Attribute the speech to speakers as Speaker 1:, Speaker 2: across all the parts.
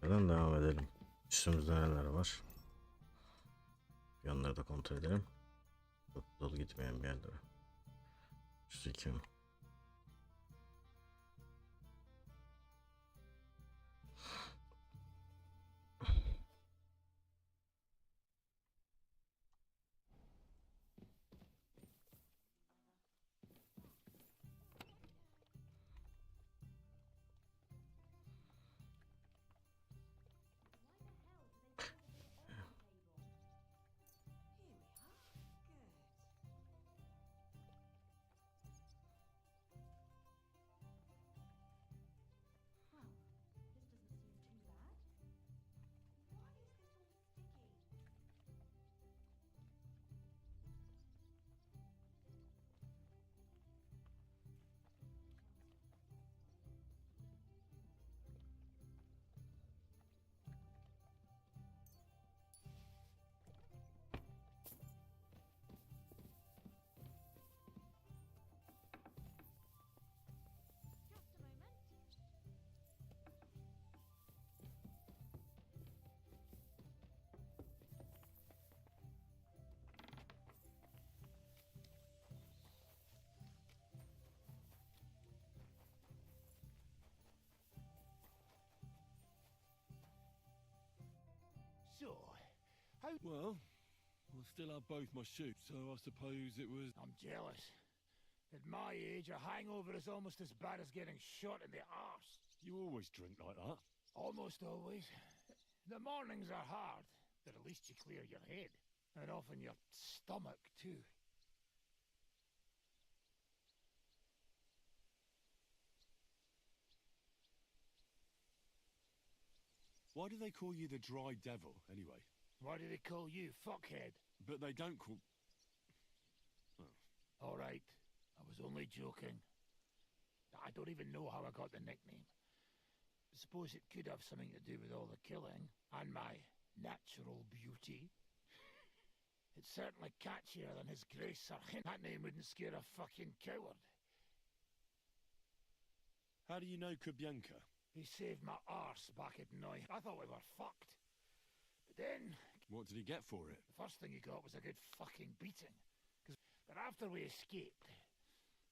Speaker 1: Neden devam edelim? Üstümüzde neler var? Yanları da kontrol edelim. Çok dolu gitmeyen bir yerlere. 102.
Speaker 2: So, how...
Speaker 3: Well, I still have both my shoes, so I suppose it was...
Speaker 2: I'm jealous. At my age, a hangover is almost as bad as getting shot in the arse.
Speaker 3: You always drink like that.
Speaker 2: Almost always. The mornings are hard, but at least you clear your head. And often your stomach, too.
Speaker 3: Why do they call you the Dry Devil, anyway?
Speaker 2: Why do they call you fuckhead?
Speaker 3: But they don't call... Oh.
Speaker 2: All right, I was only joking. I don't even know how I got the nickname. I suppose it could have something to do with all the killing, and my natural beauty. It's certainly catchier than His Grace Sir Hin. That name wouldn't scare a fucking coward.
Speaker 3: How do you know Kubyanka?
Speaker 2: He saved my arse back at Neu. I thought we were fucked. But then...
Speaker 3: What did he get for it?
Speaker 2: The first thing he got was a good fucking beating. But after we escaped,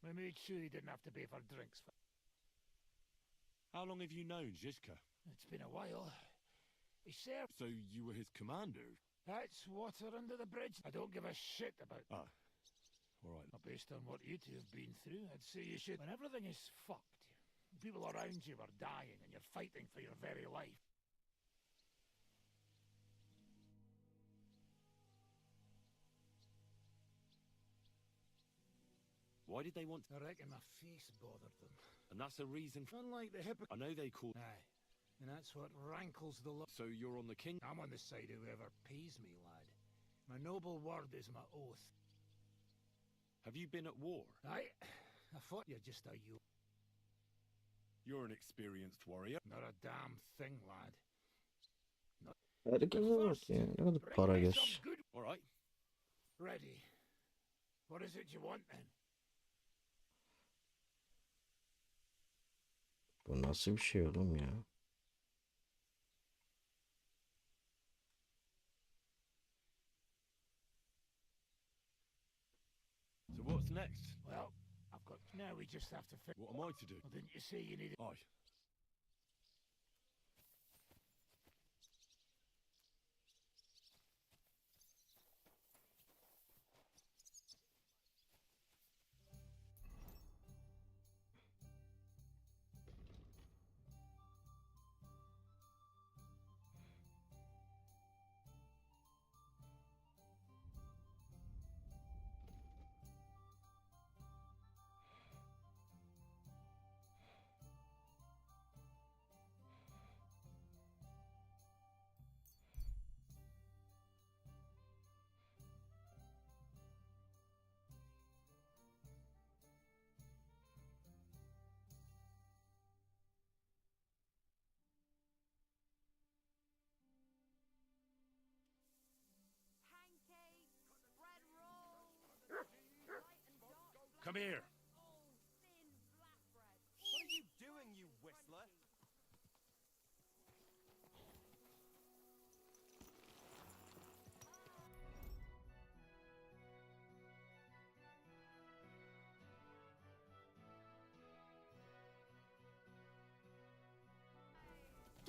Speaker 2: we made sure he didn't have to pay for drinks.
Speaker 3: How long have you known Zizka?
Speaker 2: It's been a while. He served...
Speaker 3: So you were his commander?
Speaker 2: That's water under the bridge. I don't give a shit about...
Speaker 3: Ah, all right.
Speaker 2: Based on what you two have been through, I'd say you should... When everything is fucked, people around you are dying and you're fighting for your very life.
Speaker 3: Why did they want...
Speaker 2: I reckon my face bothered them.
Speaker 3: And that's a reason...
Speaker 2: Unlike the hypocrite...
Speaker 3: I know they call...
Speaker 2: Aye. And that's what rankles the...
Speaker 3: So you're on the king...
Speaker 2: I'm on the side of whoever pays me, lad. My noble word is my oath.
Speaker 3: Have you been at war?
Speaker 2: Aye. I thought you're just a you.
Speaker 3: You're an experienced warrior.
Speaker 2: Not a damn thing, lad.
Speaker 1: Herkese bak ya. Ne kadar para geç.
Speaker 3: All right.
Speaker 2: Ready. What is it you want then?
Speaker 1: Bu nasıl bir şey oğlum ya?
Speaker 3: So what's next?
Speaker 2: Well, I've got... Now we just have to fix...
Speaker 3: What am I to do?
Speaker 2: Well, didn't you say you needed...
Speaker 3: Aye.
Speaker 2: Come here.
Speaker 4: What are you doing, you whistler?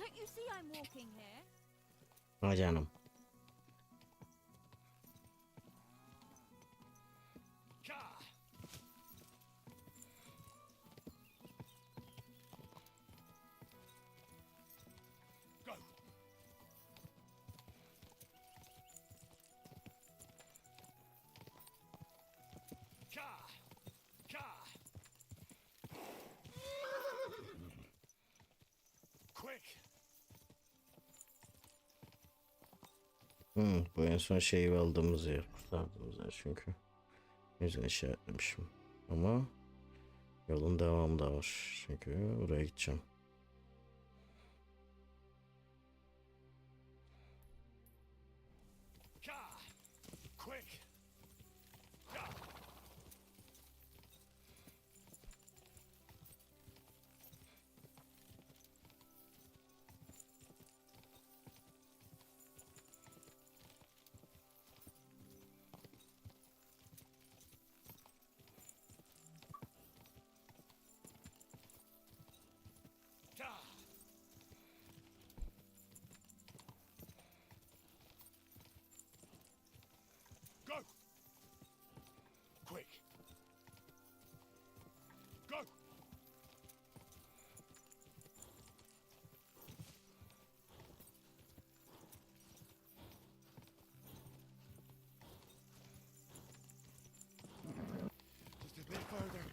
Speaker 4: Don't you see I'm walking here?
Speaker 1: Ha canım.
Speaker 2: Ka! Go! Ka! Ka! Quick!
Speaker 1: Bu en son şeyi aldığımız yer, kurtardığımız yer çünkü. Yüzden işaretlemişim. Ama yolun devamı da var. Çünkü oraya gideceğim.
Speaker 2: Ka! Quick! Ka! Ka! Go! Quick! Go! Just a bit further.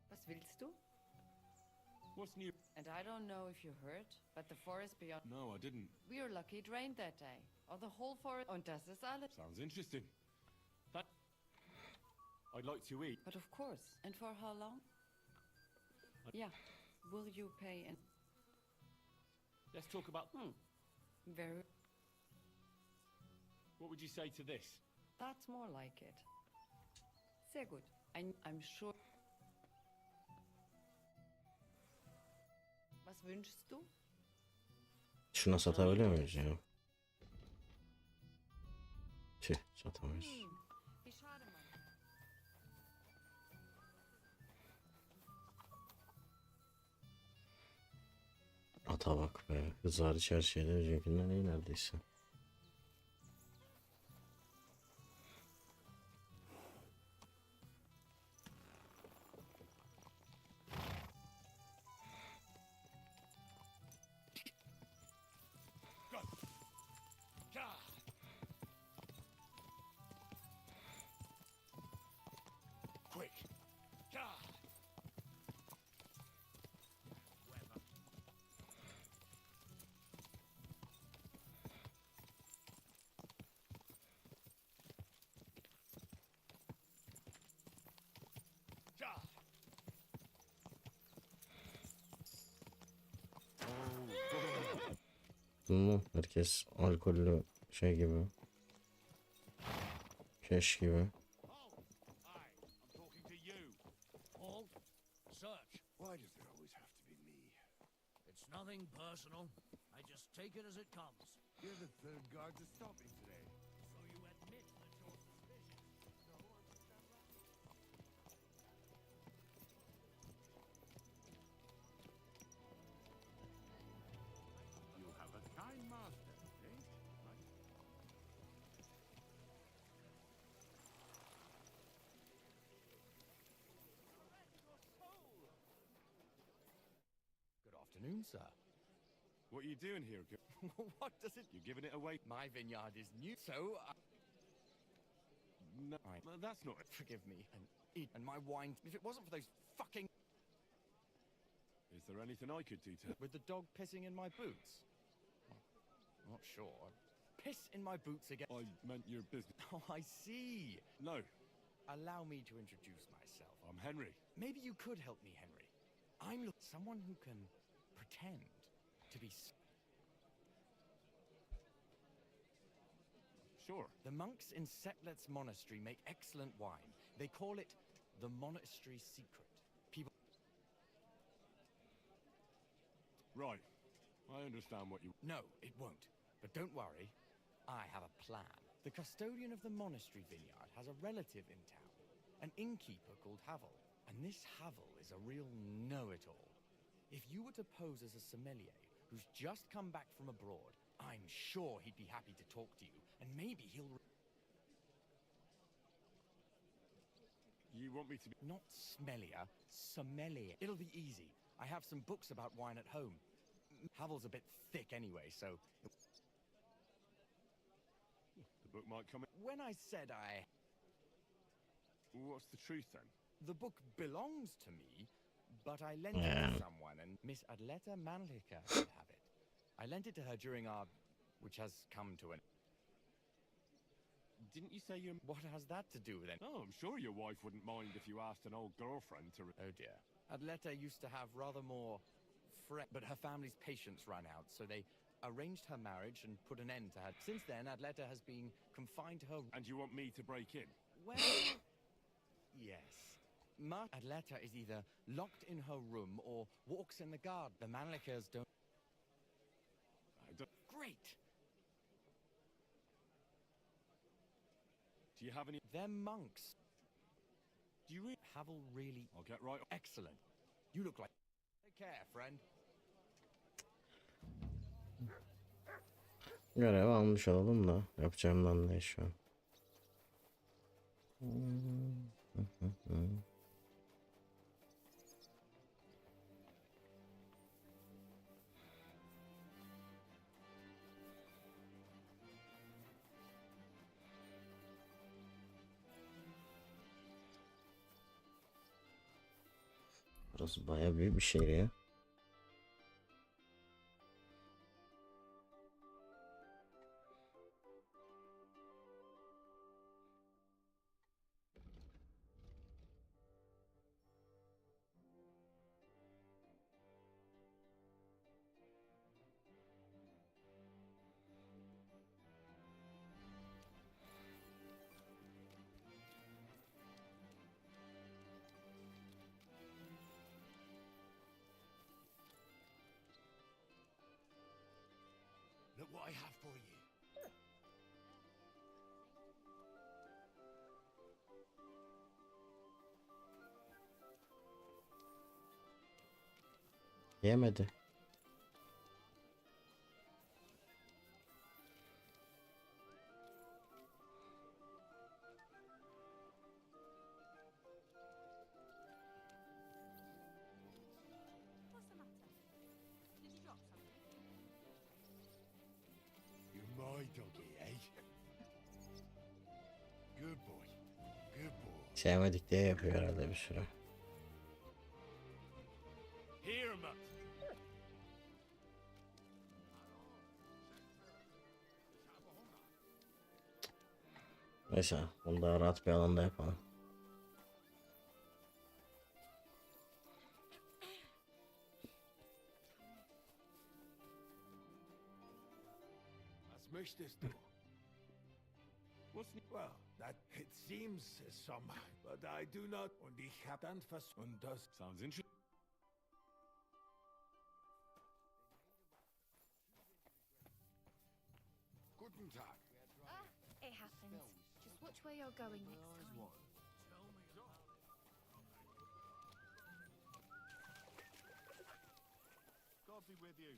Speaker 5: Was willst du?
Speaker 3: What's new?
Speaker 5: And I don't know if you heard, but the forest beyond...
Speaker 3: No, I didn't.
Speaker 5: We were lucky it rained that day. Or the whole forest... Und das ist alles.
Speaker 3: Sounds interesting. That... I'd like to eat.
Speaker 5: But of course. And for how long? Yeah. Will you pay and...
Speaker 3: Let's talk about...
Speaker 5: Very...
Speaker 3: What would you say to this?
Speaker 5: That's more like it. Sehr gut. I'm sure... Was wünschst du?
Speaker 1: Şuna satabiliyor muyuz ya? Tüh, satamayız.
Speaker 5: Wie schade, Mann.
Speaker 1: Ata bak be. Hız hariç her şeyde öncekinden iyi neredeyse.
Speaker 2: Go! Ka! Quick! Ka! Ka!
Speaker 1: Herkes alkollü şey gibi. Keş gibi.
Speaker 2: Paul! Aye, I'm talking to you.
Speaker 6: Paul, search.
Speaker 2: Why does it always have to be me?
Speaker 6: It's nothing personal. I just take it as it comes.
Speaker 2: You're the third guard to stop me today.
Speaker 6: So you admit that you're suspicious.
Speaker 2: You have a kind master, eh?
Speaker 7: Good afternoon, sir.
Speaker 3: What are you doing here?
Speaker 7: What does it...
Speaker 3: You're giving it away?
Speaker 7: My vineyard is new, so...
Speaker 3: No, that's not it.
Speaker 7: Forgive me, and my wine... If it wasn't for those fucking...
Speaker 3: Is there anything I could do to...
Speaker 7: With the dog pissing in my boots? Not sure. Piss in my boots again.
Speaker 3: I meant your business.
Speaker 7: Oh, I see.
Speaker 3: No,
Speaker 7: Allow me to introduce myself.
Speaker 3: I'm Henry.
Speaker 7: Maybe you could help me, Henry. I'm someone who can pretend to be...
Speaker 3: Sure.
Speaker 7: The monks in Setlet's monastery make excellent wine. They call it the monastery secret. People...
Speaker 3: Right. I understand what you...
Speaker 7: No, it won't. But don't worry. I have a plan. The custodian of the monastery vineyard has a relative in town, an innkeeper called Havel. And this Havel is a real know-it-all. If you were to pose as a sommelier who's just come back from abroad, I'm sure he'd be happy to talk to you, and maybe he'll...
Speaker 3: You want me to be...
Speaker 7: Not smellier, sommelier. It'll be easy. I have some books about wine at home. Havel's a bit thick anyway, so...
Speaker 3: The book might come in...
Speaker 7: When I said I...
Speaker 3: What's the truth then?
Speaker 7: The book belongs to me, but I lent it to someone, and Miss Adleta Manlica should have it. I lent it to her during our... which has come to an...
Speaker 3: Didn't you say you...
Speaker 7: What has that to do with it?
Speaker 3: Oh, I'm sure your wife wouldn't mind if you asked an old girlfriend to...
Speaker 7: Oh dear. Adleta used to have rather more... but her family's patience ran out, so they arranged her marriage and put an end to her. Since then, Adleta has been confined to her...
Speaker 3: And you want me to break in?
Speaker 7: Well... yes. Adleta is either locked in her room or walks in the garden. The Manlicas don't... Great!
Speaker 3: Do you have any...
Speaker 7: They're monks.
Speaker 3: Do you really...
Speaker 7: Havel really...
Speaker 3: I'll get right...
Speaker 7: Excellent. You look like... Take care, friend.
Speaker 1: Görev almış olalım da yapacağımdan ne şu an. Burası bayağı büyük bir şehir ya.
Speaker 2: Look what I have for you.
Speaker 1: Yemedi.
Speaker 5: What's the matter? Did you drop something?
Speaker 2: You're my doggy, eh? Good boy. Good boy.
Speaker 1: Sevmedik diye yapıyor herhalde bir süre.
Speaker 2: Here, Matt.
Speaker 1: Neyse bunu daha rahat bir alanda yapalım.
Speaker 2: Was möchtest du? Well, that it seems some, but I do not. Und ich hab dann und das
Speaker 3: Sounds interesting.
Speaker 2: Guten Tag.
Speaker 4: It happens. Just watch where you're going next time.
Speaker 3: God be with you.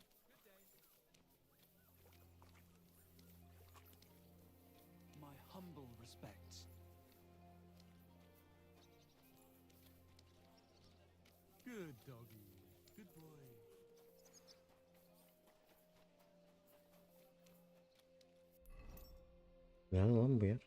Speaker 8: My humble respects. Good doggy. Good boy.
Speaker 1: Ne lan bu yer?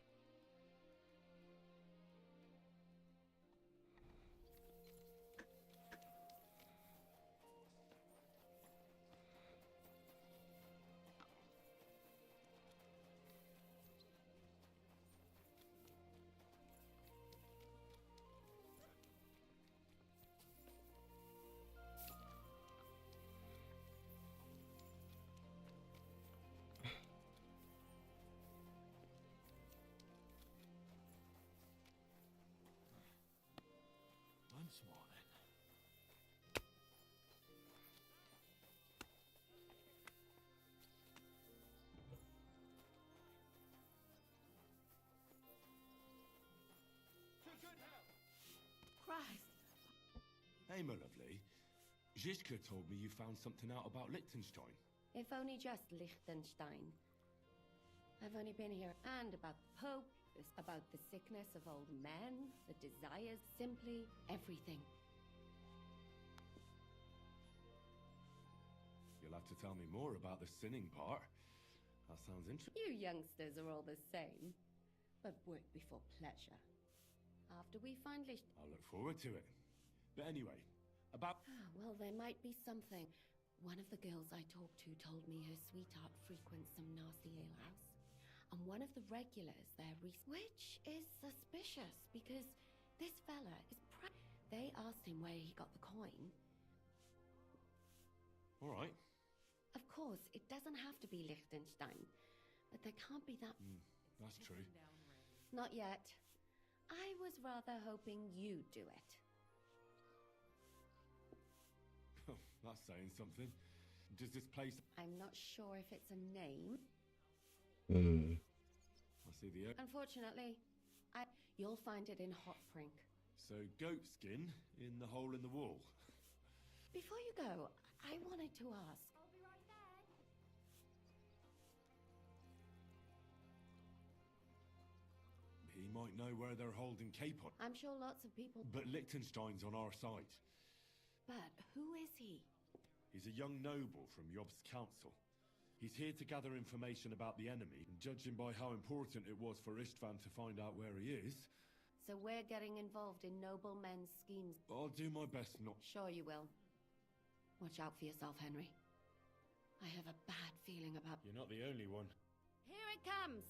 Speaker 2: this morning.
Speaker 5: Christ.
Speaker 3: Hey, my lovely. Zizka told me you found something out about Liechtenstein.
Speaker 5: If only just Liechtenstein. I've only been here and about the Pope, about the sickness of old men, the desires, simply everything.
Speaker 3: You'll have to tell me more about the sinning part. That sounds interesting.
Speaker 5: You youngsters are all the same, but work before pleasure. After we find
Speaker 3: I'll look forward to it. But anyway, about...
Speaker 5: Well, there might be something. One of the girls I talked to told me her sweetheart frequents some nasty alehouse. And one of the regulars there, which is suspicious because this fella is. They asked him where he got the coin.
Speaker 3: All right.
Speaker 5: Of course, it doesn't have to be Liechtenstein, but there can't be that.
Speaker 3: That's true.
Speaker 5: Not yet. I was rather hoping you'd do it.
Speaker 3: That's saying something. Does this place...
Speaker 5: I'm not sure if it's a name.
Speaker 3: I see the...
Speaker 5: Unfortunately, you'll find it in hot prink.
Speaker 3: So, goat skin in the hole in the wall.
Speaker 5: Before you go, I wanted to ask.
Speaker 4: I'll be right there.
Speaker 3: He might know where they're holding Capon.
Speaker 5: I'm sure lots of people...
Speaker 3: But Liechtenstein's on our side.
Speaker 5: But who is he?
Speaker 3: He's a young noble from Job's council. He's here to gather information about the enemy, and judging by how important it was for Istvan to find out where he is...
Speaker 5: So we're getting involved in noble men's schemes.
Speaker 3: I'll do my best not...
Speaker 5: Sure you will. Watch out for yourself, Henry. I have a bad feeling about...
Speaker 3: You're not the only one.
Speaker 5: Here it comes!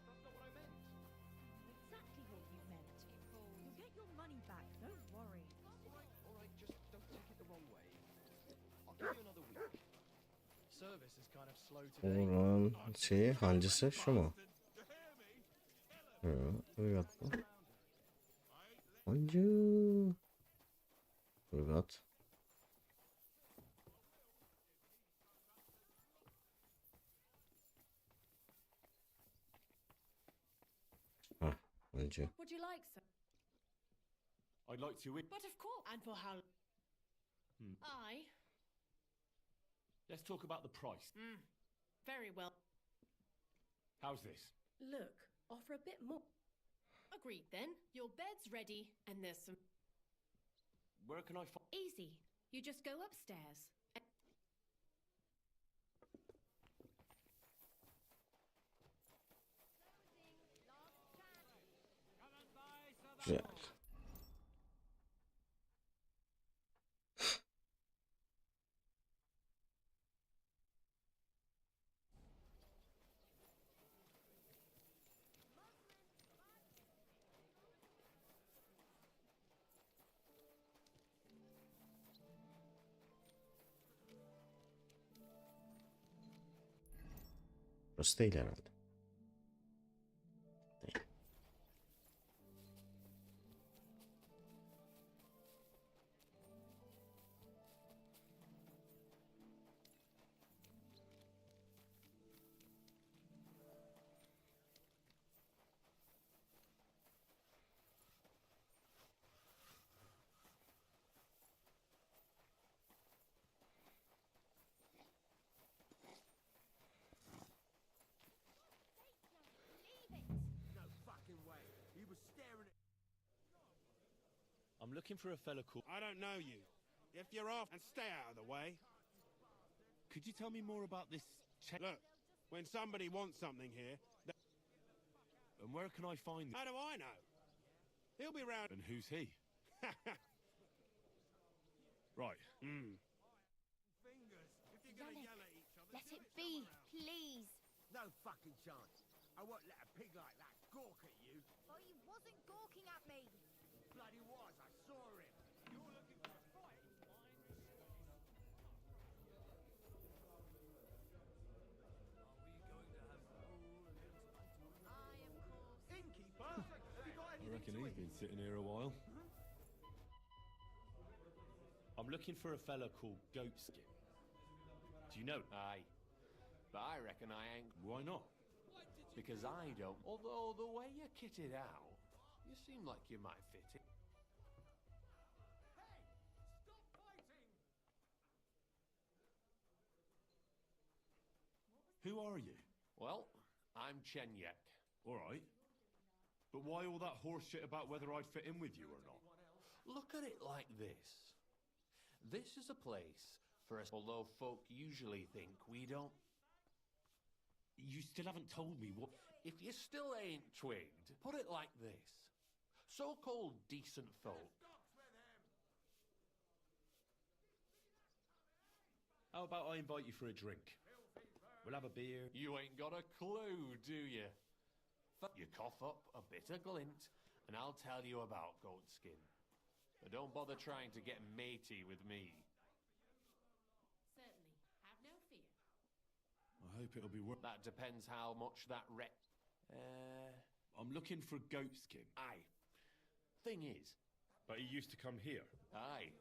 Speaker 7: That's not what I meant.
Speaker 9: Exactly what you meant. You'll get your money back, don't worry.
Speaker 7: All right, just don't take it the wrong way. I'll give you another week.
Speaker 8: Service is kind of slow today.
Speaker 1: Buranın şeyi hancısı şu mu? Uygat bu. Hancı. Uygat. Hah, hancı.
Speaker 9: Would you like some?
Speaker 3: I'd like to...
Speaker 9: But of course. And for how? I.
Speaker 3: Let's talk about the price.
Speaker 9: Very well.
Speaker 3: How's this?
Speaker 9: Look, offer a bit more. Agreed then. Your bed's ready, and there's some.
Speaker 3: Where can I find...
Speaker 9: Easy. You just go upstairs.
Speaker 1: Güzel. Burası değil herhalde. Değil.
Speaker 3: I'm looking for a fella called...
Speaker 10: I don't know you. If you're off, and stay out of the way.
Speaker 3: Could you tell me more about this...
Speaker 10: Look, when somebody wants something here...
Speaker 3: And where can I find...
Speaker 10: How do I know? He'll be round...
Speaker 3: And who's he? Right.
Speaker 10: Fingers, if you're gonna yell at each other...
Speaker 4: Let it be, please.
Speaker 2: No fucking chance. I won't let a pig like that gawk at you.
Speaker 4: Oh, he wasn't gawking at me.
Speaker 2: Bloody was, I saw him. You're looking for a fight?
Speaker 6: Are we going to have food
Speaker 3: He's been sitting here a while. I'm looking for a fella called Goatskin. Do you know?
Speaker 11: Aye. But I reckon I ain't.
Speaker 3: Why not?
Speaker 11: Because I don't. Although the way you're kitted out, you seem like you might fit in.
Speaker 3: Who are you?
Speaker 11: Well, I'm Chenyek.
Speaker 3: All right. But why all that horse shit about whether I'd fit in with you or not?
Speaker 11: Look at it like this. This is a place for us, although folk usually think we don't.
Speaker 3: You still haven't told me what...
Speaker 11: If you still ain't twigged, put it like this. So-called decent folk.
Speaker 3: How about I invite you for a drink? We'll have a beer.
Speaker 11: You ain't got a clue, do you? You cough up a bit of glint, and I'll tell you about Goatskin. But don't bother trying to get matey with me.
Speaker 9: Certainly. Have no fear.
Speaker 3: I hope it'll be worth...
Speaker 11: That depends how much that
Speaker 3: I'm looking for Goatskin.
Speaker 11: Aye. Thing is...
Speaker 3: But he used to come here.
Speaker 11: Aye.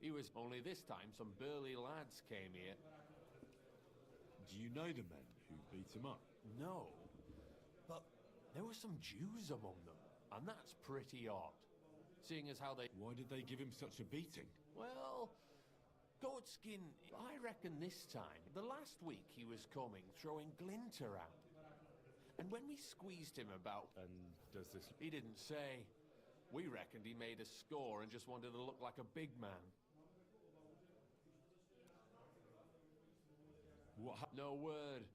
Speaker 11: He was... Only this time some burly lads came here.
Speaker 3: Do you know the men who beat him up?
Speaker 11: No. But there were some Jews among them. And that's pretty odd. Seeing as how they...
Speaker 3: Why did they give him such a beating?
Speaker 11: Well... Goatskin, I reckon this time, the last week he was coming, throwing glint around. And when we squeezed him about...
Speaker 3: And does this...
Speaker 11: He didn't say. We reckoned he made a score and just wanted to look like a big man. No word.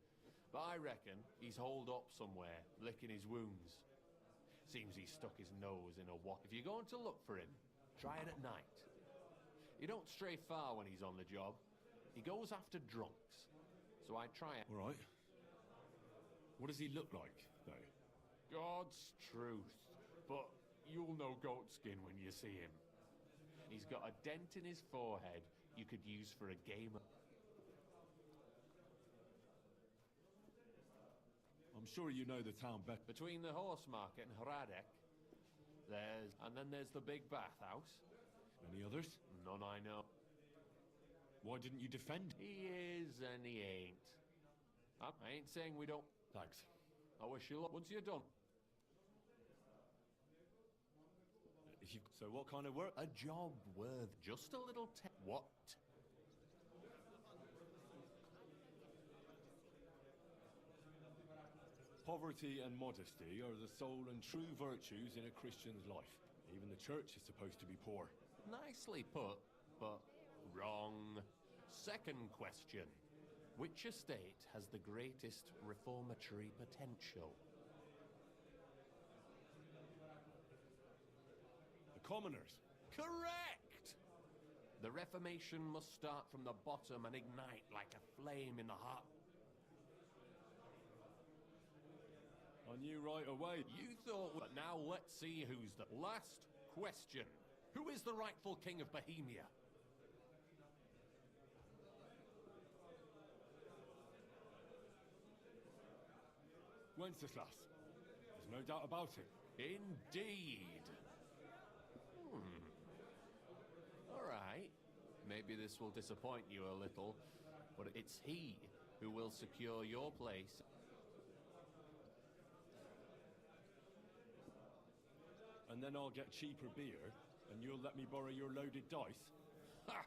Speaker 11: But I reckon he's holed up somewhere, licking his wounds. Seems he stuck his nose in a wok. If you're going to look for him, try it at night. You don't stray far when he's on the job. He goes after drunks. So I try it.
Speaker 3: All right. What does he look like, though?
Speaker 11: God's truth. But you'll know Goatskin when you see him. He's got a dent in his forehead you could use for a game of...
Speaker 3: I'm sure you know the town better.
Speaker 11: Between the horse market and Hradek, and then there's the big bathhouse.
Speaker 3: Any others?
Speaker 11: None I know.
Speaker 3: Why didn't you defend?
Speaker 11: He is and he ain't. I ain't saying we don't...
Speaker 3: Thanks.
Speaker 11: I wish you luck once you're done.
Speaker 3: So what kind of work?
Speaker 11: A job worth just a little What?
Speaker 3: Poverty and modesty are the sole and true virtues in a Christian's life. Even the church is supposed to be poor.
Speaker 11: Nicely put, but wrong. Second question. Which estate has the greatest reformatory potential?
Speaker 3: The commoners.
Speaker 11: Correct! The Reformation must start from the bottom and ignite like a flame in the heart.
Speaker 3: I knew right away.
Speaker 11: You thought... But now let's see who's the... Last question. Who is the rightful king of Bohemia?
Speaker 3: Wenceslas. There's no doubt about it.
Speaker 11: Indeed. All right. Maybe this will disappoint you a little, but it's he who will secure your place.
Speaker 3: And then I'll get cheaper beer, and you'll let me borrow your loaded dice?
Speaker 11: Ha!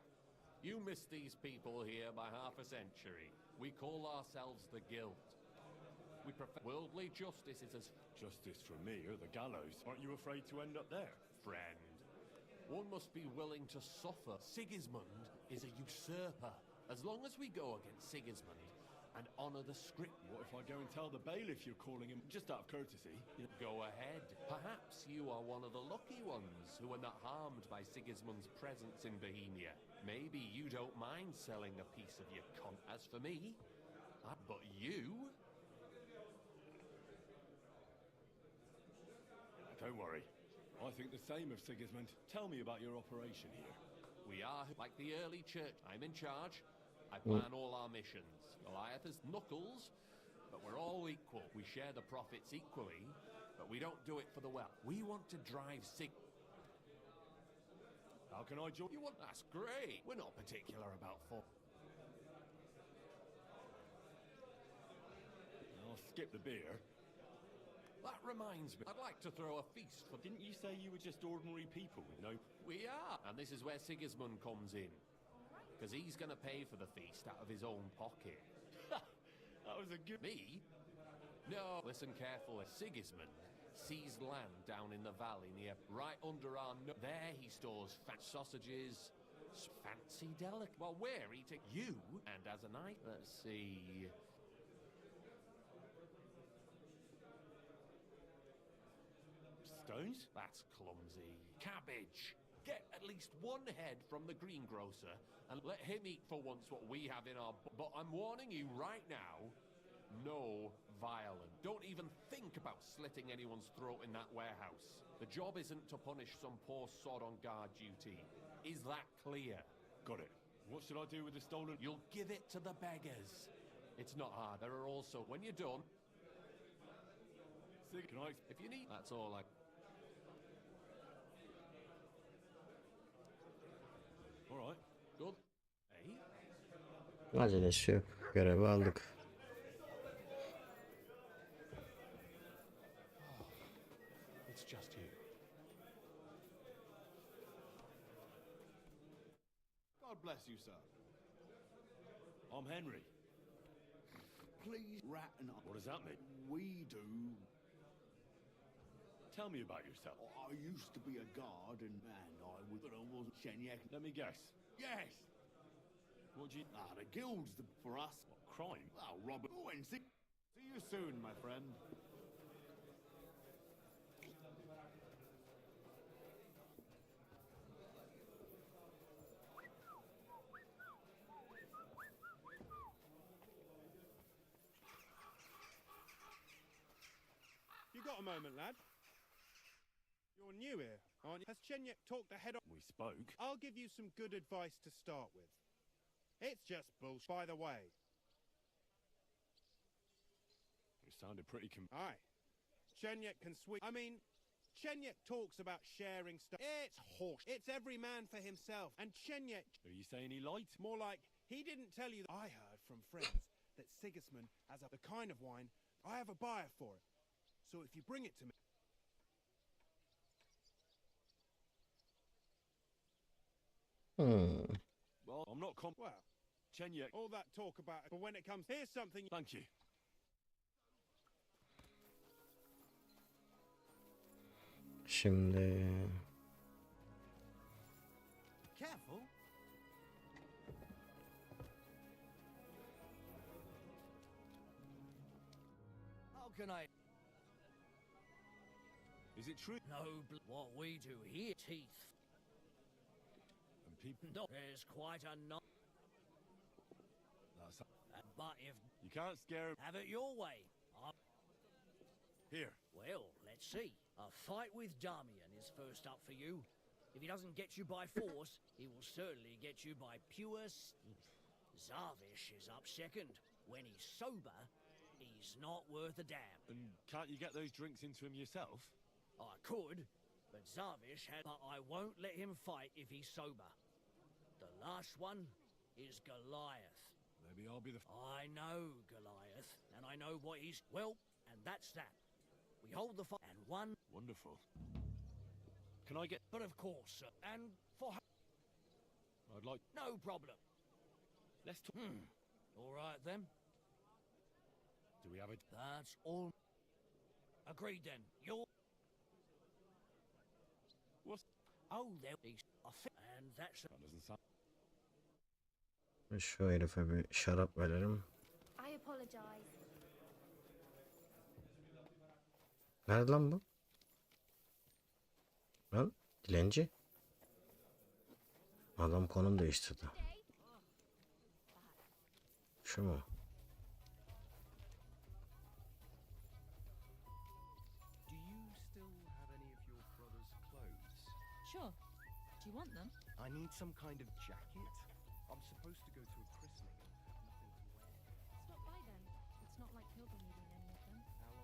Speaker 11: You missed these people here by half a century. We call ourselves the Guild. We prefer... Worldly justice is as...
Speaker 3: Justice for me or the gallows? Aren't you afraid to end up there?
Speaker 11: Friend, one must be willing to suffer. Sigismund is a usurper. As long as we go against Sigismund and honour the script...
Speaker 3: What if I go and tell the bailiff you're calling him just out of courtesy?
Speaker 11: Go ahead. Perhaps you are one of the lucky ones who are not harmed by Sigismund's presence in Bohemia. Maybe you don't mind selling a piece of your con... As for me... But you...
Speaker 3: Don't worry. I think the same of Sigismund. Tell me about your operation here.
Speaker 11: We are like the early church. I'm in charge. I plan all our missions. Goliath is knuckles, but we're all equal. We share the profits equally, but we don't do it for the well. We want to drive
Speaker 3: How can I join?
Speaker 11: You want? That's great. We're not particular about
Speaker 3: I'll skip the beer.
Speaker 11: That reminds me, I'd like to throw a feast for...
Speaker 3: Didn't you say you were just ordinary people with no...
Speaker 11: We are! And this is where Sigismund comes in. Because he's going to pay for the feast out of his own pocket.
Speaker 3: That was a good...
Speaker 11: Me? No. Listen carefully. Sigismund seized land down in the valley near... Right under our... There he stores fat sausages, fancy delicacies. Well, we're eating... You, and as a night... Let's see...
Speaker 3: Stones?
Speaker 11: That's clumsy. Cabbage. Get at least one head from the greengrocer and let him eat for once what we have in our... But I'm warning you right now, no violence. Don't even think about slitting anyone's throat in that warehouse. The job isn't to punish some poor sod on guard duty. Is that clear?
Speaker 3: Got it. What should I do with the stolen...
Speaker 11: You'll give it to the beggars. It's not hard. There are also... When you're done...
Speaker 3: Can I...
Speaker 11: If you need... That's all I...
Speaker 3: All right.
Speaker 11: Good. Hey?
Speaker 1: Acelesi yok. Görevi aldık.
Speaker 11: It's just you.
Speaker 10: God bless you, sir.
Speaker 3: I'm Henry.
Speaker 10: Please rat and
Speaker 3: What does that mean?
Speaker 10: we do.
Speaker 3: Tell me about yourself.
Speaker 10: I used to be a guard and I was, but I wasn't Shenyek.
Speaker 3: Let me guess.
Speaker 10: Yes.
Speaker 3: What do you...
Speaker 10: The guild's for us.
Speaker 3: What, crime?
Speaker 10: Well, Robert. Oh, and see you soon, my friend.
Speaker 12: You got a moment, lad? You're new here, aren't you? Has Chenyek talked the head off?
Speaker 3: We spoke.
Speaker 12: I'll give you some good advice to start with. It's just bullshit, by the way.
Speaker 3: It sounded pretty
Speaker 12: Aye. Chenyek can sweep... Chenyek talks about sharing stuff. It's horse. It's every man for himself. And Chenyek...
Speaker 3: Are you saying he lied?
Speaker 12: More like, he didn't tell you... I heard from friends that Sigismund has the kind of wine. I have a buyer for it. So if you bring it to me...
Speaker 3: Well, I'm not
Speaker 12: Well,
Speaker 3: Chenyek.
Speaker 12: all that talk about it, but when it comes... Here's something...
Speaker 3: Thank you.
Speaker 1: Şimdi
Speaker 7: Careful. How can I...
Speaker 3: Is it true?
Speaker 6: No, what we do here, teeth.
Speaker 3: And people...
Speaker 6: No, there's quite a no.
Speaker 3: That's...
Speaker 6: But if
Speaker 3: You can't scare him.
Speaker 6: have it your way,
Speaker 3: Here.
Speaker 6: well, let's see. A fight with Damian is first up for you. If he doesn't get you by force, he will certainly get you by pure... Zarvish is up second. When he's sober, he's not worth a damn.
Speaker 3: And can't you get those drinks into him yourself?
Speaker 6: I could, but Zarvish had... But I won't let him fight if he's sober. The last one is Goliath.
Speaker 3: Maybe I'll be the...
Speaker 6: I know Goliath, and I know what he's... Well, and that's that. We hold the fight, and one...
Speaker 3: Wonderful. Can I get...
Speaker 6: But of course, sir, and for...
Speaker 3: I'd like...
Speaker 6: No problem.
Speaker 3: Let's talk...
Speaker 6: All right, then.
Speaker 3: Do we have a...
Speaker 6: That's all. Agreed, then. You're...
Speaker 3: What's...
Speaker 6: Oh, there is... And that's...
Speaker 3: That doesn't sound...
Speaker 1: şu herife bir şarap verelim.
Speaker 4: I apologize.
Speaker 1: Nerede lan bu? Lan dilenci. Adam konum değiştirdi. Şu mu?
Speaker 8: Do you still have any of your brother's clothes?
Speaker 13: Sure. Do you want them?
Speaker 8: I need some kind of jacket. I'm supposed to go to a christening and have nothing to wear.
Speaker 13: Stop by then. It's not like he'll be needing any of them.
Speaker 8: How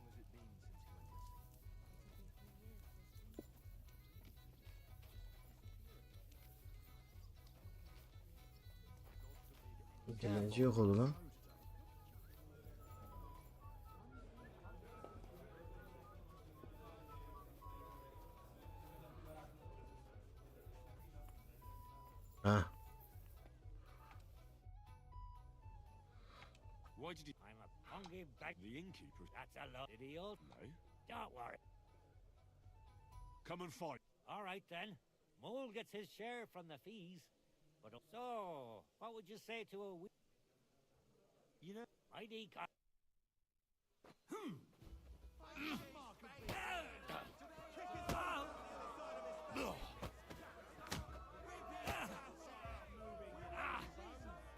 Speaker 1: Dilenci yok oldu lan. Ha.
Speaker 10: Why did he...
Speaker 2: I'm a hungry bag.
Speaker 10: The innkeeper...
Speaker 2: That's a lot. Did he all?
Speaker 10: No.
Speaker 2: Don't worry.
Speaker 10: Come and fight.
Speaker 2: All right then. Mole gets his share from the fees. But so, what would you say to a... You know, I'd eat...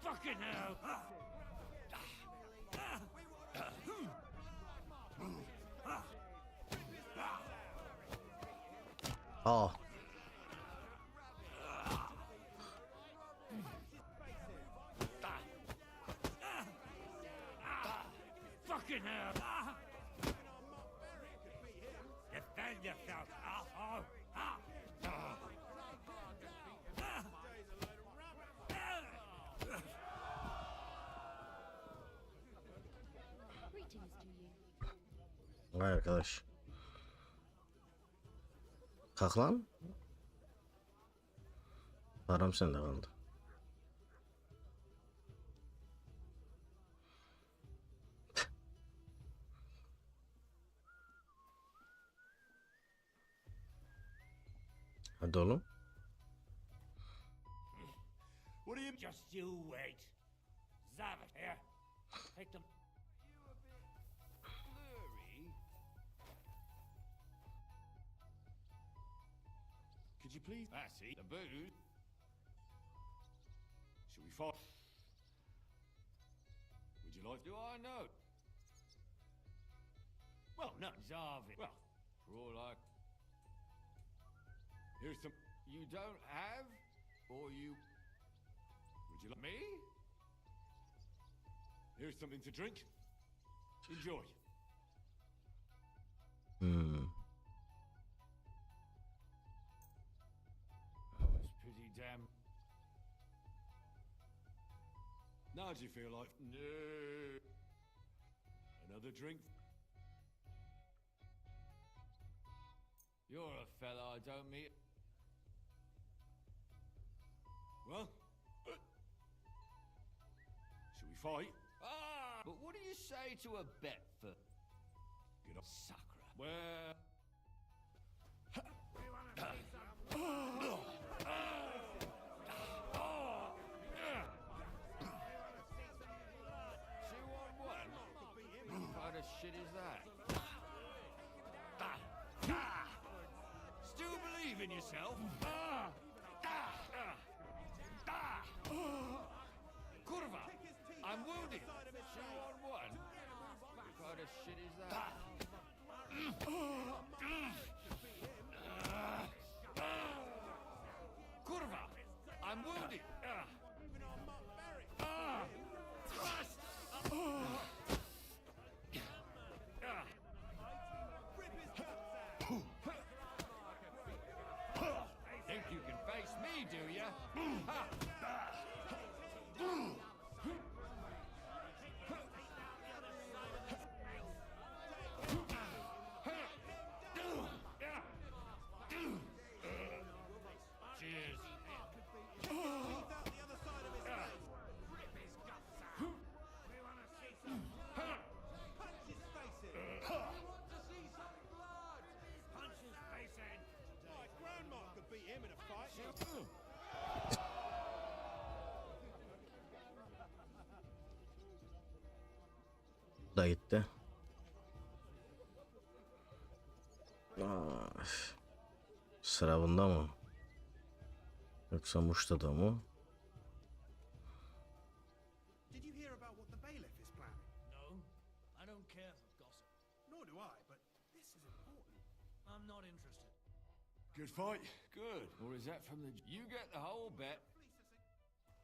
Speaker 2: Fucking hell!
Speaker 1: Oh.
Speaker 2: Fucking hell! Defend yourself, asshole!
Speaker 5: Greetings to you.
Speaker 1: Vay arkadaş. Kalk lan. Param sende kaldı. Hadi oğlum.
Speaker 2: What do you... Just you wait. Zavit here. Take them...
Speaker 3: Could you please...
Speaker 11: I see. The booze.
Speaker 3: Shall we fight? Would you like...
Speaker 11: Do I know?
Speaker 2: Well, not Zavit.
Speaker 11: Well, for all I...
Speaker 3: Here's some...
Speaker 11: You don't have? Or you...
Speaker 3: Would you like...
Speaker 11: Me?
Speaker 3: Here's something to drink. Enjoy.
Speaker 11: It's pretty damn...
Speaker 3: Now do you feel like...
Speaker 11: No.
Speaker 3: Another drink?
Speaker 11: You're a fella I don't meet.
Speaker 3: Well... Shall we fight?
Speaker 11: Ah! But what do you say to a bet for...
Speaker 3: Get up.
Speaker 11: Sacra? Well... What kind of shit is that? Still believe in yourself? Kurva! I'm wounded! 2-on-1? What kind of shit is that? Kurva! I'm wounded! Think you can face me, do ya? Cheers.
Speaker 12: My grandma could beat him in a fight.
Speaker 1: Da gitti. Aa, sıra bunda mı? Yoksa Muş'ta mı?
Speaker 12: Did you hear about what the bailiff is planning?
Speaker 6: No, I don't care for gossip.
Speaker 12: Nor do I, but this is important.
Speaker 6: I'm not interested.
Speaker 3: Good fight.
Speaker 11: Good. Or is that from the... You get the whole bet.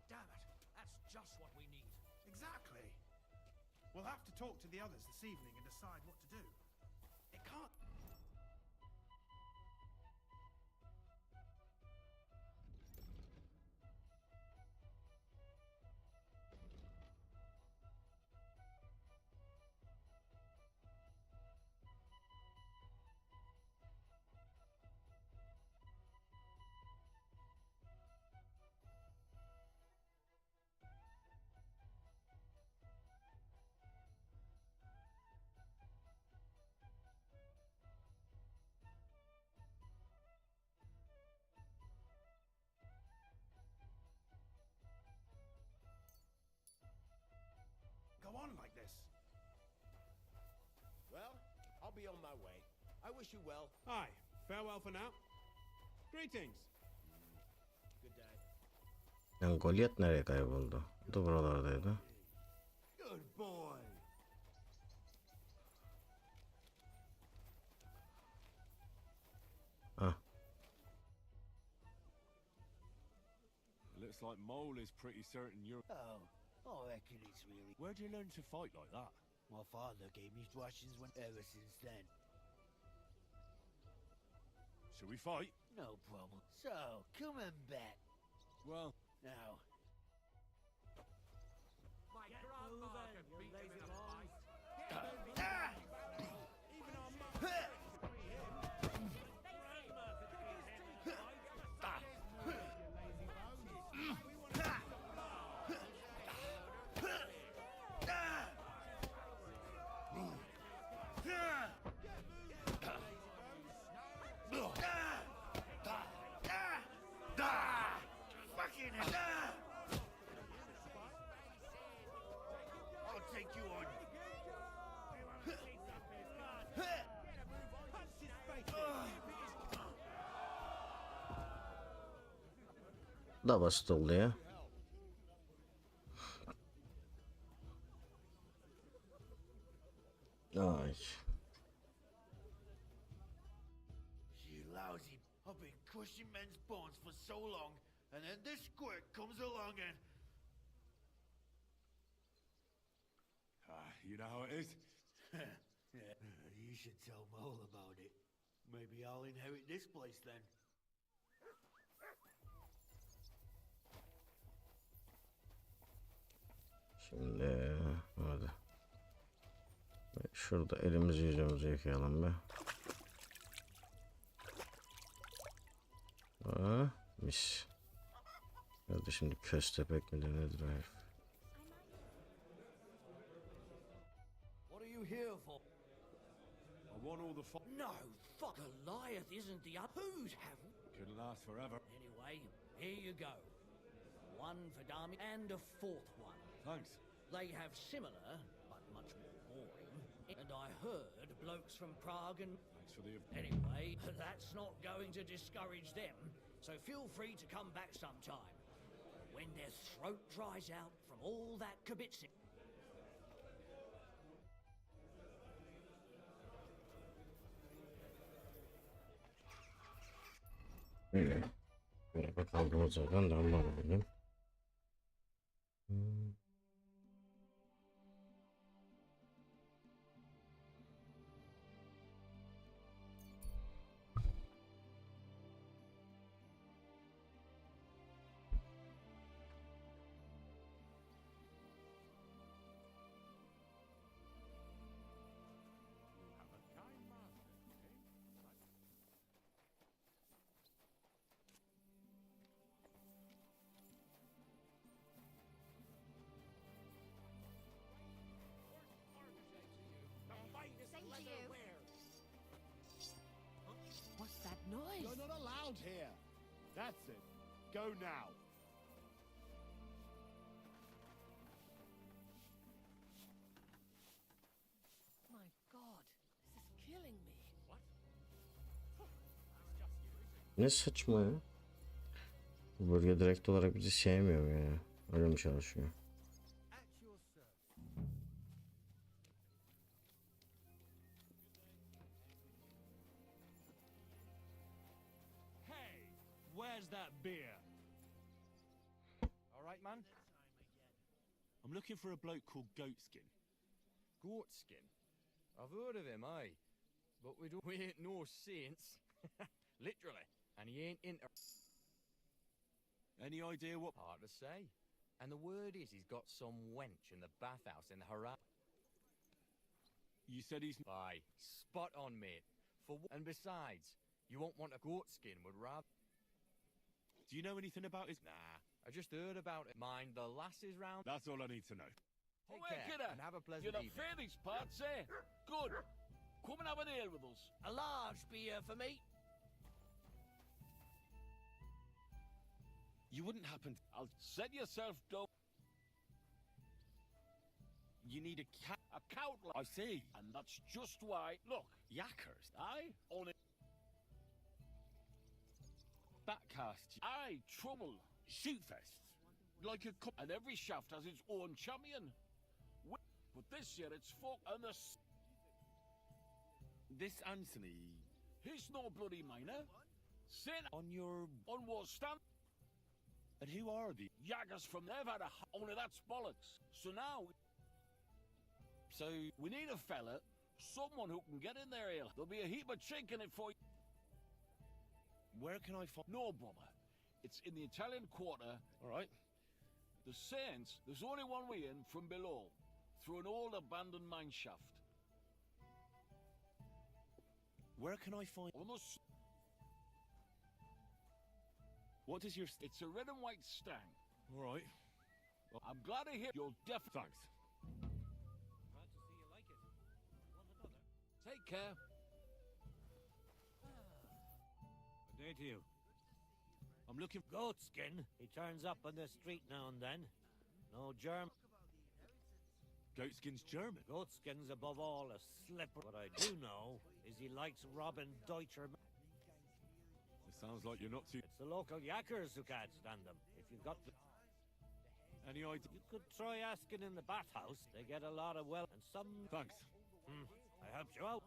Speaker 12: Damn it.
Speaker 6: That's just what we need.
Speaker 12: Exactly. We'll have to talk to the others this evening and decide what to do. It can't...
Speaker 10: go on like this.
Speaker 14: Well, I'll be on my way. I wish you well.
Speaker 12: Aye, farewell for now. Greetings.
Speaker 14: Good day.
Speaker 1: Yani Goliath nereye kayboldu? O da buralardaydı.
Speaker 10: Good boy.
Speaker 1: Ah.
Speaker 3: Looks like Mole is pretty certain you're...
Speaker 10: Oh, I reckon it's really...
Speaker 3: Where'd you learn to fight like that?
Speaker 10: My father gave me thrashings ever since then.
Speaker 3: Shall we fight?
Speaker 10: No problem. So, come and bet.
Speaker 3: Well...
Speaker 10: Now...
Speaker 11: My grandma can beat him in a fight.
Speaker 10: Even our mum...
Speaker 14: I'll take you on.
Speaker 1: Da basit oldu ya. Ay.
Speaker 10: You lousy... I've been crushing men's bones for so long, and then this squirt comes along and...
Speaker 3: You know how it is?
Speaker 10: Yeah, you should tell Mole about it. Maybe I'll inherit this place then.
Speaker 1: Şimdi hadi. Şurada elimizi yüzümüzü yıkayalım be. Aa, mis. Ya da şimdi köstebek midir nedir o herif?
Speaker 6: What are you here for?
Speaker 3: I want all the
Speaker 6: No, fuck. Goliath isn't the who's having.
Speaker 3: Couldn't last forever.
Speaker 6: Anyway, here you go. One for Dami and a fourth one.
Speaker 3: Thanks.
Speaker 6: They have similar, but much more boring. And I heard blokes from Prague and...
Speaker 3: Thanks for the...
Speaker 6: Anyway, that's not going to discourage them. So feel free to come back sometime. When their throat dries out from all that kibitzing.
Speaker 1: Böyle kaldığımız yerden devam edelim.
Speaker 4: Same to you.
Speaker 9: What's that noise?
Speaker 10: You're not allowed here. That's it. Go now.
Speaker 9: My God, this is killing me.
Speaker 1: Ne saçma ya. Bu bölge direkt olarak bizi sevmiyor ya. Öyle mi çalışıyor?
Speaker 15: Hey, where's that beer?
Speaker 7: All right, man.
Speaker 3: I'm looking for a bloke called Goatskin.
Speaker 7: Goatskin? I've heard of him, aye. But we ain't no saints. Literally. And he ain't into...
Speaker 3: Any idea what...
Speaker 7: Hard to say. And the word is he's got some wench in the bathhouse in the Harap.
Speaker 3: You said he's...
Speaker 7: Aye, spot on, mate. And besides, you won't want a goatskin, would rather...
Speaker 3: Do you know anything about his...
Speaker 7: Nah, I just heard about it. Mind the lasses round...
Speaker 3: That's all I need to know.
Speaker 7: Take care and have a pleasant
Speaker 16: You're
Speaker 7: evening.
Speaker 16: the fair these parts, eh? Good. Come and have an ale with us.
Speaker 6: A large beer for me.
Speaker 3: You wouldn't happen to...
Speaker 16: I'll set yourself down. You need a count. I see. And that's just why. Look, yakkers. Aye. On it. Backcast. Aye. Trouble. Shoot fest. Like a cup. And every shaft has its own champion. But this year it's fuck and the.
Speaker 3: This Anthony.
Speaker 16: He's no bloody minor. Sin on your onward stand.
Speaker 3: And who are the
Speaker 16: Yaggers from there had only that's bollocks. So now. So we need a fella, someone who can get in there here. There'll be a heap of chink in it for you.
Speaker 3: Where can I find?
Speaker 16: No bother. It's in the Italian Quarter.
Speaker 3: All right.
Speaker 16: The Saints. There's only one way in from below, through an old abandoned mine shaft.
Speaker 3: Where can I find?
Speaker 16: On the
Speaker 3: What is your?
Speaker 16: It's a red and white stang.
Speaker 3: All right.
Speaker 16: Well, I'm glad to hear you're deaf.
Speaker 3: Thanks.
Speaker 12: Glad to see you like it. Want another?
Speaker 16: Take care.
Speaker 17: Good day to you.
Speaker 3: I'm looking.
Speaker 17: Goatskin. He turns up on the street now and then. No German.
Speaker 3: Goatskin's German.
Speaker 17: Goatskin's above all a slipper. What I do know is he likes robbing Deutscher.
Speaker 3: It sounds like you're not too.
Speaker 17: It's the local yakkers who can't stand them. If you've got the...
Speaker 3: Any idea?
Speaker 17: You could try asking in the bathhouse. They get a lot of well and some...
Speaker 3: Thanks.
Speaker 17: I helped you out.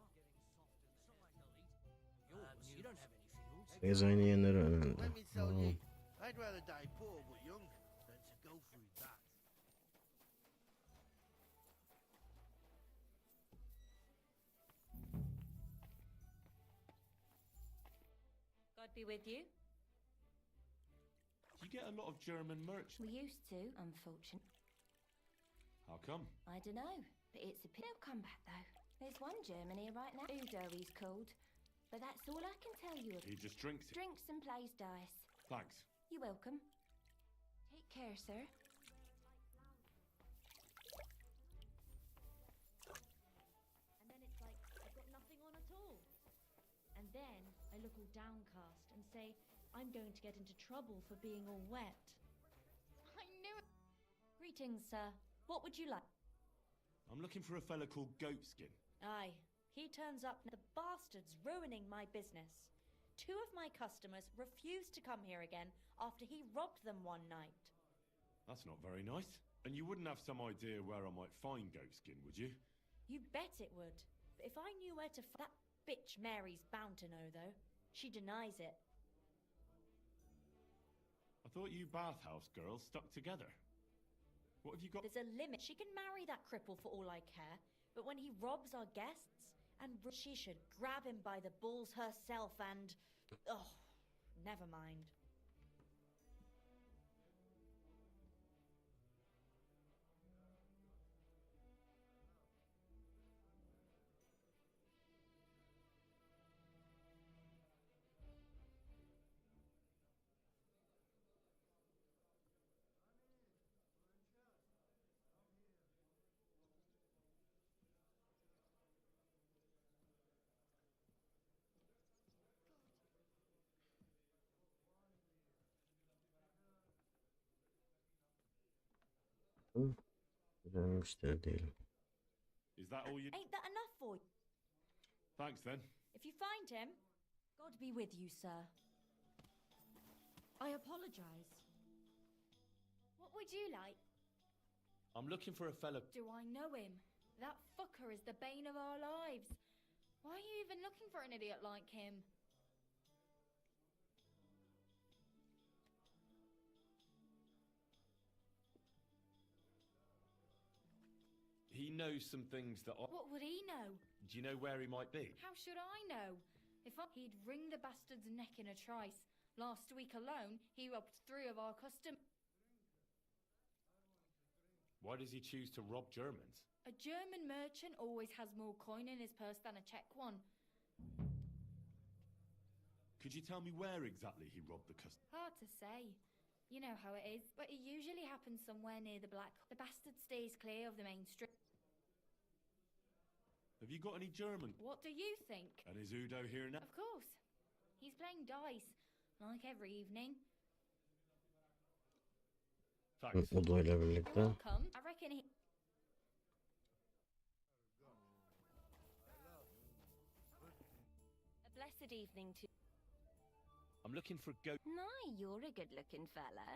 Speaker 14: You don't have any fields.
Speaker 1: Biz oynayanları önemli.
Speaker 14: Let me tell
Speaker 1: Tamam.
Speaker 14: you, I'd rather die poor but young than to go through that.
Speaker 13: God be with you.
Speaker 3: Do you get a lot of German merch?
Speaker 18: We used to, unfortunately.
Speaker 3: How come?
Speaker 18: I don't know, but it's a pit. They'll come back though. There's one German here right now. Udo he's called. But that's all I can tell you.
Speaker 3: He just drinks it.
Speaker 18: Drinks and plays dice.
Speaker 3: Thanks.
Speaker 18: You're welcome. Take care, sir.
Speaker 19: And then it's like, I've got nothing on at all. And then I look all downcast and say, I'm going to get into trouble for being all wet.
Speaker 18: I knew it. Greetings, sir. What would you like?
Speaker 3: I'm looking for a fella called Goatskin.
Speaker 19: Aye, he turns up. The bastard's ruining my business. 2 of my customers refused to come here again after he robbed them one night.
Speaker 3: That's not very nice. And you wouldn't have some idea where I might find Goatskin, would you?
Speaker 19: You bet it would. But if I knew where to that bitch Mary's bound to know, though. She denies it.
Speaker 3: I thought you bathhouse girls stuck together. What have you got?
Speaker 19: There's a limit. She can marry that cripple for all I care. But when he robs our guests, and she should grab him by the balls herself and... Oh, never mind.
Speaker 1: Güzel müşteri değilim.
Speaker 3: Is that all you...
Speaker 19: Ain't that enough for you?
Speaker 3: Thanks, then.
Speaker 19: If you find him, God be with you, sir. I apologize.
Speaker 4: What would you like?
Speaker 3: I'm looking for a fella...
Speaker 4: Do I know him? That fucker is the bane of our lives. Why are you even looking for an idiot like him?
Speaker 3: He knows some things that I...
Speaker 4: What would he know?
Speaker 3: Do you know where he might be?
Speaker 4: How should I know? He'd wring the bastard's neck in a trice. Last week alone, he robbed 3 of our customers.
Speaker 3: Why does he choose to rob Germans?
Speaker 4: A German merchant always has more coin in his purse than a Czech one.
Speaker 3: Could you tell me where exactly he robbed the customer?
Speaker 4: Hard to say. You know how it is, but it usually happens somewhere near the Black. The bastard stays clear of the main street.
Speaker 3: Have you got any German?
Speaker 4: What do you think?
Speaker 3: And is Udo here now?
Speaker 4: Of course. He's playing dice, like every evening.
Speaker 3: Thanks.
Speaker 1: Udo ile birlikte.
Speaker 4: You're welcome. I reckon he...
Speaker 18: blessed evening to...
Speaker 15: I'm looking for a goat.
Speaker 18: Nah, you're a good-looking fella.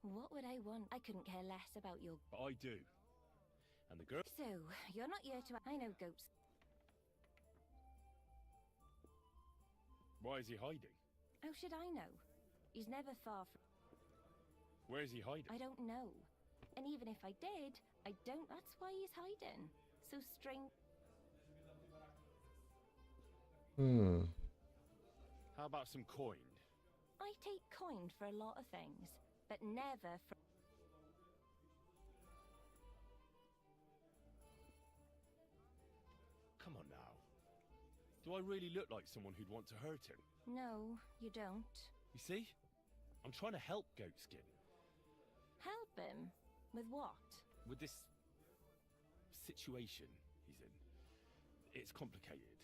Speaker 18: What would I want? I couldn't care less about your...
Speaker 15: But I do. And the girl...
Speaker 18: So, you're not here to... I know goats.
Speaker 15: Why is he hiding?
Speaker 18: How should I know? He's never far from...
Speaker 15: Where is he hiding?
Speaker 18: I don't know. And even if I did, I don't... That's why he's hiding. So strange...
Speaker 15: How about some coin?
Speaker 18: I take coin for a lot of things, but never for...
Speaker 15: Come on now. Do I really look like someone who'd want to hurt him?
Speaker 18: No, you don't.
Speaker 15: You see? I'm trying to help Goatskin.
Speaker 18: Help him? With what?
Speaker 15: With this situation he's in. It's complicated.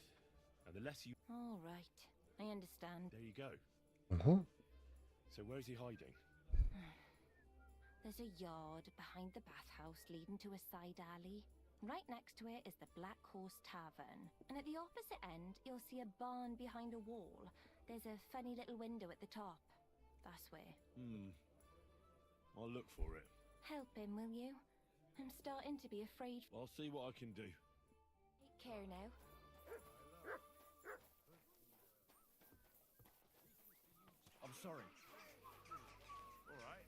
Speaker 15: And the less you...
Speaker 18: All right. I understand.
Speaker 15: There you go. So where's he hiding?
Speaker 18: There's a yard behind the bathhouse leading to a side alley. Right next to it is the Black Horse Tavern. And at the opposite end, you'll see a barn behind a wall. There's a funny little window at the top. That's where.
Speaker 15: I'll look for it.
Speaker 18: Help him, will you? I'm starting to be afraid.
Speaker 15: I'll see what I can do.
Speaker 18: Take care now.
Speaker 15: I'm sorry. All right.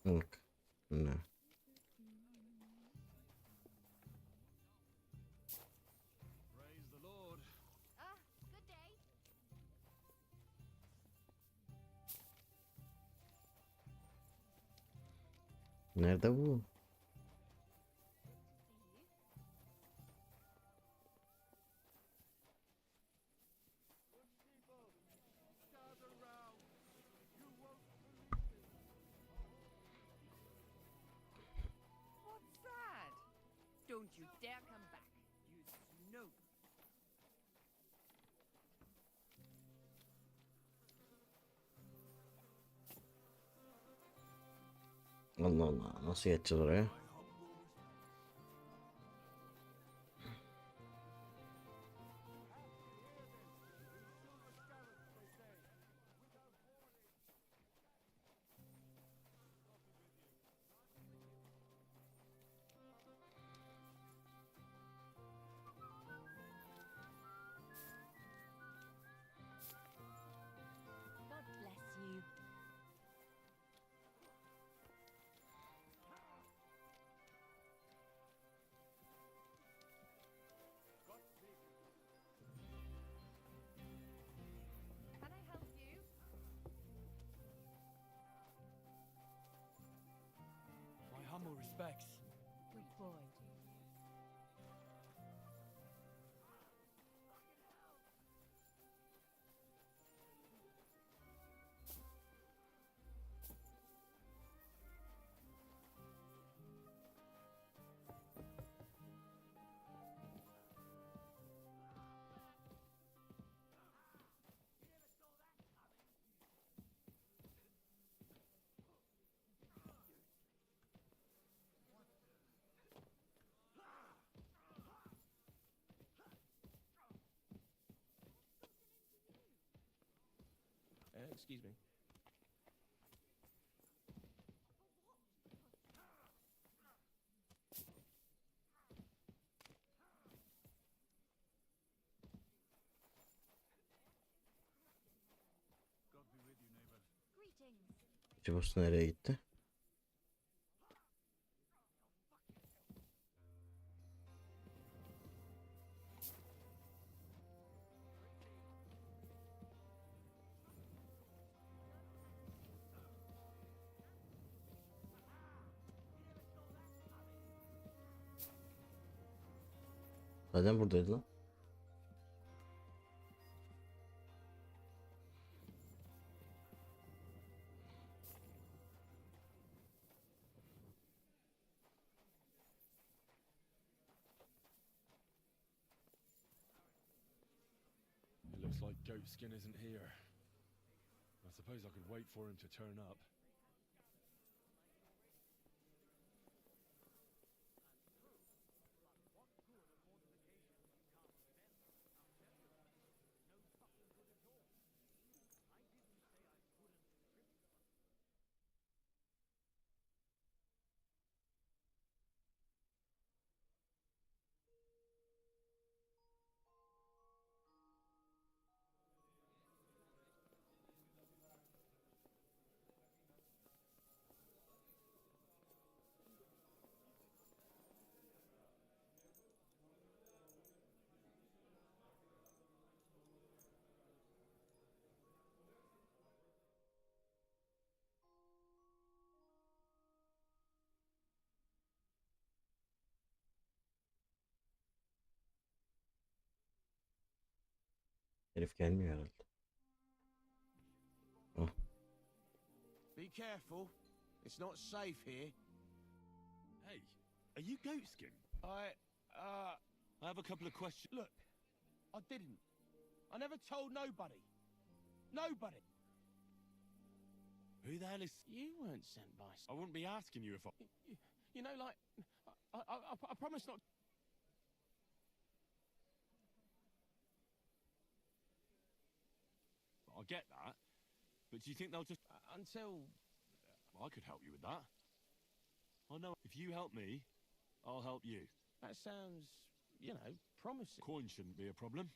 Speaker 1: Look. No.
Speaker 15: Praise the Lord.
Speaker 4: Good day.
Speaker 1: Nerede bu?
Speaker 20: What's that? Don't you dare come back, you snoop.
Speaker 1: Allah Allah. Nasıl geçeceğiz oraya?
Speaker 18: God bless you.
Speaker 20: Can I help you?
Speaker 7: My humble respects.
Speaker 20: Good boy.
Speaker 7: Excuse me.
Speaker 4: Greetings.
Speaker 1: Acaba nereye gitti? Zaten buradaydı lan.
Speaker 3: like Goatskin isn't here. I suppose I could wait for him to turn up.
Speaker 1: Herif gelmiyor herhalde. Ah.
Speaker 10: Be careful. It's not safe here.
Speaker 15: Hey, are you Goatskin?
Speaker 16: I
Speaker 15: have a couple of questions.
Speaker 16: Look, I didn't. I never told nobody. Nobody.
Speaker 15: Who the hell is...
Speaker 16: You weren't sent by...
Speaker 15: I wouldn't be asking you if I...
Speaker 16: You know, like, I promise not...
Speaker 15: I get that, but do you think they'll just...
Speaker 16: Until...
Speaker 15: I could help you with that. I know if you help me, I'll help you.
Speaker 16: That sounds, you know, promising.
Speaker 15: Coin shouldn't be a problem.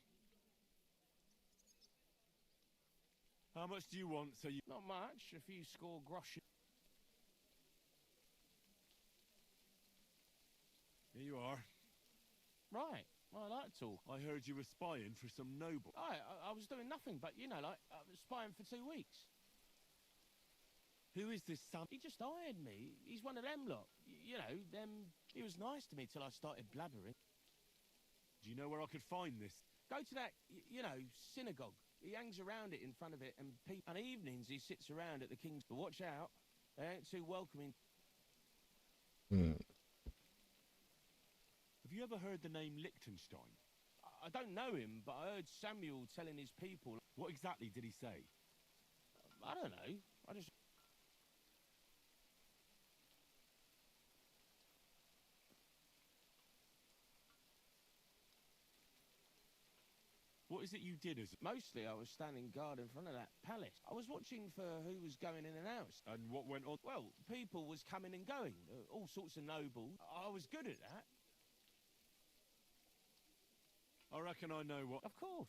Speaker 15: How much do you want so you...
Speaker 16: Not much, a few score groschen.
Speaker 15: Here you are.
Speaker 16: Right, well, I like talk.
Speaker 15: I heard you were spying for some noble.
Speaker 16: I was doing nothing, but, you know, like, I was spying for 2 weeks.
Speaker 15: Who is this Sam?
Speaker 16: He just hired me. He's one of them lot. You know, them... He was nice to me till I started blabbering.
Speaker 15: Do you know where I could find this?
Speaker 16: Go to that, you know, synagogue. He hangs around it in front of it, and evenings he sits around at the King's... But watch out, they ain't too welcoming.
Speaker 15: Have you ever heard the name Liechtenstein?
Speaker 16: I don't know him, but I heard Samuel telling his people...
Speaker 15: What exactly did he say?
Speaker 16: I don't know. I just...
Speaker 15: What is it you did as...
Speaker 16: Mostly I was standing guard in front of that palace. I was watching for who was going in and out.
Speaker 15: And what went on?
Speaker 16: Well, people was coming and going. All sorts of nobles. I was good at that.
Speaker 15: I reckon I know what...
Speaker 16: Of course.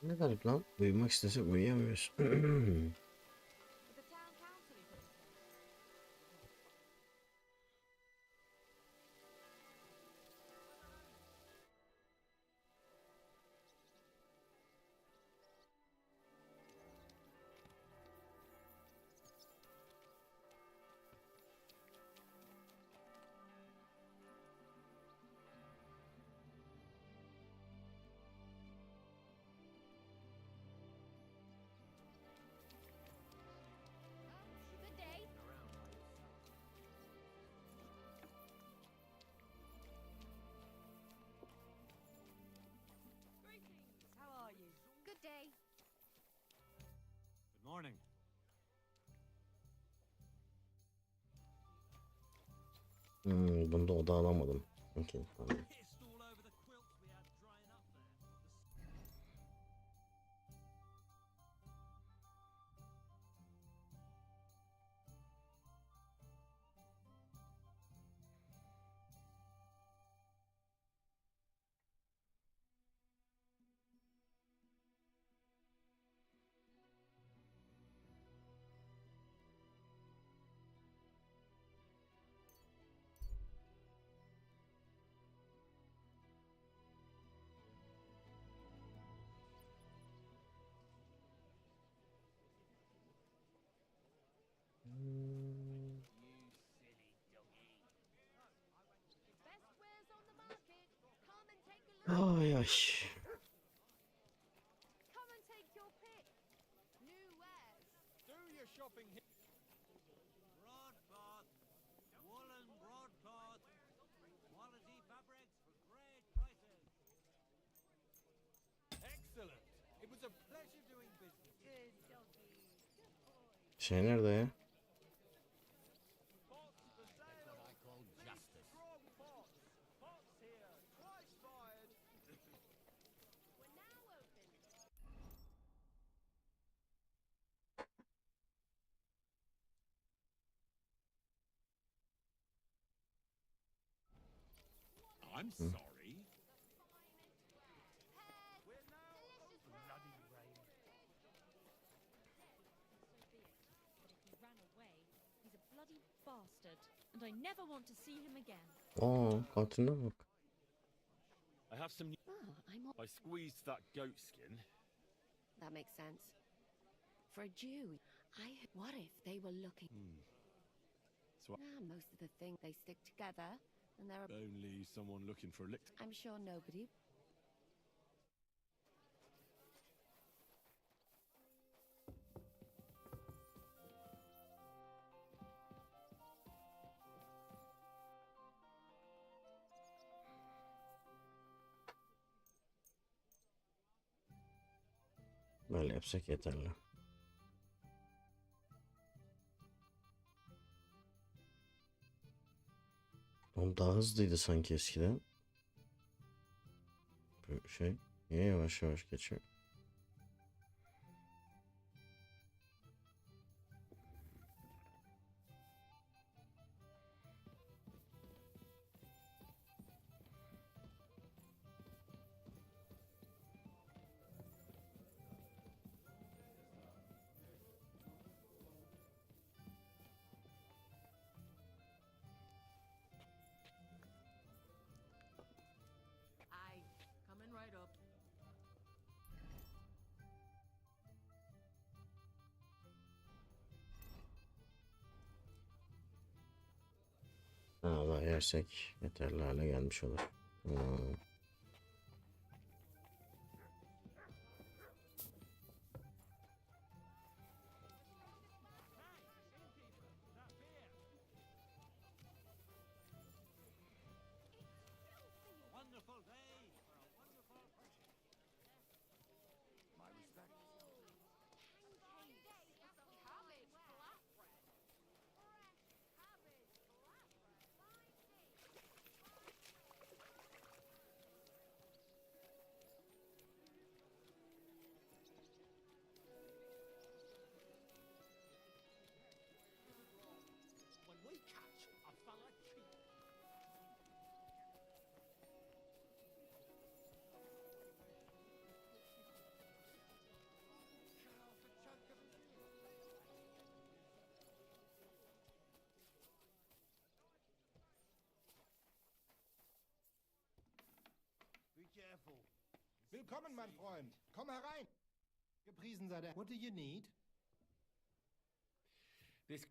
Speaker 1: Ne garip lan. Uyumak istesek uyuyamıyoruz.
Speaker 4: Good day.
Speaker 20: Greetings, how are you?
Speaker 4: Good day.
Speaker 17: Good morning.
Speaker 1: Bunda oda alamadım. Okay, tamam.
Speaker 17: Pissed all over the quilts we had drying up there.
Speaker 1: Ay ay.
Speaker 20: Come and take your pick. New wares.
Speaker 12: Do your shopping here.
Speaker 17: Broadcloth, woolen broadcloth, quality fabrics for great prices.
Speaker 12: Excellent. It was a pleasure doing business.
Speaker 20: Good doggy. Good boy.
Speaker 1: Şey nerede ya?
Speaker 15: I'm sorry.
Speaker 16: Bloody rain.
Speaker 19: But if he ran away, he's a bloody bastard, and I never want to see him again.
Speaker 1: Aa, kantinde bak.
Speaker 15: I have some. I squeezed that goat skin.
Speaker 5: That makes sense. For a Jew, what if they were looking?
Speaker 15: So
Speaker 5: Most of the things they stick together, and there are.
Speaker 15: only someone looking for a lick.
Speaker 5: I'm sure nobody.
Speaker 1: Böyle yapsak yeterli. Oğlum daha hızlıydı sanki eskiden. Bu şey niye yavaş yavaş geçiyor?
Speaker 20: Aye, coming right up.
Speaker 1: Ha, daha yersek yeterli hale gelmiş olur.
Speaker 17: Wonderful day for a wonderful purchase.
Speaker 11: My respect.
Speaker 20: Cabbage flatbread. Fresh cabbage flatbread.
Speaker 6: When we catch a fella cheat.
Speaker 10: Be careful.
Speaker 12: Willkommen, mein Freund. Komm herein. Gepriesen sei der. What do you need?
Speaker 11: This.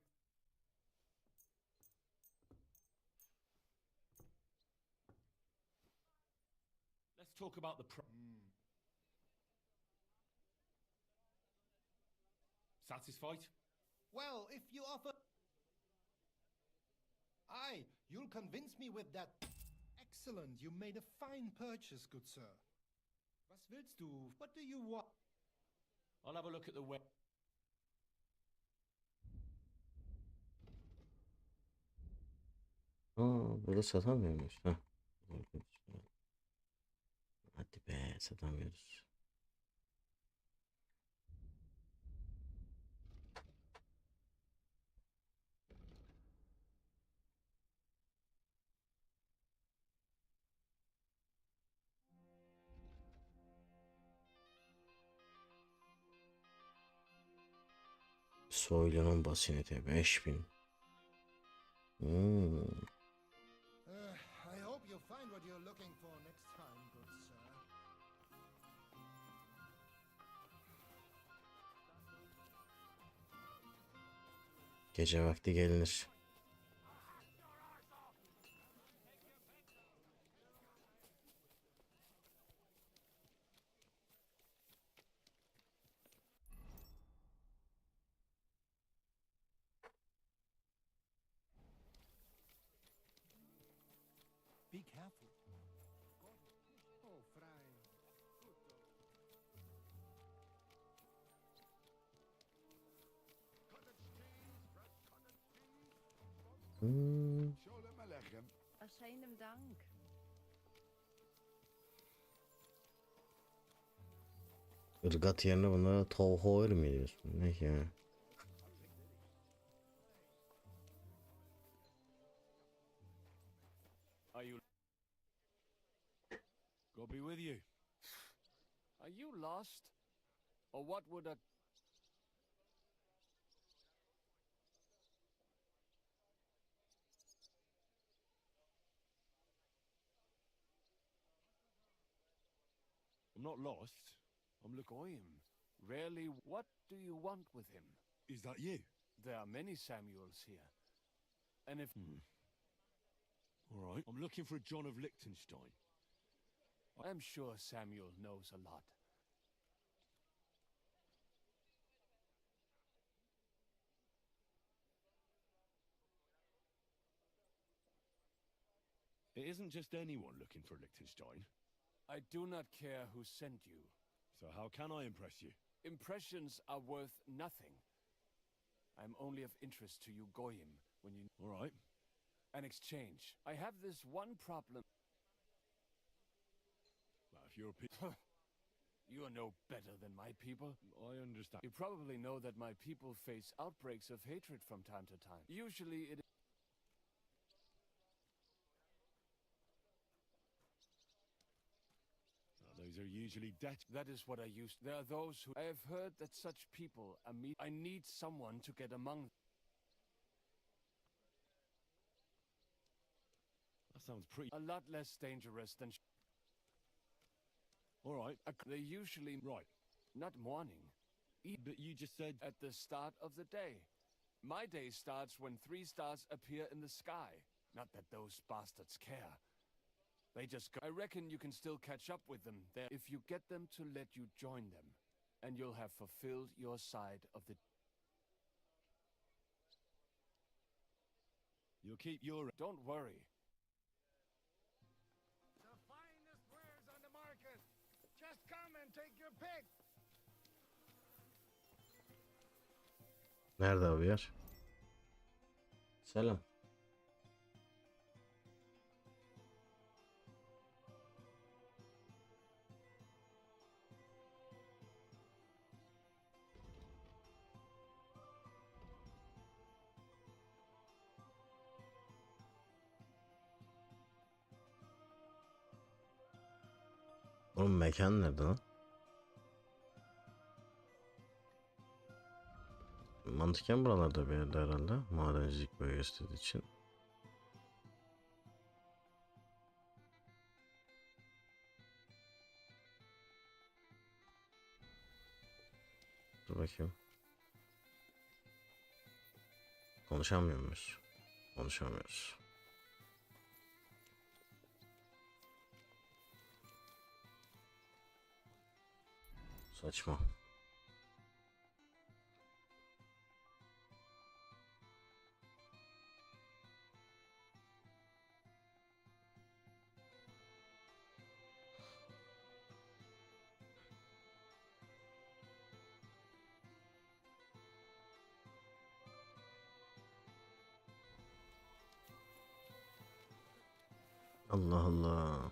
Speaker 11: Let's talk about the Satisfied?
Speaker 12: Well, if you offer... Aye, you'll convince me with that. Excellent, you made a fine purchase, good sir. Was willst du? What do you want?
Speaker 11: I'll have a look at the web.
Speaker 1: Aa, böyle satamıyormuş. Heh. Hadi be, satamıyoruz. Soylunun basineti 5000.
Speaker 12: I hope you find what you're looking for next time, good sir.
Speaker 1: Gece vakti gelinir.
Speaker 15: Be careful.
Speaker 12: Oh, Fry.
Speaker 10: Shalom Aleichem.
Speaker 20: Schönen Dank.
Speaker 1: Irgat yerine buna tohoir mi diyorsun? Ne ya?
Speaker 16: Are you...
Speaker 15: God be with you.
Speaker 16: Are you lost? Or what would a...
Speaker 15: I'm not lost. I'm looking.
Speaker 16: Goyim? Rarely... What do you want with him?
Speaker 15: Is that you?
Speaker 16: There are many Samuels here. And if...
Speaker 15: All right. I'm looking for a John of Liechtenstein.
Speaker 16: I'm sure Samuel knows a lot.
Speaker 15: It isn't just anyone looking for Liechtenstein.
Speaker 16: I do not care who sent you.
Speaker 15: So how can I impress you?
Speaker 16: Impressions are worth nothing. I'm only of interest to you, Goyim, when you...
Speaker 15: All right.
Speaker 16: An exchange. I have this one problem.
Speaker 15: Well, if you're a
Speaker 16: You are no better than my people.
Speaker 15: I understand.
Speaker 16: You probably know that my people face outbreaks of hatred from time to time. Usually it...
Speaker 15: Those are usually debt.
Speaker 16: That is what I used. There are those who... I have heard that such people are me. I need someone to get among...
Speaker 15: That sounds pretty...
Speaker 16: A lot less dangerous than...
Speaker 15: All right.
Speaker 16: They usually...
Speaker 15: Right.
Speaker 16: Not morning.
Speaker 15: But you just said...
Speaker 16: At the start of the day. My day starts when 3 stars appear in the sky. Not that those bastards care. They just go... I reckon you can still catch up with them there if you get them to let you join them. And you'll have fulfilled your side of the...
Speaker 15: You'll keep your...
Speaker 16: Don't worry.
Speaker 10: The finest wares on the market. Just come and take your pick.
Speaker 1: Nerede abi yer? Selam. Oğlum mekan nerede lan? Mantıken buralarda bir yerde herhalde. Madencilik bölgesi dediği için. Dur bakayım. Konuşamıyor muyuz? Konuşamıyoruz. Saçma. Allah Allah.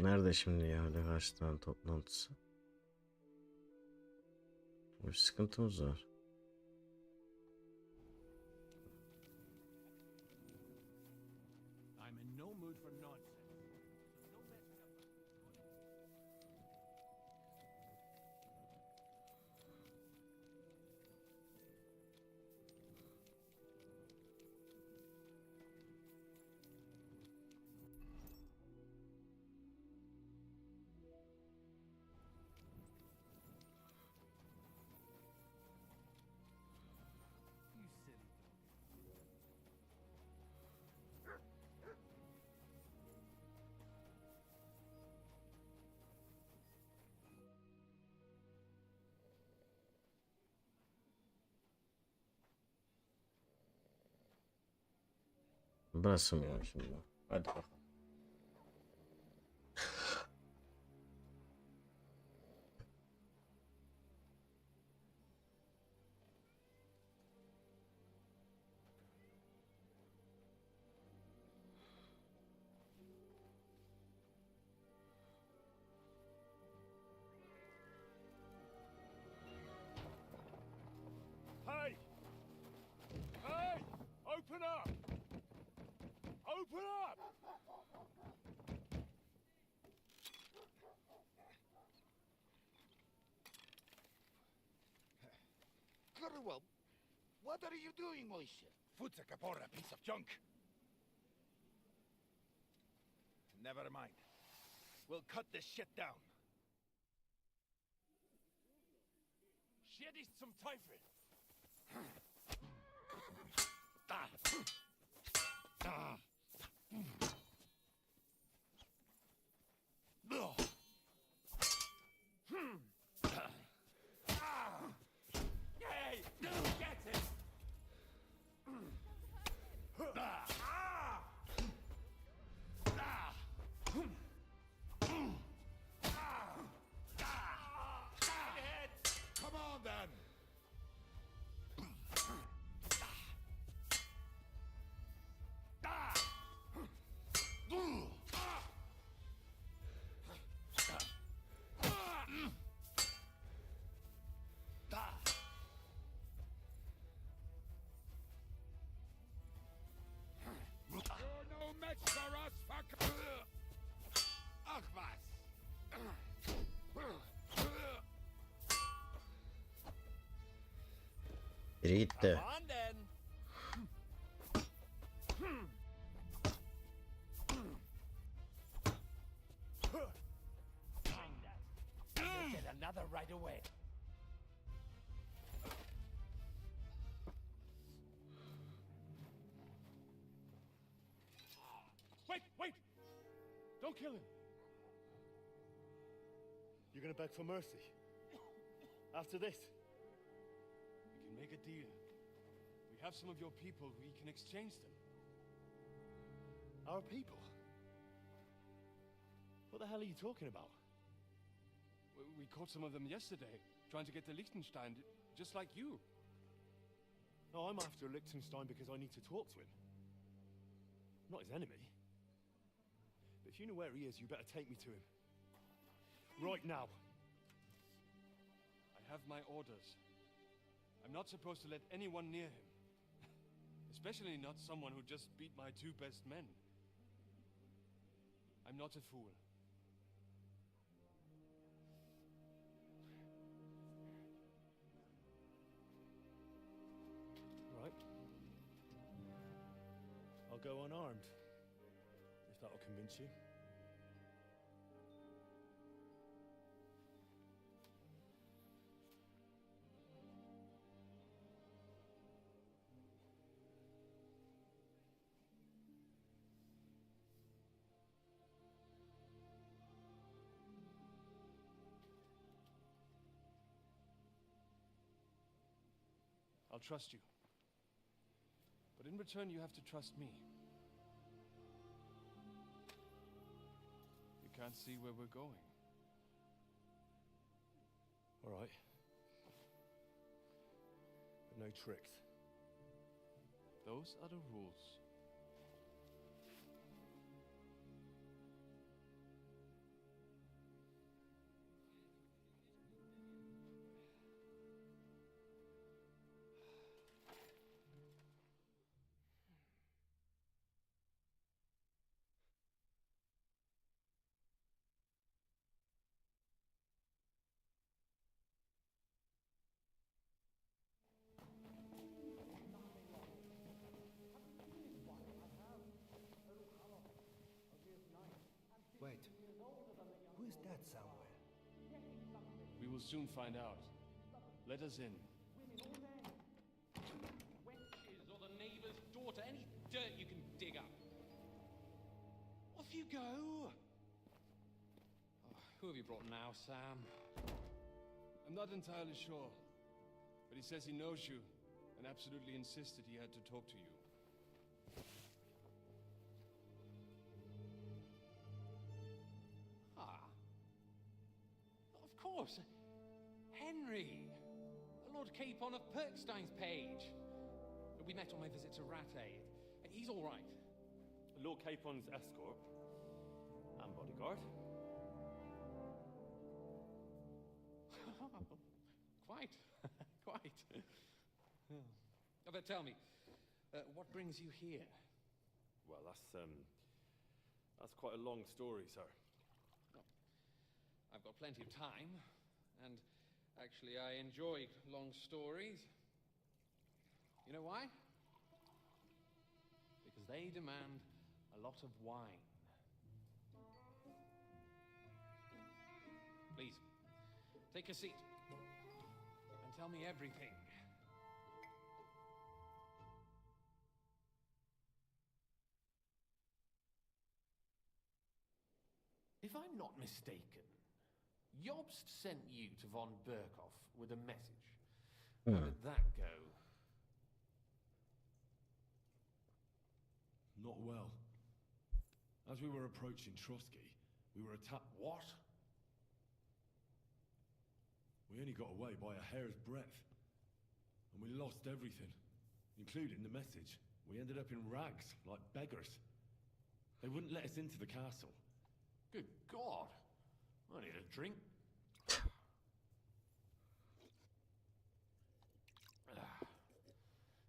Speaker 1: Nerede şimdi ya öyle kaç tane toplantısı? Bir sıkıntımız var.
Speaker 12: I'm in no mood for nonsense.
Speaker 1: Burası mı ya şimdi? Hadi bakalım.
Speaker 15: Hey! Hey! Open up! Open up!
Speaker 10: Well, what are you doing, Moishe?
Speaker 2: Futsa Kapora, piece of junk. Never mind. We'll cut this shit down.
Speaker 15: Shit ist zum Teufel!
Speaker 2: Da. Da. Ugh.
Speaker 15: Hey! Get it!
Speaker 2: Come on, then.
Speaker 15: You're no match for us, fucker!
Speaker 2: Ach was.
Speaker 1: Biri gitti.
Speaker 6: Come on then.
Speaker 2: You'll get another right away.
Speaker 15: Wait, wait! Don't kill him!
Speaker 21: You're gonna beg for mercy? After this?
Speaker 15: We can make a deal. We have some of your people, we can exchange them.
Speaker 21: Our people? What the hell are you talking about?
Speaker 15: We caught some of them yesterday, trying to get to Liechtenstein, just like you.
Speaker 21: No, I'm after Liechtenstein because I need to talk to him. I'm not his enemy. But if you know where he is, you better take me to him. Right now.
Speaker 15: I have my orders. I'm not supposed to let anyone near him. Especially not someone who just beat my two best men. I'm not a fool.
Speaker 21: Right. I'll go unarmed. If that'll convince you.
Speaker 15: I'll trust you. But in return, you have to trust me. You can't see where we're going.
Speaker 21: All right. But no tricks.
Speaker 15: Those are the rules. will soon find out. Let us in.
Speaker 8: Wenches or the neighbour's daughter, any dirt you can dig up. Off you go! Oh, who have you brought now, Sam?
Speaker 15: I'm not entirely sure, but he says he knows you and absolutely insisted he had to talk to you.
Speaker 8: Ah. Of course. Henry. Lord Capon of Perkstein's page. We met on my visit to Rattay. He's all right.
Speaker 21: Lord Capon's escort and bodyguard.
Speaker 8: Quite. Quite. But tell me, what brings you here?
Speaker 21: Well, that's quite a long story, sir.
Speaker 8: Well, I've got plenty of time, and actually I enjoy long stories. You know why? Because they demand a lot of wine. Please, take a seat and tell me everything.
Speaker 11: If I'm not mistaken, Jobst sent you to von Berkhoff with a message. How did that go?
Speaker 3: Not well. As we were approaching Trotsky, we were attacked.
Speaker 11: What?
Speaker 3: We only got away by a hair's breadth. And we lost everything, including the message. We ended up in rags, like beggars. They wouldn't let us into the castle.
Speaker 11: Good God. I need a drink.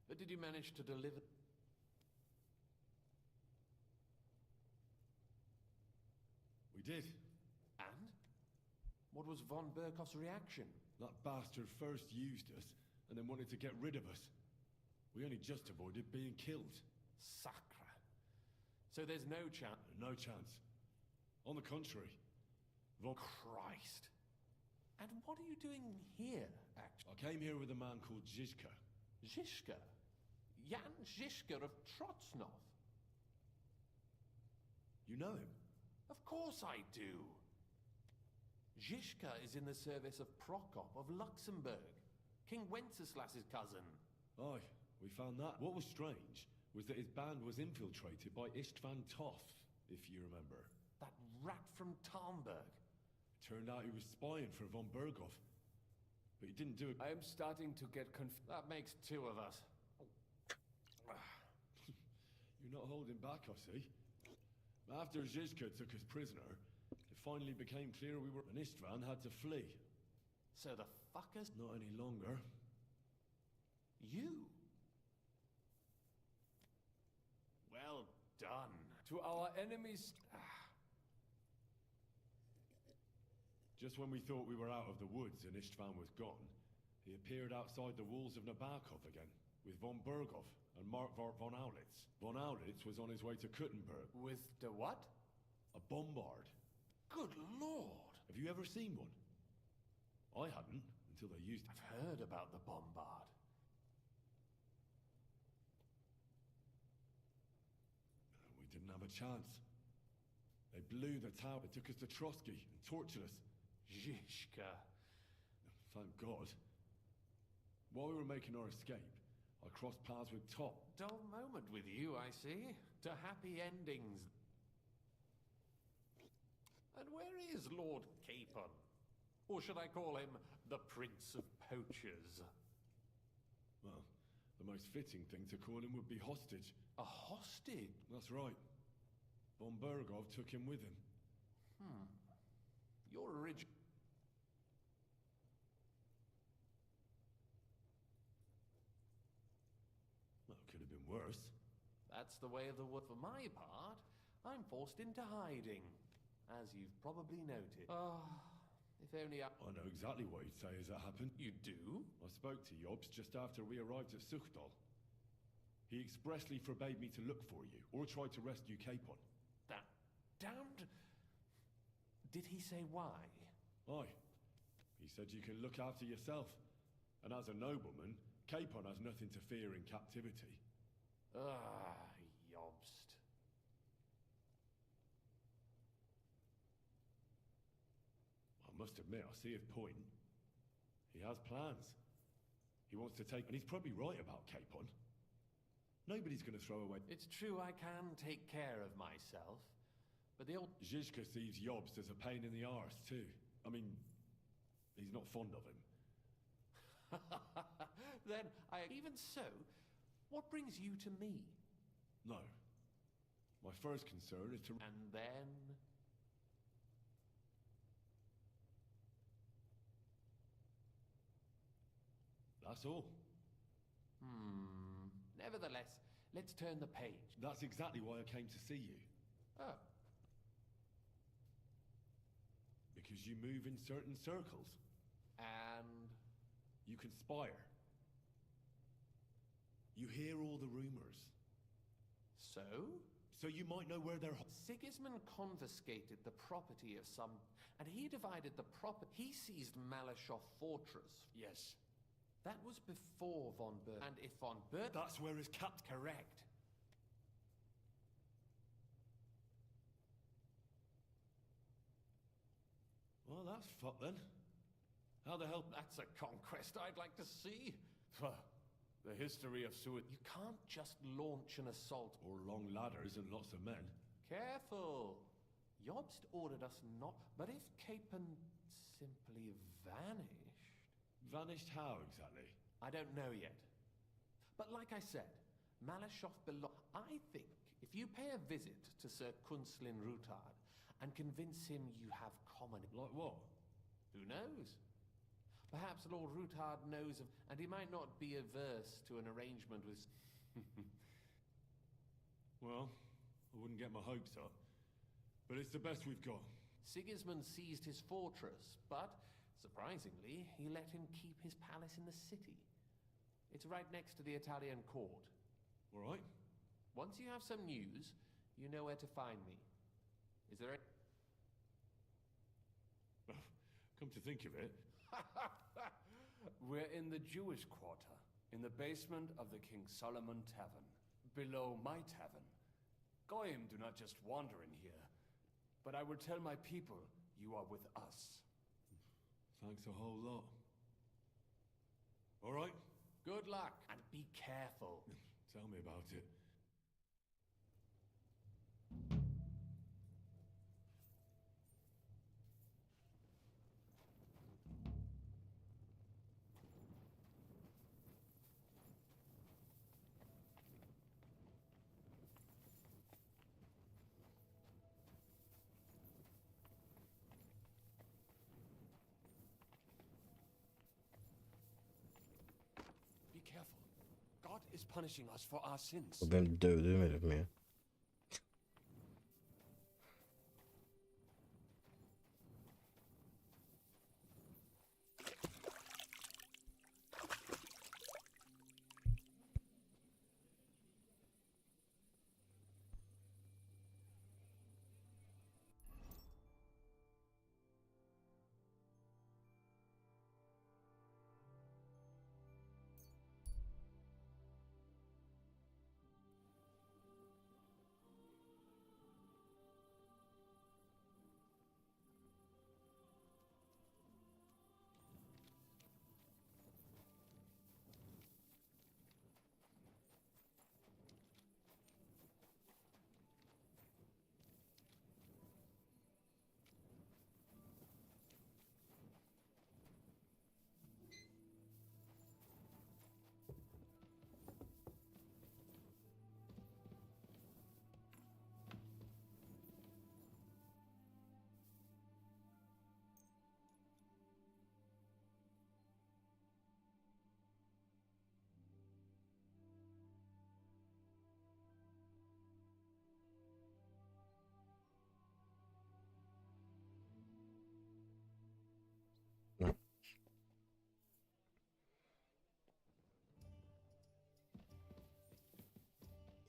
Speaker 11: But did you manage to deliver?
Speaker 3: We did.
Speaker 11: And? What was von Berkhoff's reaction?
Speaker 3: That bastard first used us, and then wanted to get rid of us. We only just avoided being killed.
Speaker 11: Sacre. So there's no chance?
Speaker 3: No chance. On the contrary.
Speaker 11: Christ. And what are you doing here, actually?
Speaker 3: I came here with a man called Zizka.
Speaker 11: Zizka? Jan Zizka of Trotsnov?
Speaker 3: You know him?
Speaker 11: Of course I do. Zizka is in the service of Prokop of Luxembourg, King Wenceslas's cousin.
Speaker 3: Aye, we found that. What was strange was that his band was infiltrated by Istvan Toth, if you remember.
Speaker 11: That rat from Tarnberg.
Speaker 3: It turned out he was spying for von Berghoff. But he didn't do it.
Speaker 11: I am starting to get confused. That makes two of us.
Speaker 3: You're not holding back, I see. After Zizka took us prisoner, it finally became clear we were... And Istvan had to flee.
Speaker 11: So the fuckers...
Speaker 3: Not any longer.
Speaker 11: You? Well done.
Speaker 16: To our enemies...
Speaker 3: Just when we thought we were out of the woods and Istvan was gone, he appeared outside the walls of Nabokov again, with von Berghoff and Markvart von Aulitz. Von Aulitz was on his way to Kuttenberg.
Speaker 11: With the what?
Speaker 3: A bombard.
Speaker 11: Good Lord!
Speaker 3: Have you ever seen one? I hadn't, until they used it.
Speaker 11: I've heard about the bombard.
Speaker 3: We didn't have a chance. They blew the tower, they took us to Trotsky and tortured us.
Speaker 11: Zizka.
Speaker 3: Thank God. While we were making our escape, I crossed paths with Top.
Speaker 11: Dull moment with you, I see. To happy endings. And where is Lord Capon? Or should I call him the Prince of Poachers?
Speaker 3: Well, the most fitting thing to call him would be hostage.
Speaker 11: A hostage?
Speaker 3: That's right. Von Berghoff took him with him.
Speaker 11: Your original...
Speaker 3: Well, it could have been worse.
Speaker 11: That's the way of the world. For my part, I'm forced into hiding, as you've probably noted. If only I
Speaker 3: know exactly what you'd say as that happened.
Speaker 11: You do?
Speaker 3: I spoke to Jobst just after we arrived at Suchdal. He expressly forbade me to look for you, or try to rescue Capon.
Speaker 11: That damned... Did he say why?
Speaker 3: Aye. He said you can look after yourself. And as a nobleman, Capon has nothing to fear in captivity.
Speaker 11: Ah, Yobst.
Speaker 3: I must admit, I see his point. He has plans. He wants to take... And he's probably right about Capon. Nobody's going to throw away...
Speaker 11: It's true I can take care of myself, but the old...
Speaker 3: Zizka sees Yobst as a pain in the arse, too. I mean, he's not fond of him.
Speaker 11: Then, even so, what brings you to me?
Speaker 3: No. My first concern is to...
Speaker 11: And then...
Speaker 3: That's all.
Speaker 11: Nevertheless, let's turn the page.
Speaker 3: That's exactly why I came to see you.
Speaker 11: Oh.
Speaker 3: Because you move in certain circles.
Speaker 11: And...
Speaker 3: You conspire. You hear all the rumors.
Speaker 11: So?
Speaker 3: So you might know where they're...
Speaker 11: Sigismund confiscated the property of some... And he divided the property... He seized Malashov Fortress.
Speaker 3: Yes.
Speaker 11: That was before von Berg. And if von Berg...
Speaker 3: That's where his cap...
Speaker 11: Correct.
Speaker 3: Well, that's fucked then. How the hell...
Speaker 11: That's a conquest I'd like to see.
Speaker 3: The history of suicide...
Speaker 11: You can't just launch an assault.
Speaker 3: Or long ladders and lots of men.
Speaker 11: Careful. Jobst ordered us not... But if Capon simply vanished...
Speaker 3: Vanished how, exactly?
Speaker 11: I don't know yet. But like I said, Malashov I think if you pay a visit to Sir Kunslin Rutard and convince him you have common...
Speaker 3: Like what?
Speaker 11: Who knows? Perhaps Lord Rutard knows of... And he might not be averse to an arrangement with...
Speaker 3: Well, I wouldn't get my hopes up. But it's the best we've got.
Speaker 11: Sigismund seized his fortress, but... Surprisingly, he let him keep his palace in the city. It's right next to the Italian court.
Speaker 3: All right.
Speaker 11: Once you have some news, you know where to find me. Is there a...
Speaker 3: Come to think of it...
Speaker 7: We're in the Jewish quarter, in the basement of the King Solomon Tavern, below my tavern. Goyim do not just wander in here, but I will tell my people you are with us.
Speaker 3: Thanks a whole lot. All right.
Speaker 11: Good luck, and be careful.
Speaker 3: Tell me about it.
Speaker 7: God is punishing us for our sins.
Speaker 1: O benim dövdüğüm herif mi ya?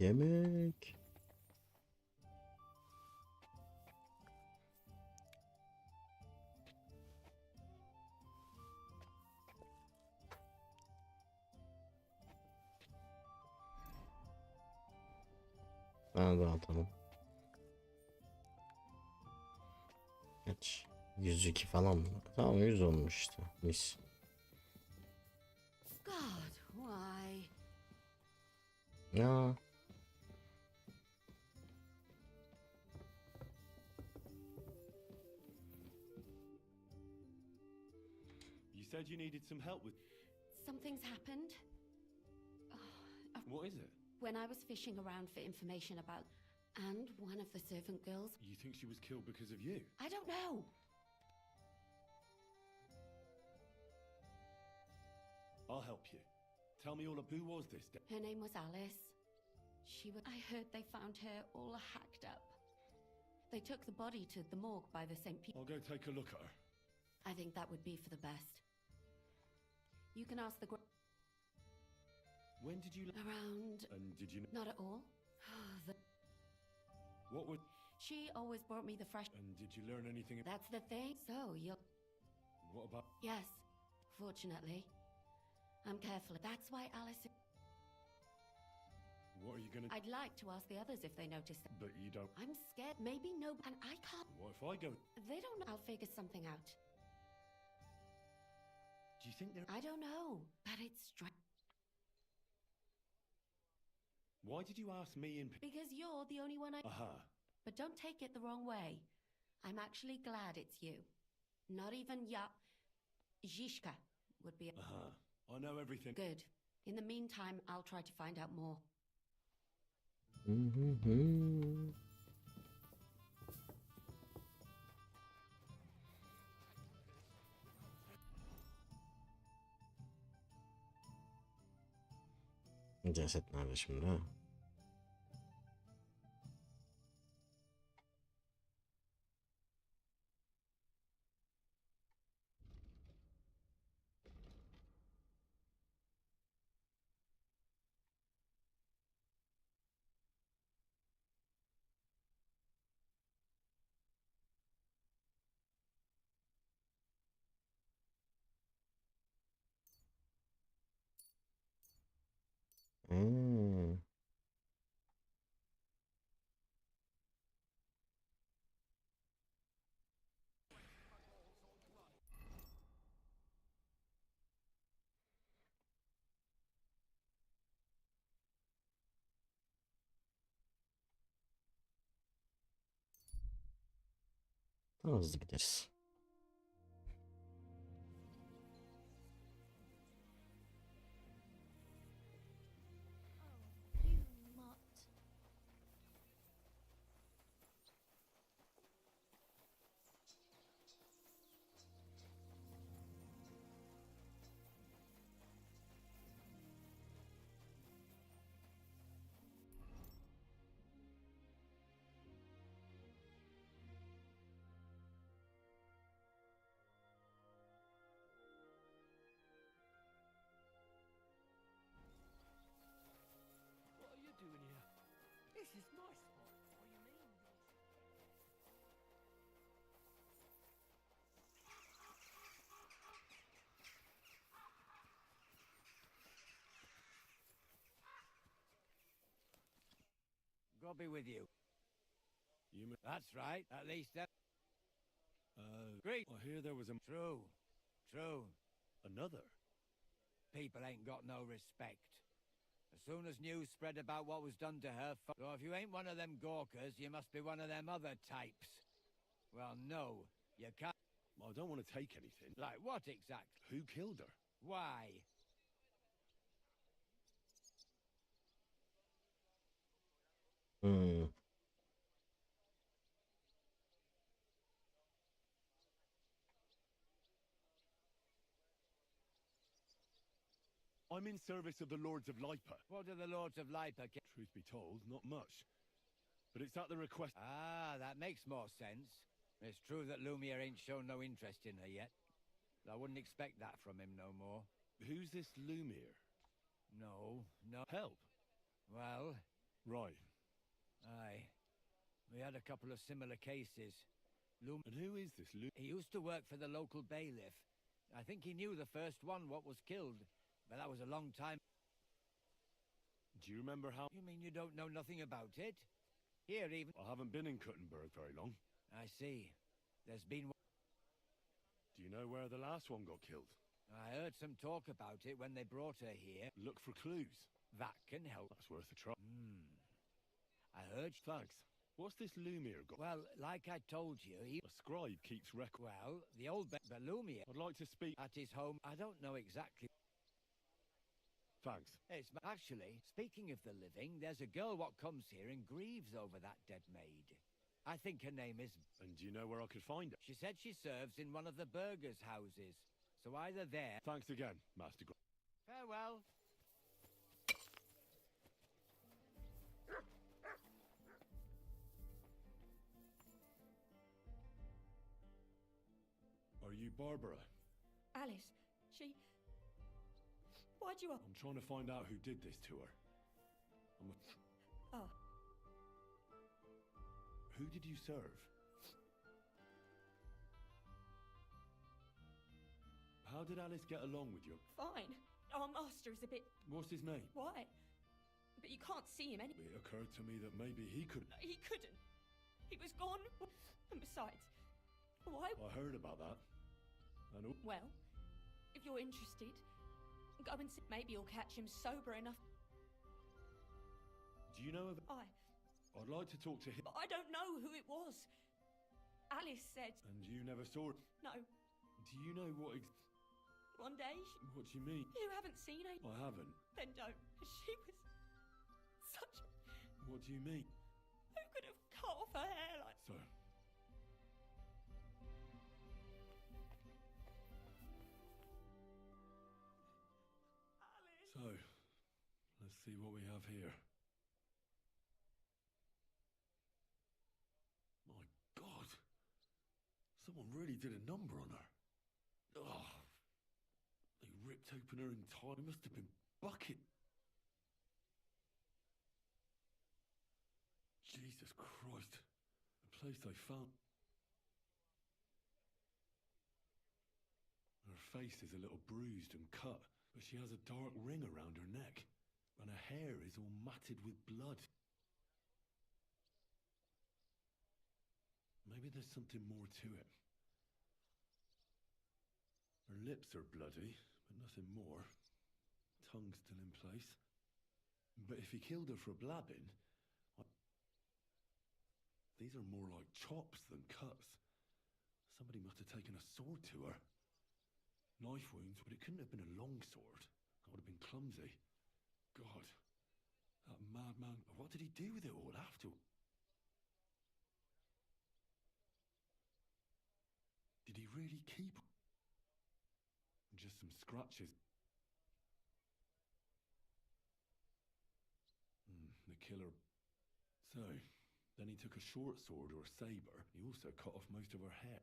Speaker 1: Yemek. Bana dağıtalım. Kaç? 102 falan mı? Tamam 100 olmuş işte. Mis.
Speaker 5: God, why?
Speaker 1: Ya.
Speaker 3: You said you needed some help with...
Speaker 5: Something's happened.
Speaker 3: What is it?
Speaker 5: When I was fishing around for information about... And one of the servant girls...
Speaker 3: You think she was killed because of you?
Speaker 5: I don't know.
Speaker 3: I'll help you. Tell me all about who was this?
Speaker 5: Her name was Alice. She was... I heard they found her all hacked up. They took the body to the morgue by the St. Peter...
Speaker 3: I'll go take a look at her.
Speaker 5: I think that would be for the best. You can ask the...
Speaker 3: When did you...
Speaker 5: Around...
Speaker 3: And did you...
Speaker 5: Not at all.
Speaker 3: What would...
Speaker 5: She always brought me the fresh...
Speaker 3: And did you learn anything...
Speaker 5: That's the thing. So, you'll...
Speaker 3: What about...
Speaker 5: Yes. Fortunately. I'm careful. That's why Alice...
Speaker 3: What are you gonna...
Speaker 5: I'd like to ask the others if they noticed that.
Speaker 3: But you don't...
Speaker 5: I'm scared. Maybe no... And I can't...
Speaker 3: What if I go...
Speaker 5: They don't know. I'll figure something out.
Speaker 3: Do you think they're...
Speaker 5: I don't know. But it's...
Speaker 3: Why did you ask me in...
Speaker 5: Because you're the only one I...
Speaker 3: Aha.
Speaker 5: But don't take it the wrong way. I'm actually glad it's you. Not even Zhishka would be...
Speaker 3: Aha. I know everything.
Speaker 5: Good. In the meantime, I'll try to find out more.
Speaker 1: Ceset nerede şimdi ha? Daha hızlı gideriz.
Speaker 6: What are you doing here? This is my spot. What do you mean? God be with you. That's right. At least that...
Speaker 3: Great. I hear there was a...
Speaker 6: True. True.
Speaker 3: Another?
Speaker 6: People ain't got no respect. As soon as news spread about what was done to her... So if you ain't one of them gawkers, you must be one of them other types. Well, no. You can't...
Speaker 3: I don't want to take anything.
Speaker 6: Like what exactly?
Speaker 3: Who killed her?
Speaker 6: Why?
Speaker 3: I'm in service of the Lords of Lipa.
Speaker 6: What do the Lords of Lipa get?
Speaker 3: Truth be told, not much. But it's at the request...
Speaker 6: Ah, that makes more sense. It's true that Lumiere ain't shown no interest in her yet. I wouldn't expect that from him no more.
Speaker 3: Who's this Lumiere?
Speaker 6: No.
Speaker 3: Help?
Speaker 6: Well...
Speaker 3: Right.
Speaker 6: Aye. We had a couple of similar cases.
Speaker 3: And who is this
Speaker 6: He used to work for the local bailiff. I think he knew the first one what was killed. But that was a long time.
Speaker 3: Do you remember how...
Speaker 6: You mean you don't know nothing about it? Here, even.
Speaker 3: I haven't been in Kuttenberg very long.
Speaker 6: I see. There's been.
Speaker 3: Do you know where the last one got killed?
Speaker 6: I heard some talk about it when they brought her here.
Speaker 3: Look for clues.
Speaker 6: That can help.
Speaker 3: That's worth a try.
Speaker 6: I heard.
Speaker 3: Thanks. What's this Lumiere got?
Speaker 6: Well, like I told you, he.
Speaker 3: A scribe keeps record.
Speaker 6: Well, the old Lumiere.
Speaker 3: I'd like to speak.
Speaker 6: At his home. I don't know exactly.
Speaker 3: Thanks.
Speaker 6: Actually, speaking of the living, there's a girl what comes here and grieves over that dead maid. I think her name is...
Speaker 3: And do you know where I could find her?
Speaker 6: She said she serves in one of the burgers' houses. So either there...
Speaker 3: Thanks again, Master.
Speaker 6: Farewell.
Speaker 3: Are you Barbara?
Speaker 19: Alice, she... Why'd you...
Speaker 3: I'm trying to find out who did this to her.
Speaker 19: Oh.
Speaker 3: Who did you serve? How did Alice get along with your...
Speaker 19: Fine. Our master is a bit...
Speaker 3: What's his name?
Speaker 19: Why? But you can't see him any...
Speaker 3: It occurred to me that maybe he could...
Speaker 19: He couldn't. He was gone. And besides, why...
Speaker 3: I heard about that. And...
Speaker 19: Well, if you're interested, go and see. Maybe you'll catch him sober enough.
Speaker 3: Do you know of... I'd like to talk to him.
Speaker 19: But I don't know who it was. Alice said...
Speaker 3: And you never saw it?
Speaker 19: No.
Speaker 3: Do you know what...
Speaker 19: One day...
Speaker 3: What do you mean?
Speaker 19: You haven't seen her?
Speaker 3: I haven't.
Speaker 19: Then don't. She was... such a...
Speaker 3: What do you mean?
Speaker 19: Who could have cut off her hair like...
Speaker 3: So...
Speaker 19: Alice!
Speaker 3: So... Let's see what we have here. My God! Someone really did a number on her. Oh, they ripped open her entire... It must have been bucket. Jesus Christ. The place they found... Her face is a little bruised and cut, but she has a dark ring around her neck, and her hair is all matted with blood. Maybe there's something more to it. Her lips are bloody, but nothing more. Tongue still in place. But if he killed her for blabbing... These are more like chops than cuts. Somebody must have taken a sword to her. Knife wounds, but it couldn't have been a long sword. That would have been clumsy. God, that madman... What did he do with it all after? Did he really keep... Just some scratches. The killer... So, then he took a short sword or a saber. He also cut off most of her hair.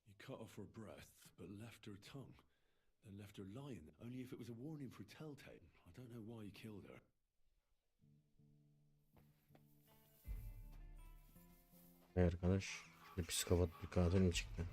Speaker 3: He cut off her breasts, but left her tongue. Then left her lying, only if it was a warning for telltale. I don't know why he killed her.
Speaker 1: Arkadaş, bir psikopat bir katil mi çıktı?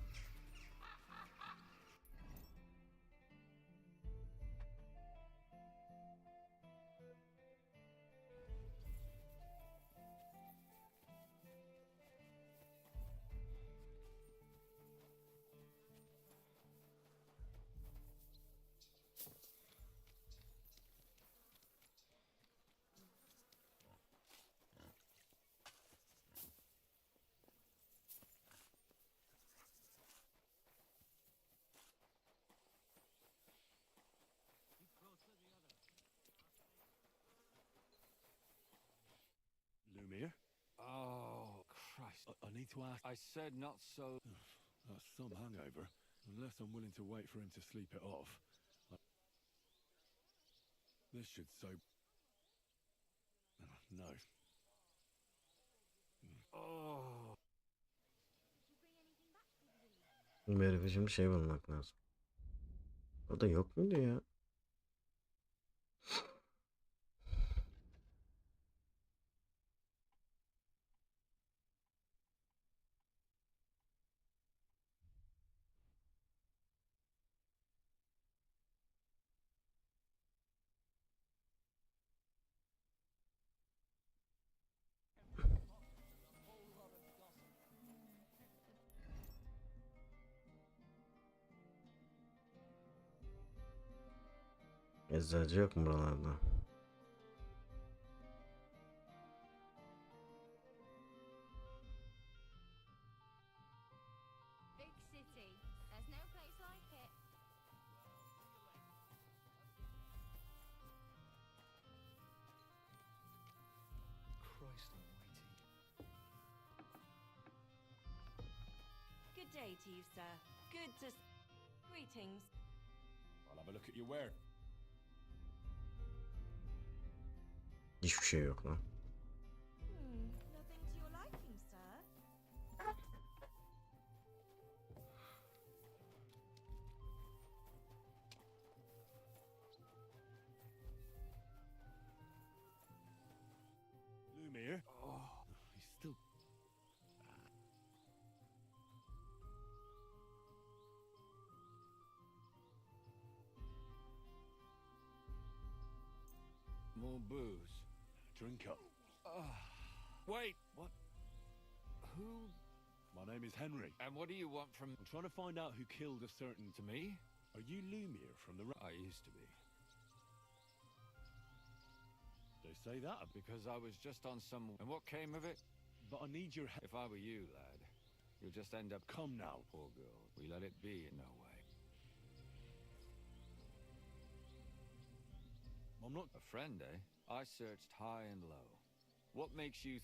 Speaker 3: Lumiere?
Speaker 16: Oh, Christ.
Speaker 3: I need to ask...
Speaker 16: I said not so...
Speaker 3: That's some hangover. Unless I'm willing to wait for him to sleep it off. This should sober... No.
Speaker 16: Oh.
Speaker 1: Bir herife şimdi şey bulmak lazım. O da yok muydu ya? Eczacı yok mu buralarda?
Speaker 4: Big city. There's no place like it.
Speaker 7: Christ almighty.
Speaker 13: Good day to you, sir. Good to... Greetings.
Speaker 3: I'll have a look at your ware.
Speaker 1: Hiçbir şey yok lan.
Speaker 13: Nothing to your liking, sir.
Speaker 3: Lumiere? Oh, he's still...
Speaker 16: More booze.
Speaker 3: Drink up.
Speaker 16: Wait, what? Who?
Speaker 3: My name is Henry.
Speaker 16: And what do you want from...
Speaker 3: I'm trying to find out who killed a certain...
Speaker 16: To me?
Speaker 3: Are you Lumiere from the...
Speaker 16: I used to be.
Speaker 3: They say that
Speaker 16: Because I was just on some... And what came of it?
Speaker 3: but I need your help.
Speaker 16: If I were you, lad, you'll just end up...
Speaker 3: Come now.
Speaker 16: Poor girl. We let it be in no way.
Speaker 3: I'm not...
Speaker 16: A friend, eh? I searched high and low. What makes you...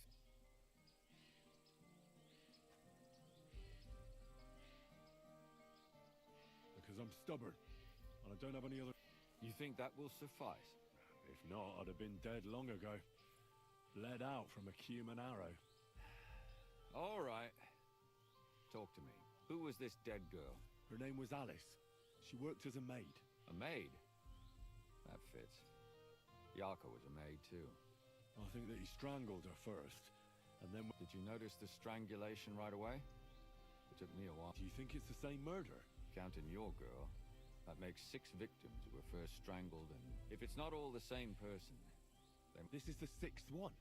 Speaker 3: Because I'm stubborn. And I don't have any other...
Speaker 16: You think that will suffice?
Speaker 3: If not, I'd have been dead long ago. Bled out from a human arrow.
Speaker 16: All right. Talk to me. Who was this dead girl?
Speaker 3: Her name was Alice. She worked as a maid.
Speaker 16: A maid? That fits. Yarko was a maid, too.
Speaker 3: I think that he strangled her first. And then...
Speaker 16: Did you notice the strangulation right away? It took me a while.
Speaker 3: Do you think it's the same murder?
Speaker 16: Counting your girl, that makes 6 victims who were first strangled, and if it's not all the same person, then...
Speaker 3: This is the 6th one.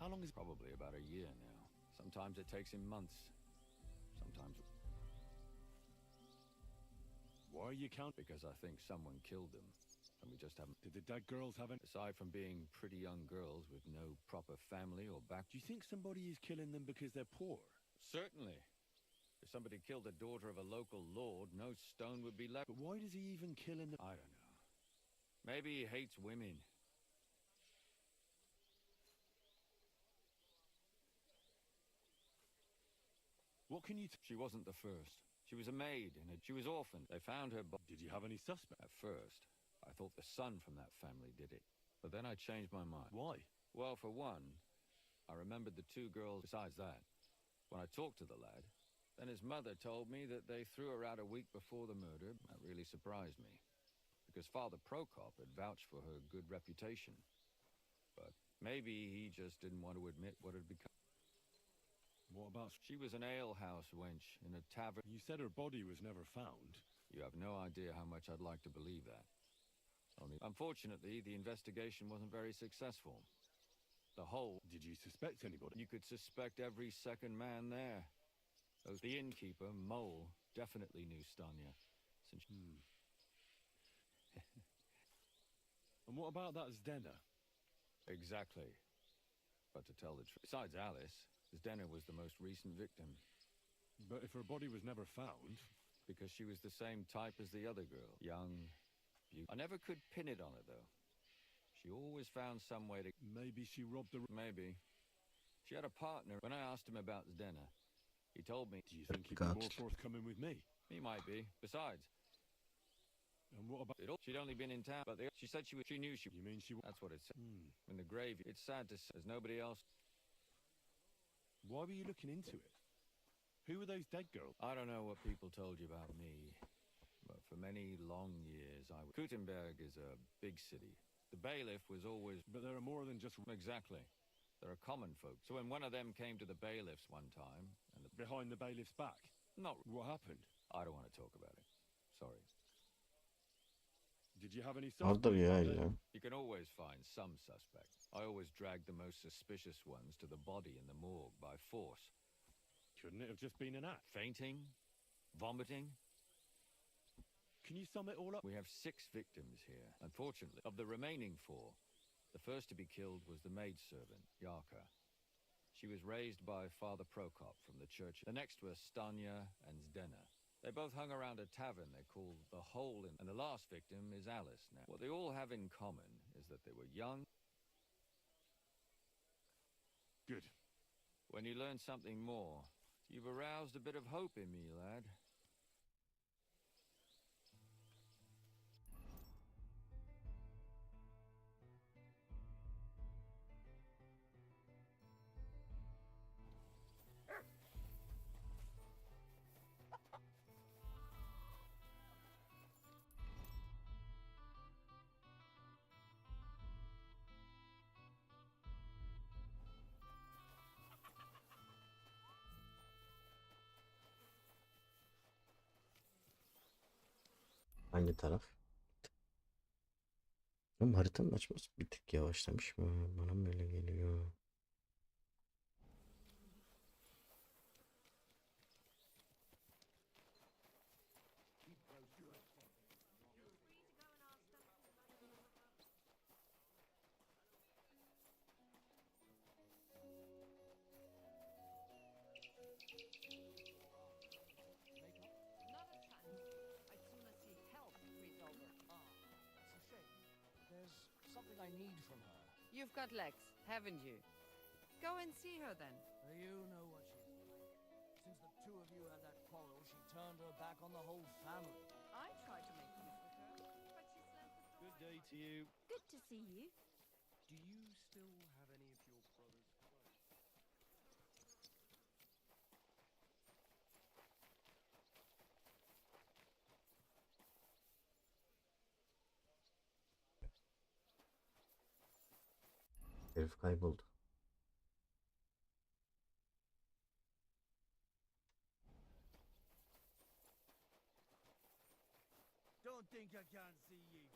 Speaker 3: How long is...
Speaker 16: Probably about a year now. Sometimes it takes him months. Sometimes...
Speaker 3: Why are you counting?
Speaker 16: Because I think someone killed them, and we just haven't...
Speaker 3: Did the dead girls have any...
Speaker 16: Aside from being pretty young girls with no proper family or back...
Speaker 3: Do you think somebody is killing them because they're poor?
Speaker 16: Certainly. If somebody killed the daughter of a local lord, no stone would be left.
Speaker 3: But why does he even kill in the...
Speaker 16: I don't know. Maybe he hates women.
Speaker 3: What can you...
Speaker 16: She wasn't the first. She was a maid, and she was orphaned. They found her...
Speaker 3: Did you have any suspects?
Speaker 16: At first, I thought the son from that family did it. But then I changed my mind.
Speaker 3: Why?
Speaker 16: Well, for one, I remembered the 2 girls. Besides that, when I talked to the lad, then his mother told me that they threw her out a week before the murder. That really surprised me, because Father Prokop had vouched for her good reputation. But maybe he just didn't want to admit what had become.
Speaker 3: What about...
Speaker 16: She was an alehouse wench in a tavern.
Speaker 3: You said her body was never found.
Speaker 16: You have no idea how much I'd like to believe that. Only, unfortunately, the investigation wasn't very successful. The whole...
Speaker 3: Did you suspect anybody?
Speaker 16: You could suspect every second man there. The innkeeper, Mole, definitely knew Stanya. Since...
Speaker 3: And what about that Zdena?
Speaker 16: Exactly. But to tell the truth, besides Alice, Zdena was the most recent victim.
Speaker 3: But if her body was never found...
Speaker 16: Because she was the same type as the other girl. Young, beautiful. I never could pin it on her, though. She always found some way to...
Speaker 3: Maybe she robbed the...
Speaker 16: Maybe. She had a partner. When I asked him about Zdena, he told me...
Speaker 3: Do you think he'd be more forthcoming with me?
Speaker 16: He might be. Besides...
Speaker 3: And what about...
Speaker 16: She'd only been in town, but she said she knew she...
Speaker 3: You mean she...
Speaker 16: That's what it said. In the grave. It's sad to say. There's nobody else...
Speaker 3: Why were you looking into it? Who were those dead girls?
Speaker 16: I don't know what people told you about me, but for many long years I was... Gutenberg is a big city. The bailiff was always...
Speaker 3: But there are more than just...
Speaker 16: Exactly. There are common folk. So when one of them came to the bailiffs one time... and
Speaker 3: Behind the bailiff's back?
Speaker 16: Not...
Speaker 3: What happened?
Speaker 16: I don't want to talk about it. Sorry.
Speaker 3: Did you have any
Speaker 1: Vardır ya illa.
Speaker 16: You can always find some suspects. I always drag the most suspicious ones to the body in the morgue by force.
Speaker 3: Couldn't it have just been an act?
Speaker 16: Fainting? Vomiting?
Speaker 21: Can you sum it all up?
Speaker 9: We have 6 victims here, unfortunately. Of the remaining 4, the first to be killed was the maidservant, Yarka. She was raised by Father Prokop from the church. The next were Stanya and Zdena. They both hung around a tavern they called the Hole in, and the last victim is Alice now. What they all have in common is that they were young.
Speaker 21: Good.
Speaker 9: When you learn something more, you've aroused a bit of hope in me, lad.
Speaker 1: Hangi taraf? Ama haritanın açması bir tık yavaşlamış mı? Bana mı öyle geliyor?
Speaker 6: I need from her.
Speaker 20: You've got legs, haven't you? Go and see her then.
Speaker 6: You know what she's like. Since the two of you had that quarrel, she turned her back on the whole family.
Speaker 20: I tried to make peace with her, but she slammed the door.
Speaker 21: Good day to you.
Speaker 18: Good to see you.
Speaker 21: Do you still have any of your brother's clothes?
Speaker 1: Herif kayboldu.
Speaker 14: Don't think I can't see you.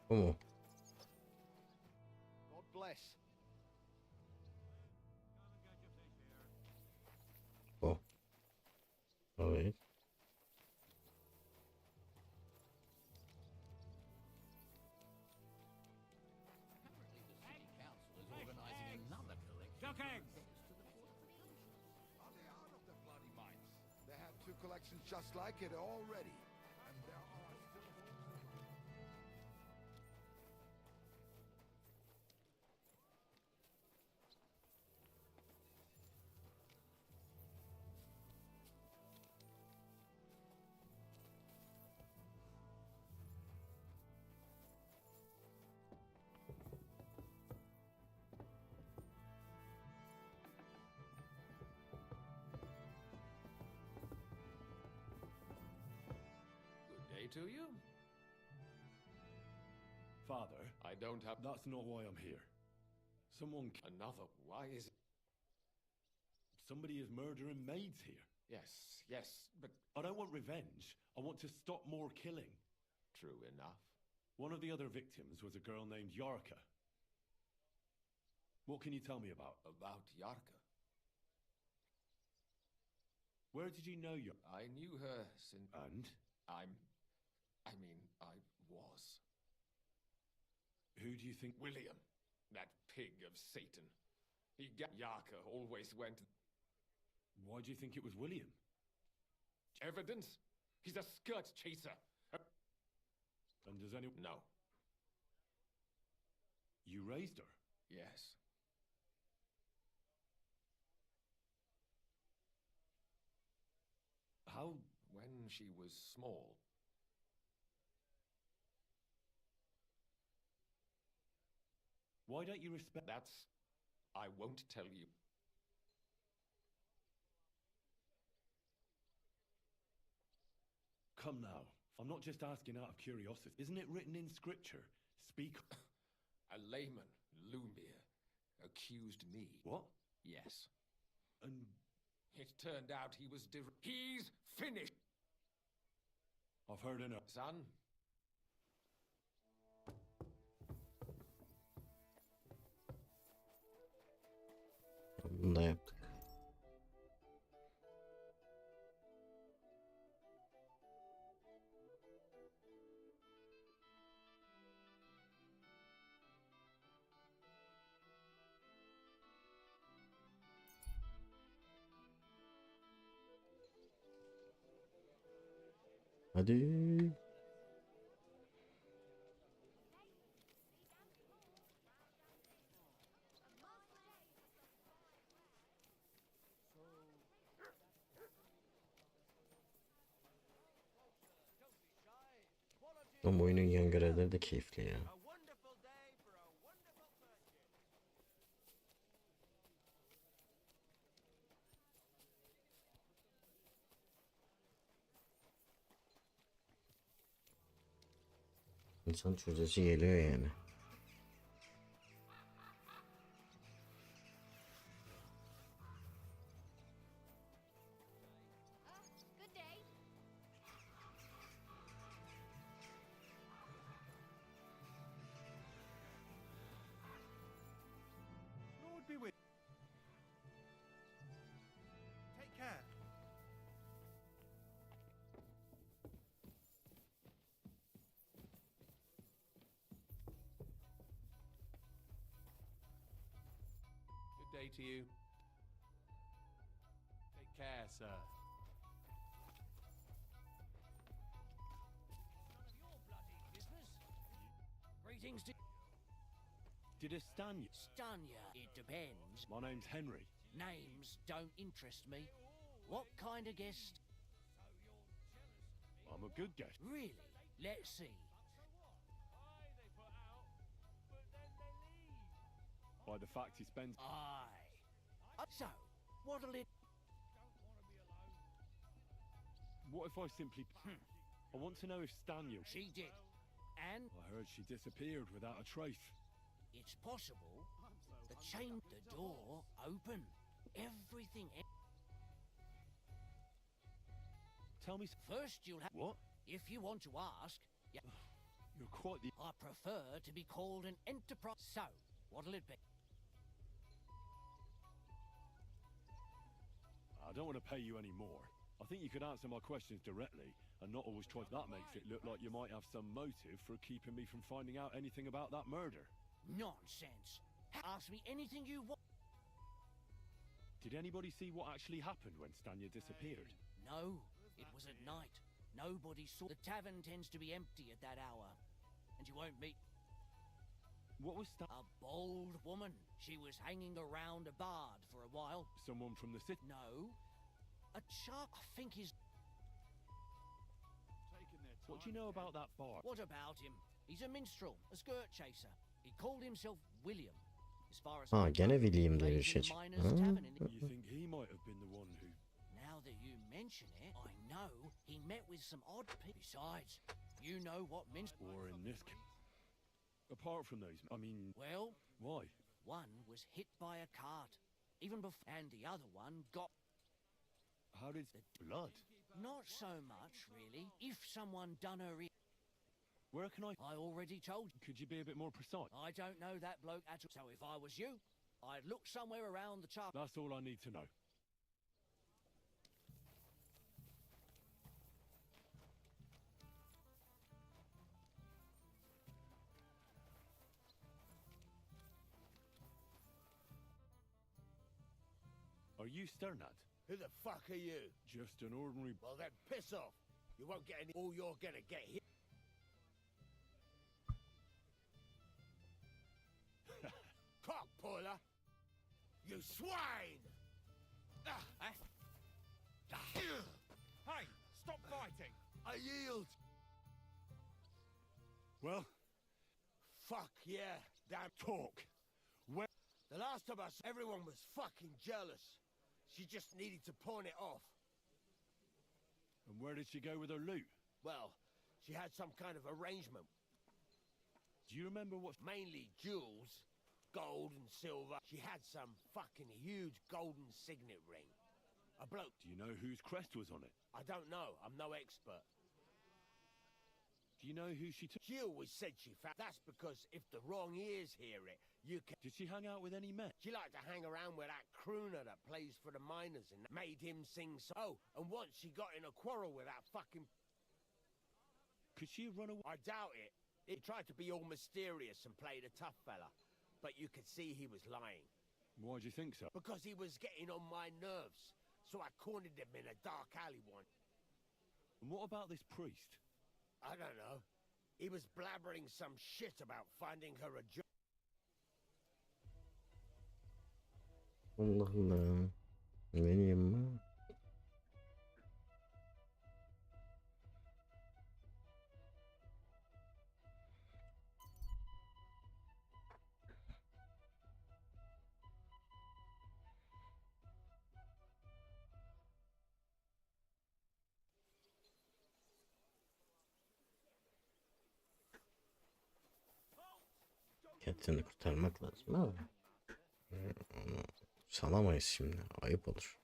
Speaker 1: Bu mu?
Speaker 21: God bless.
Speaker 1: O. Evet.
Speaker 22: They have 2 collections just like it already. And there are still...
Speaker 11: To you?
Speaker 3: Father,
Speaker 11: I don't have...
Speaker 3: That's not why I'm here. Someone...
Speaker 11: Another? Why is it?
Speaker 3: Somebody is murdering maids here.
Speaker 11: Yes, but...
Speaker 3: I don't want revenge. I want to stop more killing.
Speaker 11: True enough.
Speaker 3: One of the other victims was a girl named Yarka. What can you tell me about?
Speaker 11: About Yarka?
Speaker 3: Where did you know Yarka?
Speaker 11: I knew her since...
Speaker 3: And?
Speaker 11: I was.
Speaker 3: Who do you think?
Speaker 11: William, that pig of Satan. Yarka always went...
Speaker 3: Why do you think it was William?
Speaker 11: Evidence? He's a skirt chaser.
Speaker 3: And does anyone...
Speaker 11: No.
Speaker 3: You raised her?
Speaker 11: Yes.
Speaker 3: How?
Speaker 11: When she was small.
Speaker 3: Why don't you respect...
Speaker 11: That's I won't tell you.
Speaker 3: Come now. I'm not just asking out of curiosity. Isn't it written in scripture? Speak.
Speaker 11: A layman, Lumir, accused me.
Speaker 3: What?
Speaker 11: Yes.
Speaker 3: And
Speaker 11: it turned out he was he's finished.
Speaker 3: I've heard enough.
Speaker 11: Son.
Speaker 1: Bunu da yaptık. Hadi. Ama oyunun yan görevleri de keyifli ya. İnsan çözesi geliyor yani.
Speaker 4: Good day.
Speaker 21: Lord be with. Take care.
Speaker 11: Good day to you. Take care, sir.
Speaker 6: Greetings to
Speaker 3: Did it stun you?
Speaker 6: stun ya. It depends.
Speaker 3: My name's Henry.
Speaker 6: Names don't interest me. What kind of guest?
Speaker 3: I'm a good guest.
Speaker 6: Really? Let's see.
Speaker 3: By the fact he spends.
Speaker 6: Aye. So, what'll it...
Speaker 3: What if I simply... I want to know if Stanya...
Speaker 6: She did. And...
Speaker 3: I heard she disappeared without a trace.
Speaker 6: It's possible. The chain... The door open. Everything...
Speaker 3: Tell me...
Speaker 6: First you'll have...
Speaker 3: What?
Speaker 6: If you want to ask... Yeah.
Speaker 3: You're quite the...
Speaker 6: I prefer to be called an enterprise... So, what'll it be?
Speaker 3: I don't want to pay you any more. I think you could answer my questions directly and not always try. That makes it look like you might have some motive for keeping me from finding out anything about that murder.
Speaker 6: Nonsense. Ask me anything you want.
Speaker 3: Did anybody see what actually happened when Stanya disappeared?
Speaker 6: No, it was at night. Nobody saw. The tavern tends to be empty at that hour. And you won't meet...
Speaker 3: What was that?
Speaker 6: A bold woman. She was hanging around a bard for a while.
Speaker 3: Someone from the city?
Speaker 6: No. A chap, I think he's...
Speaker 3: What do you know about that bar?
Speaker 6: What about him? He's a minstrel, a skirt chaser. He called himself William. As far as
Speaker 1: Ha gene William diye bir şey çıktı.
Speaker 3: You think he might have been the one who...
Speaker 6: Now that you mention it, I know he met with some odd people. Besides, you know what minstrel...
Speaker 3: Or in this case... Apart from those, I mean...
Speaker 6: Well...
Speaker 3: Why?
Speaker 6: One was hit by a cart. Even before... And the other one got...
Speaker 3: How did... Blood?
Speaker 6: Not so much, really. If someone done her in...
Speaker 3: Where can I...
Speaker 6: I already told you.
Speaker 3: Could you be a bit more precise?
Speaker 6: I don't know that bloke at all. So if I was you, I'd look somewhere around the chart.
Speaker 3: That's all I need to know. Are you Sternad?
Speaker 10: Who the fuck are you?
Speaker 3: Just an ordinary...
Speaker 10: Well then, piss off. You won't get any... All you're gonna get here... Cock puller! You swine!
Speaker 15: Hey, stop fighting!
Speaker 10: I yield!
Speaker 3: Well?
Speaker 10: Fuck yeah, damn...
Speaker 3: Talk! Where...
Speaker 10: The last last of us, everyone was fucking jealous. She just needed to pawn it off.
Speaker 3: And where did she go with her loot?
Speaker 10: Well, she had some kind of arrangement.
Speaker 3: Do you remember what?
Speaker 10: Mainly jewels, gold and silver. She had some fucking huge golden signet ring. A bloke.
Speaker 3: Do you know whose crest was on it?
Speaker 10: I don't know. I'm no expert.
Speaker 3: Do you know who she took?
Speaker 10: She always said she found. That's because if the wrong ears hear it, you can.
Speaker 3: Did she hang out with any men?
Speaker 10: She liked to hang around with that crooner that plays for the miners and made him sing. Oh, and once she got in a quarrel with that fucking.
Speaker 3: Could she have run away?
Speaker 10: I doubt it. He tried to be all mysterious and played a tough fella, but you could see he was lying.
Speaker 3: Why do you think so?
Speaker 10: Because he was getting on my nerves, so I cornered him in a dark alley once.
Speaker 3: And what about this priest?
Speaker 10: I don't know. He was blabbering some shit about finding her a job.
Speaker 1: Allah Allah. Benim mi? Kendini kurtarmak lazım ama onu salamayız şimdi. Ayıp olur.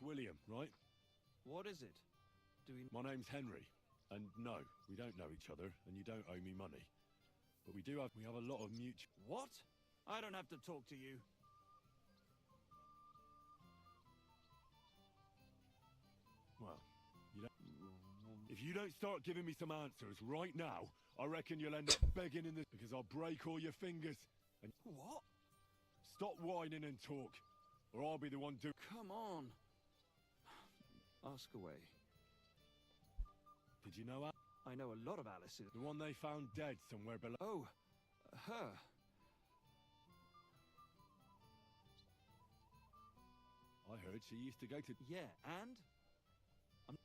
Speaker 3: William, right?
Speaker 7: What is it? Do we...
Speaker 3: My name's Henry, and no, we don't know each other, and you don't owe me money. But we have a lot of mutual...
Speaker 7: What? I don't have to talk to you.
Speaker 3: Well, if you don't start giving me some answers right now, I reckon you'll end up begging in this... Because I'll break all your fingers, and...
Speaker 7: What?
Speaker 3: Stop whining and talk, or I'll be the one doing...
Speaker 7: Come on. Ask away.
Speaker 3: Did you know
Speaker 7: I know a lot of Alice's.
Speaker 3: The one they found dead somewhere below.
Speaker 7: Oh, her.
Speaker 3: I heard she used to go to...
Speaker 7: Yeah, and?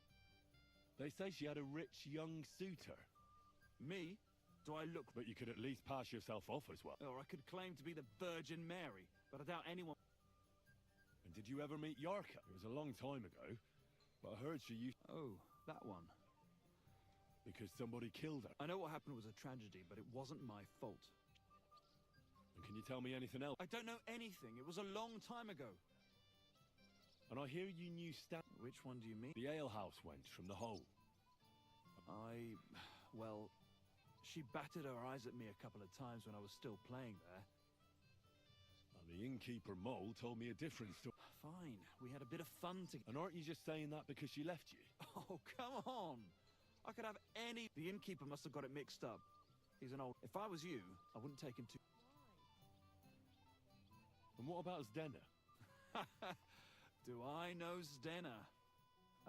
Speaker 3: They say she had a rich young suitor.
Speaker 7: Me? Do I look...
Speaker 3: But you could at least pass yourself off as well.
Speaker 7: Or I could claim to be the Virgin Mary, but I doubt anyone...
Speaker 3: And did you ever meet Yarka? It was a long time ago. But I heard she used...
Speaker 7: Oh, that one.
Speaker 3: Because somebody killed her.
Speaker 7: I know what happened was a tragedy, but it wasn't my fault.
Speaker 3: And can you tell me anything else?
Speaker 7: I don't know anything. It was a long time ago.
Speaker 3: And I hear you knew Stan...
Speaker 7: Which one do you mean?
Speaker 3: The alehouse wench from the hole.
Speaker 7: Well, she batted her eyes at me a couple of times when I was still playing there.
Speaker 3: The innkeeper Mole told me a different story.
Speaker 7: Fine, we had a bit of fun together.
Speaker 3: And aren't you just saying that because she left you?
Speaker 7: Oh, come on! I could have any... The innkeeper must have got it mixed up. He's an old... If I was you, I wouldn't take him to...
Speaker 3: And what about Zdena?
Speaker 7: Do I know Zdena?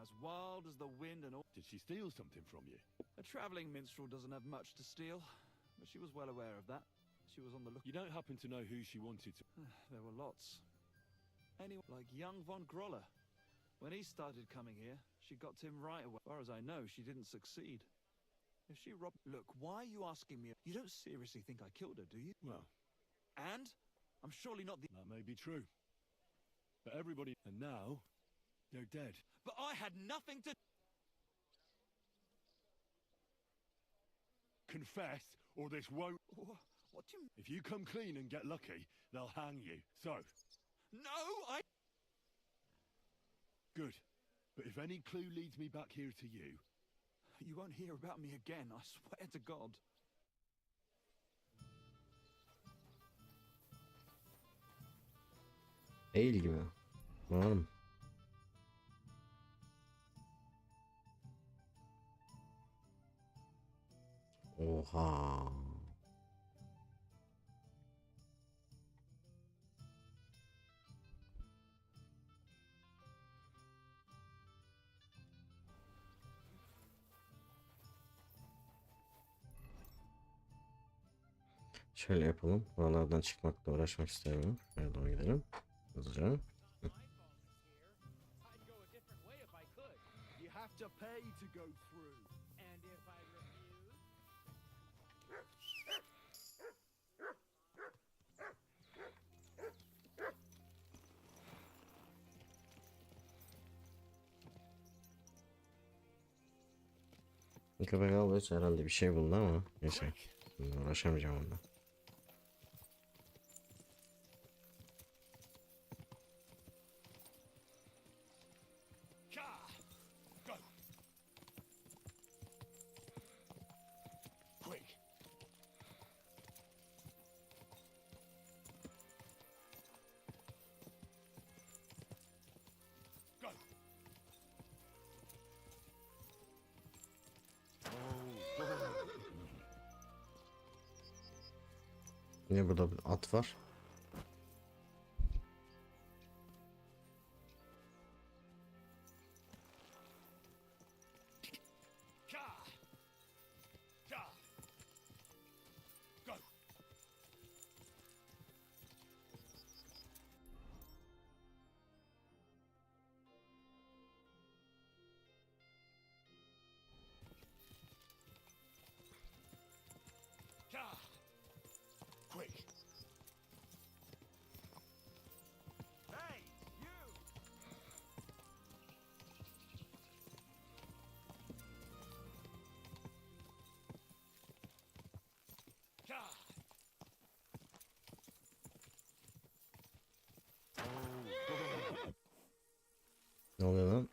Speaker 7: As wild as the wind and all...
Speaker 3: Did she steal something from you?
Speaker 7: A travelling minstrel doesn't have much to steal, but she was well aware of that. She was on the look.
Speaker 3: You don't happen to know who she wanted to...
Speaker 7: There were lots. Anyone like young von Groller. When he started coming here, she got to him right away. As far as I know, she didn't succeed. If she robbed... Look, why are you asking me? You don't seriously think I killed her, do you?
Speaker 3: Well...
Speaker 7: And? I'm surely not the...
Speaker 3: That may be true. But everybody... And now, they're dead.
Speaker 7: But I had nothing to...
Speaker 3: Confess, or this won't...
Speaker 7: What do you...
Speaker 3: If you come clean and get lucky, they'll hang you. So...
Speaker 7: No, I...
Speaker 3: Good. But if any clue leads me back here to you...
Speaker 7: You won't hear about me again, I swear to God.
Speaker 1: Değil gibi. Var mı? Oha. Şöyle yapalım. Buralardan çıkmakla uğraşmak istemiyorum. Şuraya doğru gidelim. Hızlıca.
Speaker 6: You have to pay to go through. And if I refuse?
Speaker 1: Köpek avlıyorsa herhalde bir şey buldu ama neyse. Uğraşamayacağım onunla. Niye burada bir at var? Ne oluyor lan?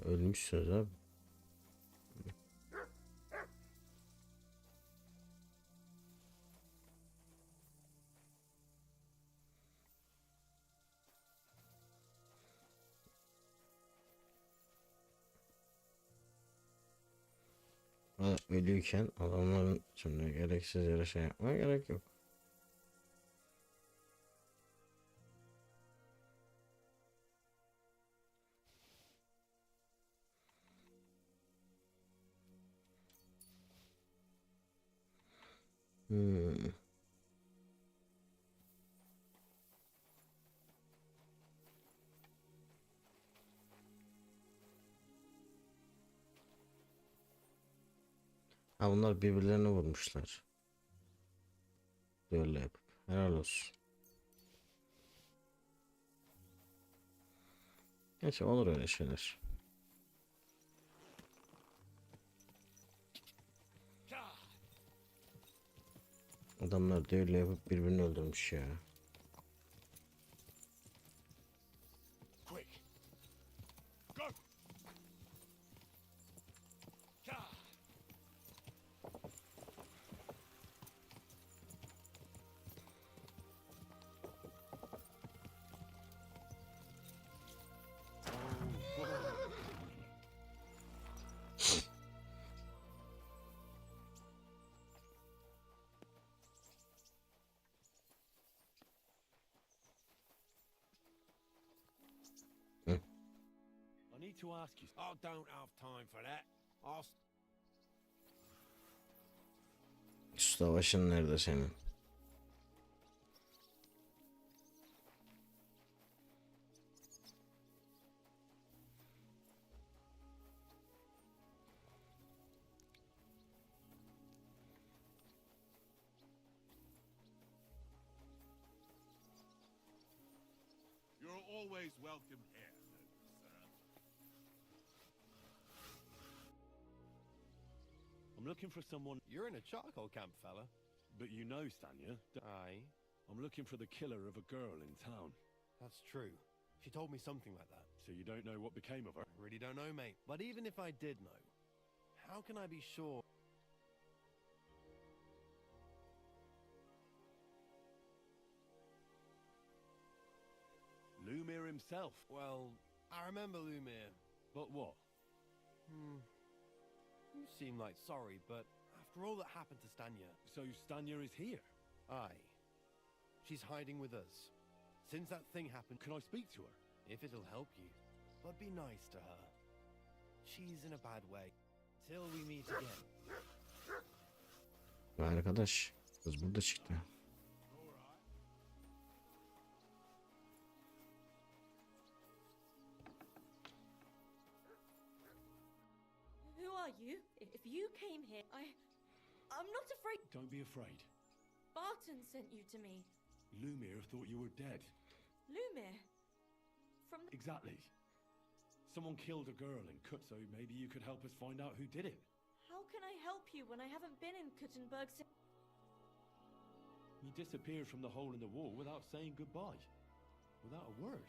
Speaker 1: Ölmüşsünüz abi. Ölüyken adamların şimdi gereksiz yere şey yapmaya gerek yok. Ha bunlar birbirlerini vurmuşlar. Böyle yapıp. Helal olsun. Neyse olur öyle şeyler. Adamlar düğülle yapıp birbirini öldürmüş ya.
Speaker 3: I need to ask you.
Speaker 10: I don't have time for that. I'll...
Speaker 1: Şu savaşın nerede senin?
Speaker 3: You're always welcome here, sir. I'm looking for someone.
Speaker 21: You're in a charcoal camp, fella.
Speaker 3: But you know, Stanya.
Speaker 21: Aye.
Speaker 3: I'm looking for the killer of a girl in town.
Speaker 21: That's true. She told me something like that.
Speaker 3: So you don't know what became of her?
Speaker 21: I really don't know, mate. But even if I did know, how can I be sure?
Speaker 3: Lumir himself.
Speaker 12: Well, I remember Lumir.
Speaker 3: But what?
Speaker 12: You seem like sorry, but after all that happened to Stanya...
Speaker 3: So Stanya is here?
Speaker 12: Aye. She's hiding with us. Since that thing happened...
Speaker 3: Can I speak to her?
Speaker 12: If it'll help you. But be nice to her. She's in a bad way. Till we meet again.
Speaker 1: Arkadaş, kız burada çıktı.
Speaker 19: Who are you? If you came here, I'm not afraid.
Speaker 3: Don't be afraid.
Speaker 19: Barton sent you to me.
Speaker 3: Lumir thought you were dead.
Speaker 19: Lumir? From the...
Speaker 3: Exactly. Someone killed a girl in Kut, so maybe you could help us find out who did it.
Speaker 19: How can I help you when I haven't been in Kuttenberg since...
Speaker 3: You disappeared from the hole in the wall without saying goodbye. Without a word.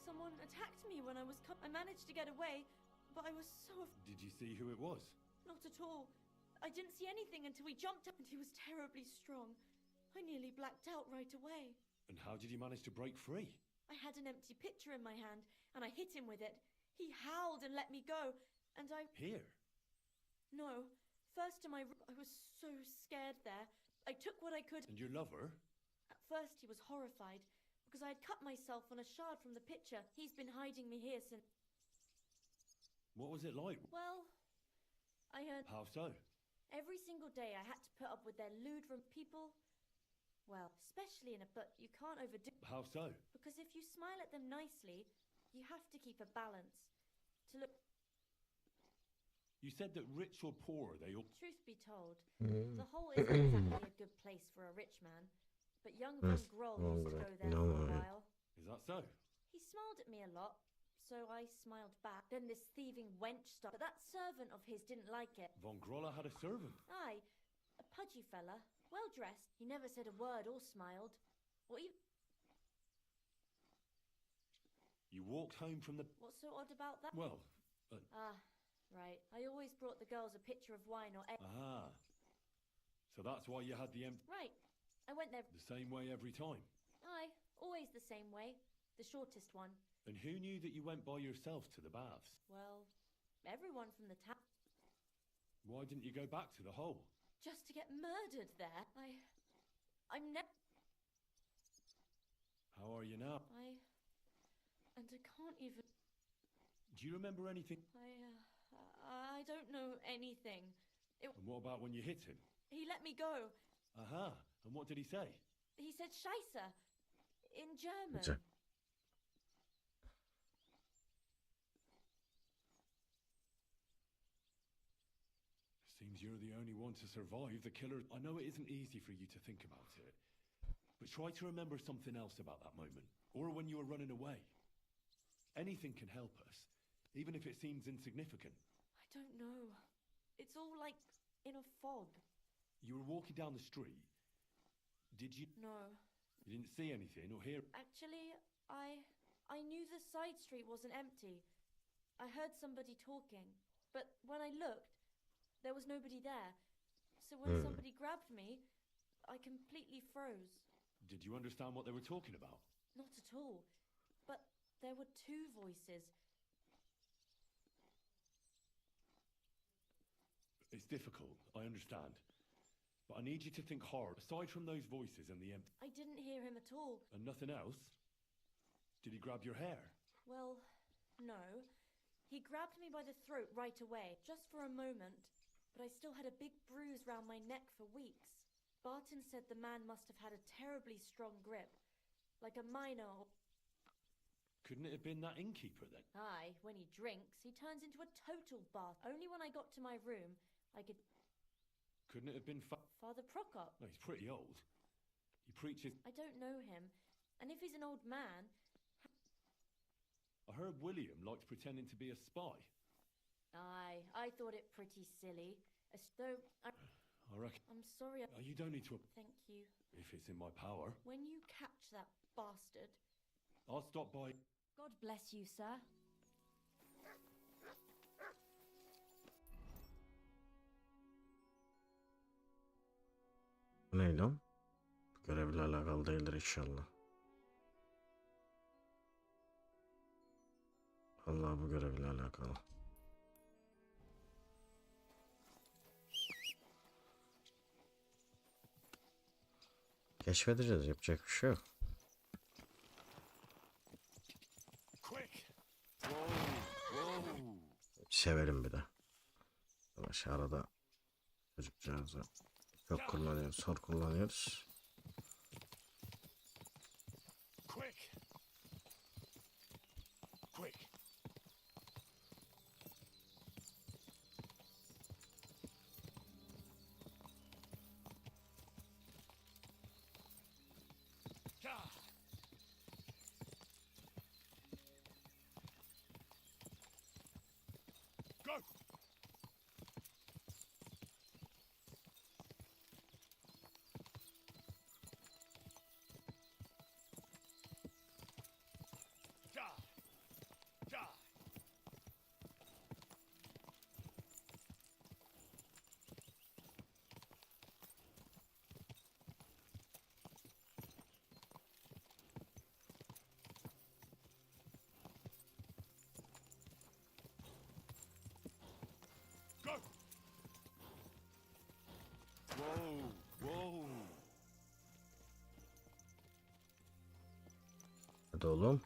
Speaker 19: Someone attacked me when I was... I managed to get away, but I was so...
Speaker 3: Did you see who it was?
Speaker 19: Not at all. I didn't see anything until he jumped up and he was terribly strong. I nearly blacked out right away.
Speaker 3: And how did you manage to break free?
Speaker 19: I had an empty pitcher in my hand, and I hit him with it. He howled and let me go, and I...
Speaker 3: Here?
Speaker 19: No. First to my room. I was so scared there. I took what I could...
Speaker 3: And your lover?
Speaker 19: At first he was horrified, because I had cut myself on a shard from the pitcher. He's been hiding me here since...
Speaker 3: What was it like?
Speaker 19: Well, I heard...
Speaker 3: How so?
Speaker 19: Every single day I had to put up with their lewd people. Well, especially in a... But you can't overdo...
Speaker 3: How so?
Speaker 19: Because if you smile at them nicely, you have to keep a balance. To look...
Speaker 3: You said that rich or poor, they all...
Speaker 19: Truth be told, the hole isn't exactly a good place for a rich man. But young Von Groll used to go there for a while.
Speaker 3: Is that so?
Speaker 19: He smiled at me a lot, so I smiled back. Then this thieving wench stopped. But that servant of his didn't like it.
Speaker 3: Von Groller had a servant?
Speaker 19: Aye, a pudgy fella, well-dressed. He never said a word or smiled. Or even...
Speaker 3: You walked home from the...
Speaker 19: What's so odd about that?
Speaker 3: Well...
Speaker 19: Right. I always brought the girls a pitcher of wine or...
Speaker 3: So that's why you had the
Speaker 19: Right. I went there...
Speaker 3: The same way every time?
Speaker 19: Aye, always the same way. The shortest one.
Speaker 3: And who knew that you went by yourself to the baths?
Speaker 19: Well, everyone from the town.
Speaker 3: Why didn't you go back to the hole?
Speaker 19: Just to get murdered there. I'm
Speaker 3: How are you now?
Speaker 19: And I can't even...
Speaker 3: Do you remember anything?
Speaker 19: I don't know anything.
Speaker 3: And what about when you hit him?
Speaker 19: He let me go.
Speaker 3: And what did he say?
Speaker 19: He said Scheisse. In German.
Speaker 3: Seems you're the only one to survive the killer. I know it isn't easy for you to think about it. But try to remember something else about that moment. Or when you were running away. Anything can help us. Even if it seems insignificant.
Speaker 19: I don't know. It's all like in a fog.
Speaker 3: You were walking down the street. Did you...
Speaker 19: No.
Speaker 3: You didn't see anything or hear...
Speaker 19: Actually, I knew the side street wasn't empty. I heard somebody talking. But when I looked, there was nobody there. So when somebody grabbed me, I completely froze.
Speaker 3: Did you understand what they were talking about?
Speaker 19: Not at all. But there were two voices.
Speaker 3: It's difficult, I understand. But I need you to think hard. Aside from those voices and the empty...
Speaker 19: I didn't hear him at all.
Speaker 3: And nothing else? Did he grab your hair?
Speaker 19: Well, no. He grabbed me by the throat right away, just for a moment. But I still had a big bruise round my neck for weeks. Barton said the man must have had a terribly strong grip. Like a miner or...
Speaker 3: Couldn't it have been that innkeeper then?
Speaker 19: Aye, when he drinks, he turns into a total bath. Only when I got to my room, I could...
Speaker 3: Couldn't it have been
Speaker 19: Father Prokop?
Speaker 3: No, he's pretty old. He preaches...
Speaker 19: I don't know him. And if he's an old man...
Speaker 3: I heard William liked pretending to be a spy.
Speaker 19: Aye, I thought it pretty silly. As though
Speaker 3: I reckon...
Speaker 19: I'm sorry.
Speaker 3: You don't need to...
Speaker 19: Thank you.
Speaker 3: If it's in my power.
Speaker 19: When you catch that bastard...
Speaker 3: I'll stop by...
Speaker 18: God bless you, sir.
Speaker 1: Bu ne lan? Bu görevle alakalı değildir inşallah. Allah bu görevle alakalı. Keşfedeceğiz, yapacak bir şey yok. Severim bir de. Yavaş arada çocukcağızı yok kullanıyoruz, sor kullanıyoruz. Hadi oğlum.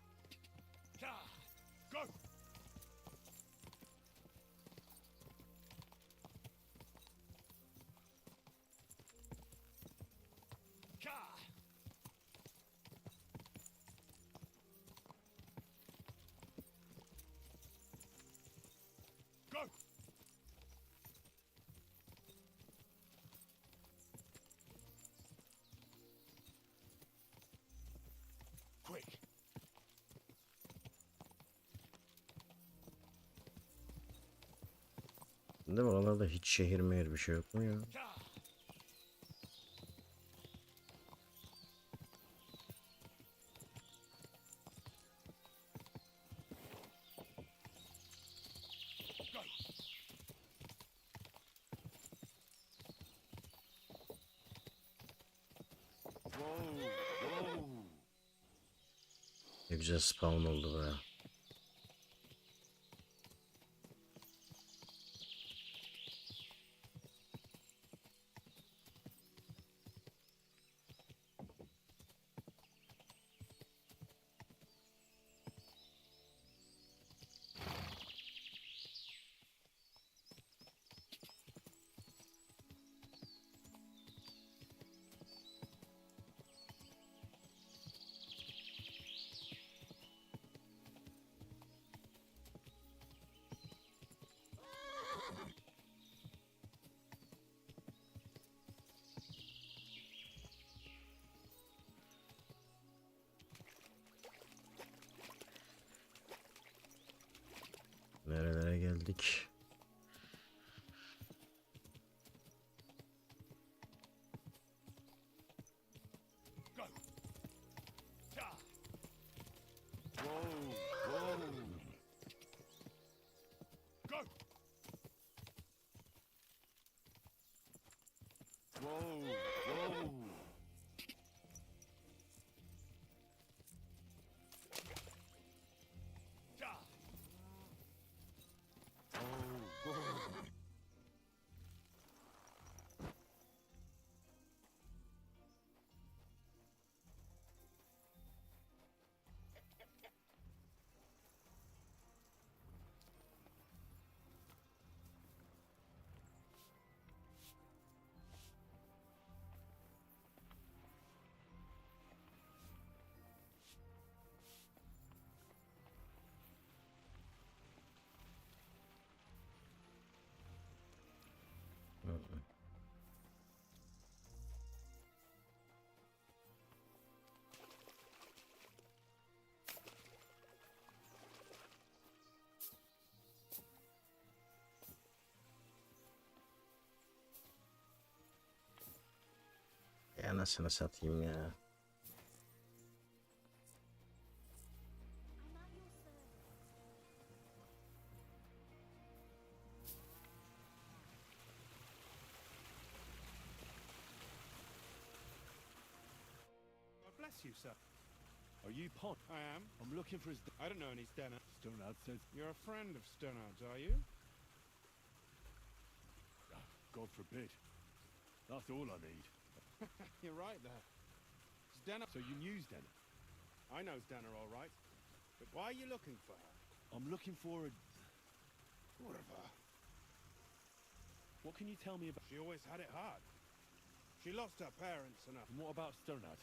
Speaker 1: Değil mi? Oralarda hiç şehir mehir bir şey yok mu ya? Ne güzel spawn oldu be. Nerelere geldik? Anasını satayım ya.
Speaker 21: Bless you, sir. Are you Pond? I am. I'm looking for his... I don't know, and he's den.
Speaker 3: Stonard says...
Speaker 2: You're a friend of Stonard's, are you?
Speaker 3: God forbid. That's all I need.
Speaker 2: You're right there. Stenard...
Speaker 3: So you knew Stenard?
Speaker 2: I know Stenard all right. But why are you looking for her?
Speaker 3: I'm looking for a...
Speaker 2: Whatever.
Speaker 3: What can you tell me about...
Speaker 2: She always had it hard. She lost her parents and her...
Speaker 3: And what about Stonard?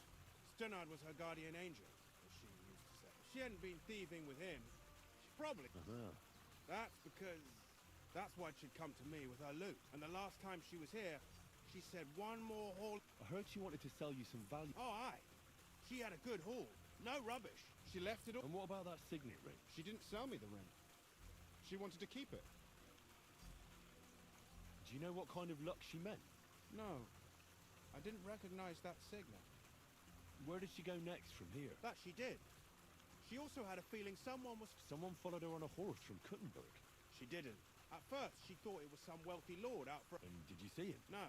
Speaker 2: Stonard was her guardian angel, as she used to say. If she hadn't been thieving with him, she probably... That's because... That's why she'd come to me with her loot. And the last time she was here, she said one more haul...
Speaker 3: I heard she wanted to sell you some value...
Speaker 2: Oh, aye. She had a good haul. No rubbish. She left it all...
Speaker 3: And what about that signet ring?
Speaker 2: She didn't sell me the ring. She wanted to keep it.
Speaker 3: Do you know what kind of luck she meant?
Speaker 2: No. I didn't recognize that signet.
Speaker 3: Where did she go next from here?
Speaker 2: That she did. She also had a feeling someone was...
Speaker 3: Someone followed her on a horse from Kuttenberg.
Speaker 2: She didn't. At first, she thought it was some wealthy lord out for...
Speaker 3: And did you see him?
Speaker 2: No.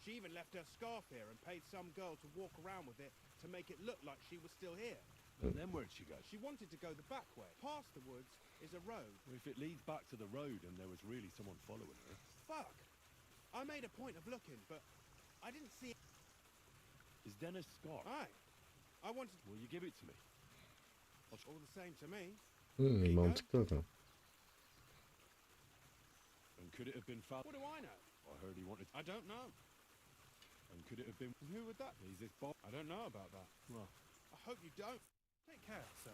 Speaker 2: She even left her scarf here and paid some girl to walk around with it to make it look like she was still here.
Speaker 3: And then where'd she go?
Speaker 2: She wanted to go the back way. Past the woods is a road.
Speaker 3: Well, if it leads back to the road and there was really someone following her...
Speaker 2: Fuck! I made a point of looking, but I didn't see...
Speaker 3: Is Dennis scarf?
Speaker 2: Aye. I wanted...
Speaker 3: Will you give it to me?
Speaker 2: All the same to me.
Speaker 1: Mantıklı bakalım.
Speaker 3: And could it have been found?
Speaker 2: What do I know?
Speaker 3: I heard he wanted...
Speaker 2: I don't know.
Speaker 3: And could it have been...
Speaker 2: And who would that be?
Speaker 3: Is this Bob?
Speaker 2: I don't know about that.
Speaker 3: Well...
Speaker 2: I hope you don't. Take care, sir.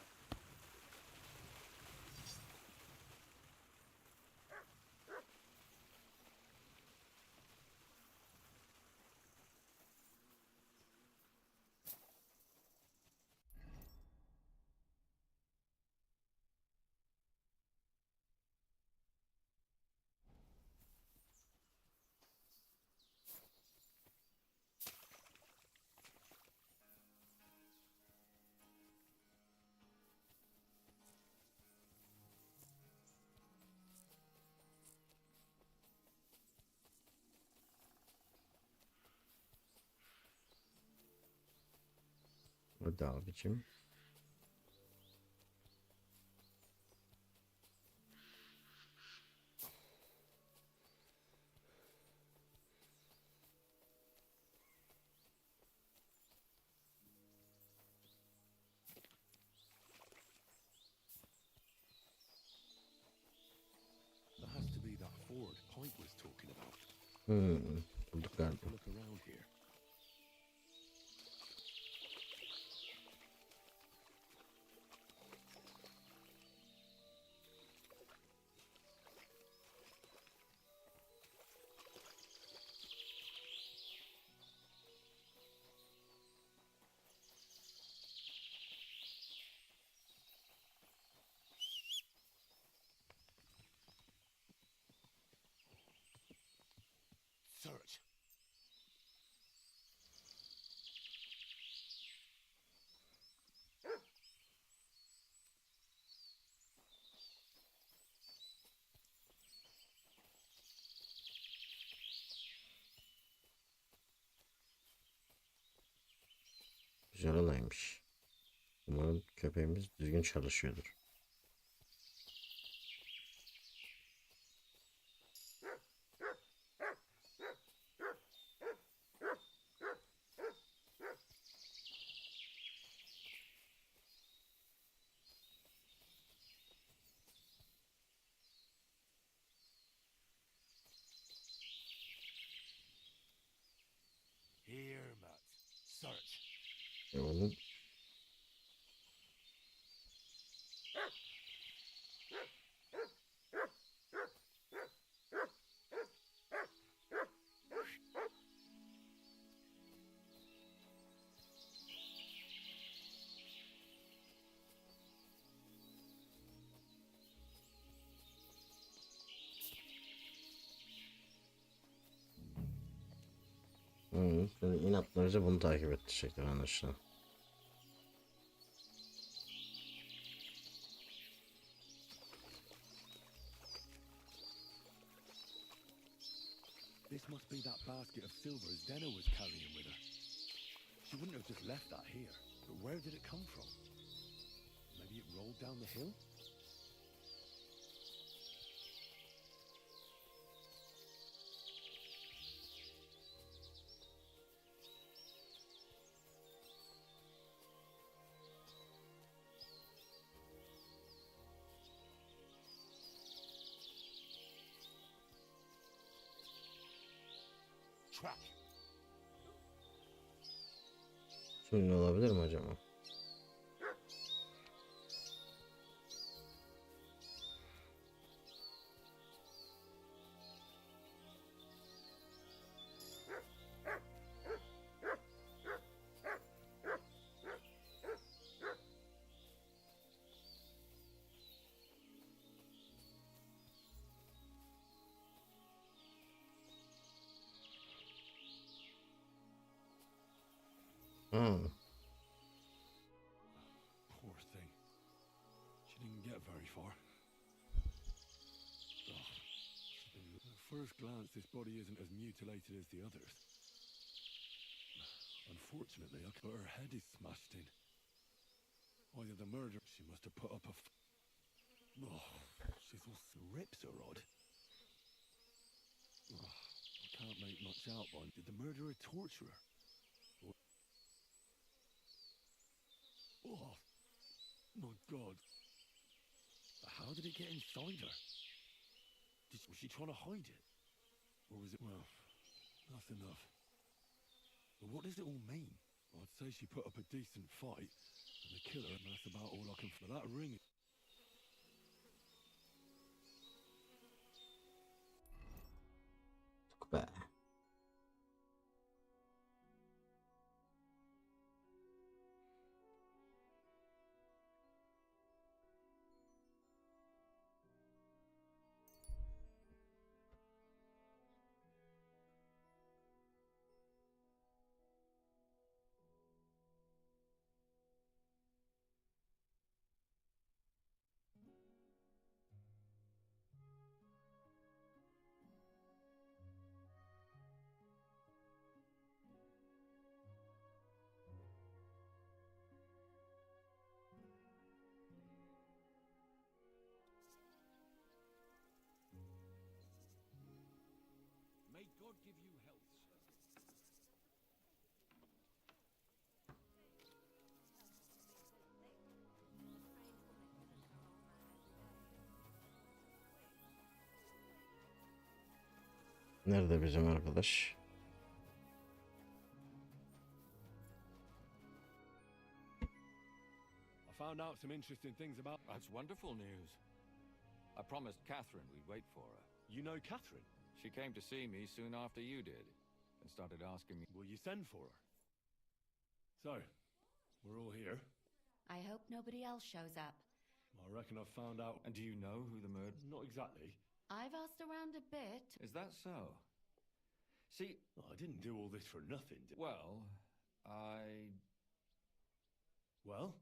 Speaker 1: Hadi abicim.
Speaker 3: That has to be that ford Pint was talking about.
Speaker 1: Bulduk galiba.
Speaker 3: Look around here.
Speaker 2: Search.
Speaker 1: Güzel olaymış. Umarım köpeğimiz düzgün çalışıyordur.
Speaker 3: Here, Matt. Search.
Speaker 1: Oğlum. Böyle inatlarca bunu takip edecekler anlaşılan.
Speaker 3: This must be that basket of silver Dena was carrying with her. She wouldn't have just left that here. But where did it come from? Maybe it rolled down the hill?
Speaker 10: trap.
Speaker 1: Suyun olabilir mi acaba?
Speaker 3: Poor thing. She didn't get very far. At first glance, this body isn't as mutilated as the others. Unfortunately, her head is smashed in. Either the murder... She must have put up a... she's all... The rips are odd. I can't make much out by... Did the murderer torture her? Oh, my God. How did it get inside her? Was she trying to hide it? Or was it... Well, that's enough. But what does it all mean? I'd say she put up a decent fight, and the killer, and that's about all I can... For that ring...
Speaker 1: Çok be.
Speaker 3: May God give you health, sir.
Speaker 1: Nerede bizim arkadaş?
Speaker 3: I found out some interesting things about...
Speaker 9: That's wonderful news. I promised Catherine we'd wait for her.
Speaker 3: You know Catherine?
Speaker 9: She came to see me soon after you did, and started asking me...
Speaker 3: Will you send for her? So, we're all here.
Speaker 5: I hope nobody else shows up.
Speaker 3: I reckon I've found out...
Speaker 9: And do you know who the murderer...
Speaker 3: Not exactly.
Speaker 5: I've asked around a bit.
Speaker 9: Is that so? See...
Speaker 3: I didn't do all this for nothing, did...
Speaker 9: Well,
Speaker 3: Well?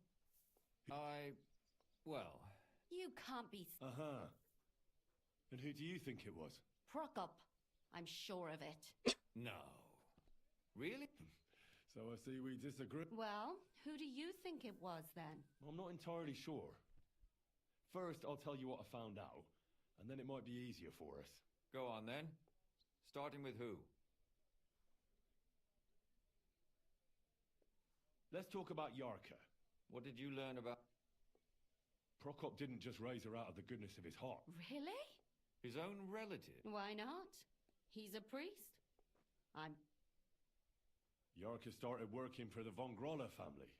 Speaker 9: Well...
Speaker 5: You can't be...
Speaker 3: Uh-huh. And who do you think it was?
Speaker 5: Prokop. I'm sure of it.
Speaker 9: No. Really?
Speaker 3: So I see we disagree.
Speaker 5: Well, who do you think it was then?
Speaker 3: I'm not entirely sure. First, I'll tell you what I found out, and then it might be easier for us.
Speaker 9: Go on then. Starting with who?
Speaker 3: Let's talk about Yarka.
Speaker 9: What did you learn about...
Speaker 3: Prokop didn't just raise her out of the goodness of his heart.
Speaker 5: Really?
Speaker 9: His own relative?
Speaker 5: Why not? He's a priest.
Speaker 3: Yarka started working for the von Groller family.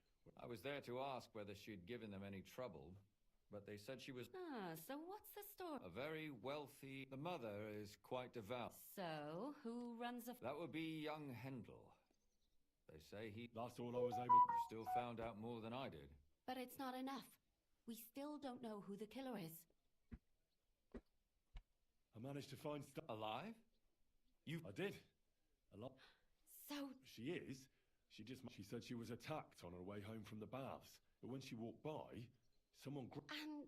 Speaker 9: I was there to ask whether she'd given them any trouble, but they said she was...
Speaker 5: so what's the story?
Speaker 9: A very wealthy... The mother is quite devout.
Speaker 5: So, who runs a...
Speaker 9: That would be young Hendel. They say he...
Speaker 3: That's all I was able to...
Speaker 9: You still found out more than I did.
Speaker 5: But it's not enough. We still don't know who the killer is.
Speaker 3: I managed to find stuff...
Speaker 9: Alive?
Speaker 3: I did. Alive.
Speaker 5: So...
Speaker 3: She is. She said she was attacked on her way home from the baths. But when she walked by, someone...
Speaker 5: And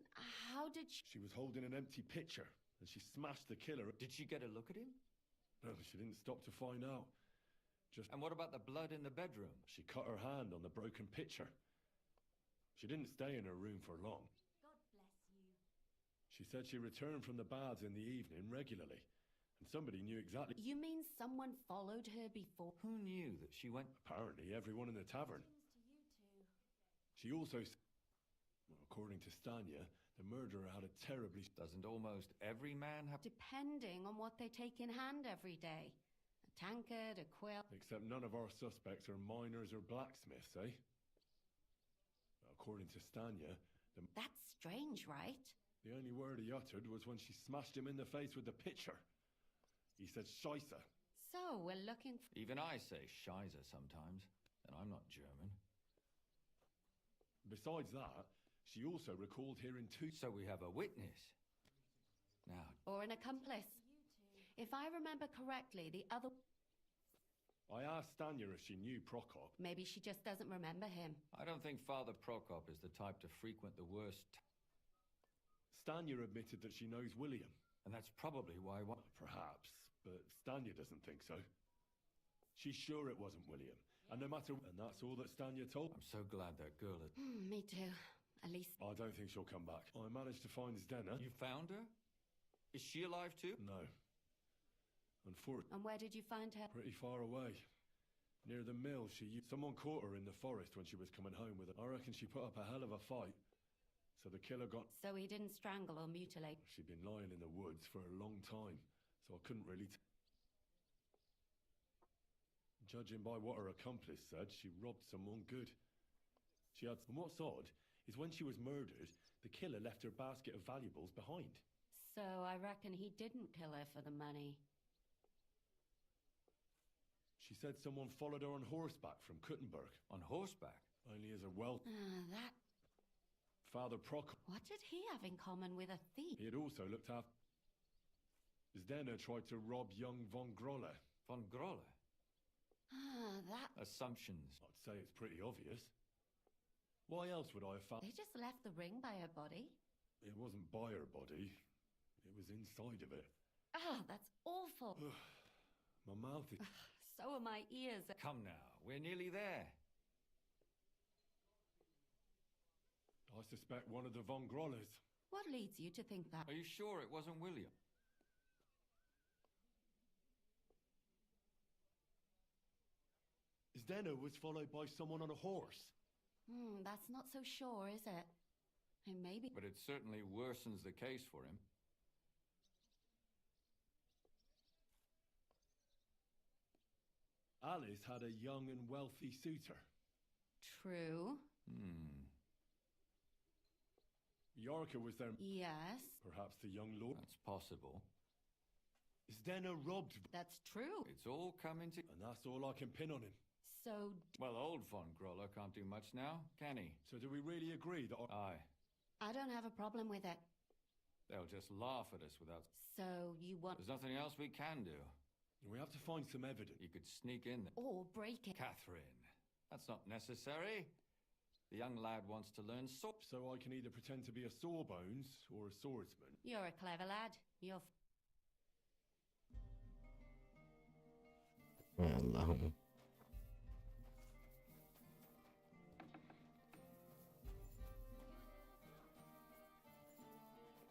Speaker 5: how did she...
Speaker 3: She was holding an empty pitcher, and she smashed the killer.
Speaker 9: Did she get a look at him?
Speaker 3: No, she didn't stop to find out.
Speaker 9: And what about the blood in the bedroom?
Speaker 3: She cut her hand on the broken pitcher. She didn't stay in her room for long.
Speaker 4: God bless you.
Speaker 3: She said she returned from the baths in the evening regularly, and somebody knew exactly...
Speaker 5: You mean someone followed her before?
Speaker 9: Who knew that she went...
Speaker 3: Apparently everyone in the tavern. She also... Well, according to Stanya, the murderer had a terribly...
Speaker 9: Doesn't almost every man have...
Speaker 5: Depending on what they take in hand every day. tankard, a quill.
Speaker 3: Except none of our suspects are miners or blacksmiths, eh? According to Stanya,
Speaker 5: That's strange, right?
Speaker 3: the only word he uttered was when she smashed him in the face with the pitcher. He said Scheisse.
Speaker 5: So, we're looking for...
Speaker 9: Even I say Scheiße sometimes, and I'm not German.
Speaker 3: Besides that, she also recalled hearing two...
Speaker 9: So we have a witness. Now...
Speaker 5: Or an accomplice. If I remember correctly, the other...
Speaker 3: I asked Stanya if she knew Prokop.
Speaker 5: Maybe she just doesn't remember him.
Speaker 9: I don't think Father Prokop is the type to frequent the worst...
Speaker 3: Stanya admitted that she knows William.
Speaker 9: And that's probably why...
Speaker 3: Perhaps, but Stanya doesn't think so. She's sure it wasn't William. And no matter... And that's all that Stanya told...
Speaker 9: I'm so glad that girl had...
Speaker 5: Me too. At least...
Speaker 3: I don't think she'll come back. I managed to find Zdena.
Speaker 9: You found her? Is she alive too?
Speaker 3: No. Unfortunately...
Speaker 5: And where did you find her?
Speaker 3: Pretty far away. Near the mill, someone caught her in the forest when she was coming home with her. I reckon she put up a hell of a fight. So the killer got...
Speaker 5: So he didn't strangle or mutilate?
Speaker 3: She'd been lying in the woods for a long time, so I couldn't really... Judging by what her accomplice said, she robbed someone good. She had... And what's odd is when she was murdered, the killer left her basket of valuables behind.
Speaker 5: So I reckon he didn't kill her for the money.
Speaker 3: She said someone followed her on horseback from Kuttenberg.
Speaker 9: On horseback?
Speaker 3: Only as a wealth...
Speaker 5: That...
Speaker 3: Father Prokop...
Speaker 5: What did he have in common with a thief?
Speaker 3: He had also looked after... Zdena tried to rob young von Grolle.
Speaker 9: Von Grolle?
Speaker 5: That...
Speaker 9: Assumptions.
Speaker 3: I'd say it's pretty obvious. Why else would I have found...
Speaker 5: They just left the ring by her body?
Speaker 3: It wasn't by her body. It was inside of it.
Speaker 5: That's awful.
Speaker 3: My mouth is...
Speaker 5: So are my ears.
Speaker 9: Come now, we're nearly there.
Speaker 3: I suspect one of the von Grolles.
Speaker 5: What leads you to think that?
Speaker 9: Are you sure it wasn't William?
Speaker 3: Zdena was followed by someone on a horse.
Speaker 5: That's not so sure, is it? And maybe...
Speaker 9: But it certainly worsens the case for him.
Speaker 3: Alice had a young and wealthy suitor.
Speaker 5: True.
Speaker 3: Yarka was there.
Speaker 5: Yes.
Speaker 3: Perhaps the young lord.
Speaker 9: That's possible.
Speaker 3: Zdena robbed...
Speaker 5: That's true.
Speaker 9: It's all coming to...
Speaker 3: And that's all I can pin on him.
Speaker 5: So...
Speaker 9: Well, old von Grolle can't do much now, can he?
Speaker 3: So do we really agree that...
Speaker 9: Aye.
Speaker 5: I don't have a problem with it.
Speaker 9: They'll just laugh at us without...
Speaker 5: So you want...
Speaker 9: There's nothing else we can do.
Speaker 3: We have to find some evidence.
Speaker 9: You could sneak in there.
Speaker 5: Or break it.
Speaker 9: Catherine, that's not necessary. The young lad wants to learn sword.
Speaker 3: So I can either pretend to be a sawbones or a swordsman.
Speaker 5: You're a clever lad. You're...
Speaker 1: Allah'ım.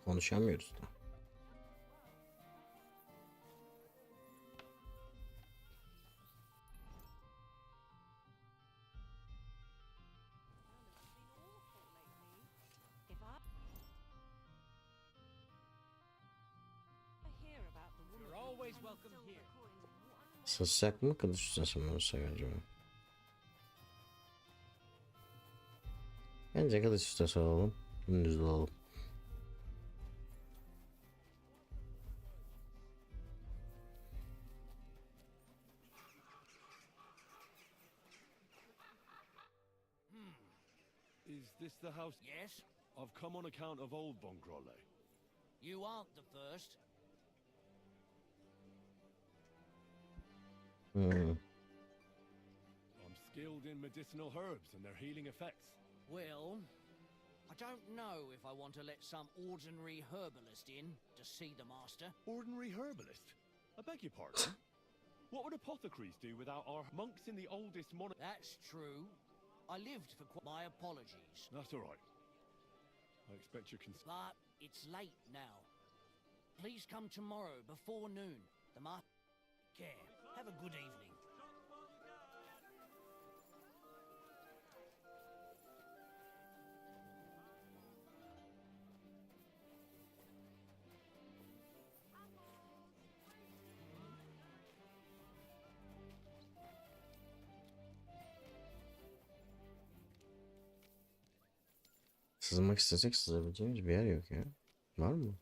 Speaker 1: Konuşamıyoruz da.
Speaker 6: You're always welcome here.
Speaker 1: Sızsak mı kılıç ustası mı olsak acaba? Bence kılıç ustası olalım. Dümdüz olalım.
Speaker 3: Is this the house?
Speaker 6: Yes?
Speaker 3: I've come on account of old von Grolle.
Speaker 6: You aren't the first.
Speaker 3: I'm skilled in medicinal herbs and their healing effects.
Speaker 6: Well, I don't know if I want to let some ordinary herbalist in to see the master.
Speaker 3: Ordinary herbalist? I beg your pardon? What would apothecaries do without our monks in the oldest monastery?
Speaker 6: That's true. I lived for my apologies.
Speaker 3: That's all right. I expect you can...
Speaker 6: But it's late now. Please come tomorrow before noon. The master... Care. Have a good evening.
Speaker 1: sızmak istesek sızabileceğimiz bir yer yok ya. Var mı?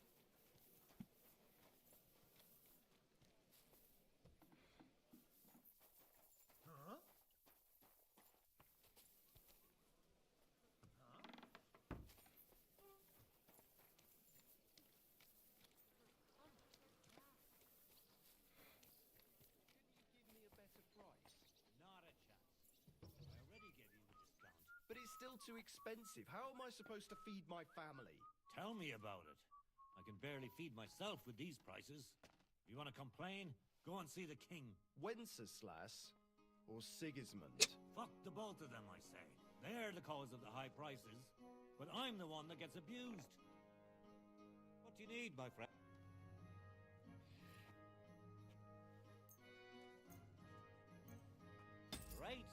Speaker 12: But it's still too expensive. How am I supposed to feed my family?
Speaker 8: Tell me about it. I can barely feed myself with these prices. You want to complain? Go and see the king.
Speaker 12: Wenceslas or Sigismund?
Speaker 8: Fuck the both of them, I say. They're the cause of the high prices, but I'm the one that gets abused. What do you need, my friend? Great.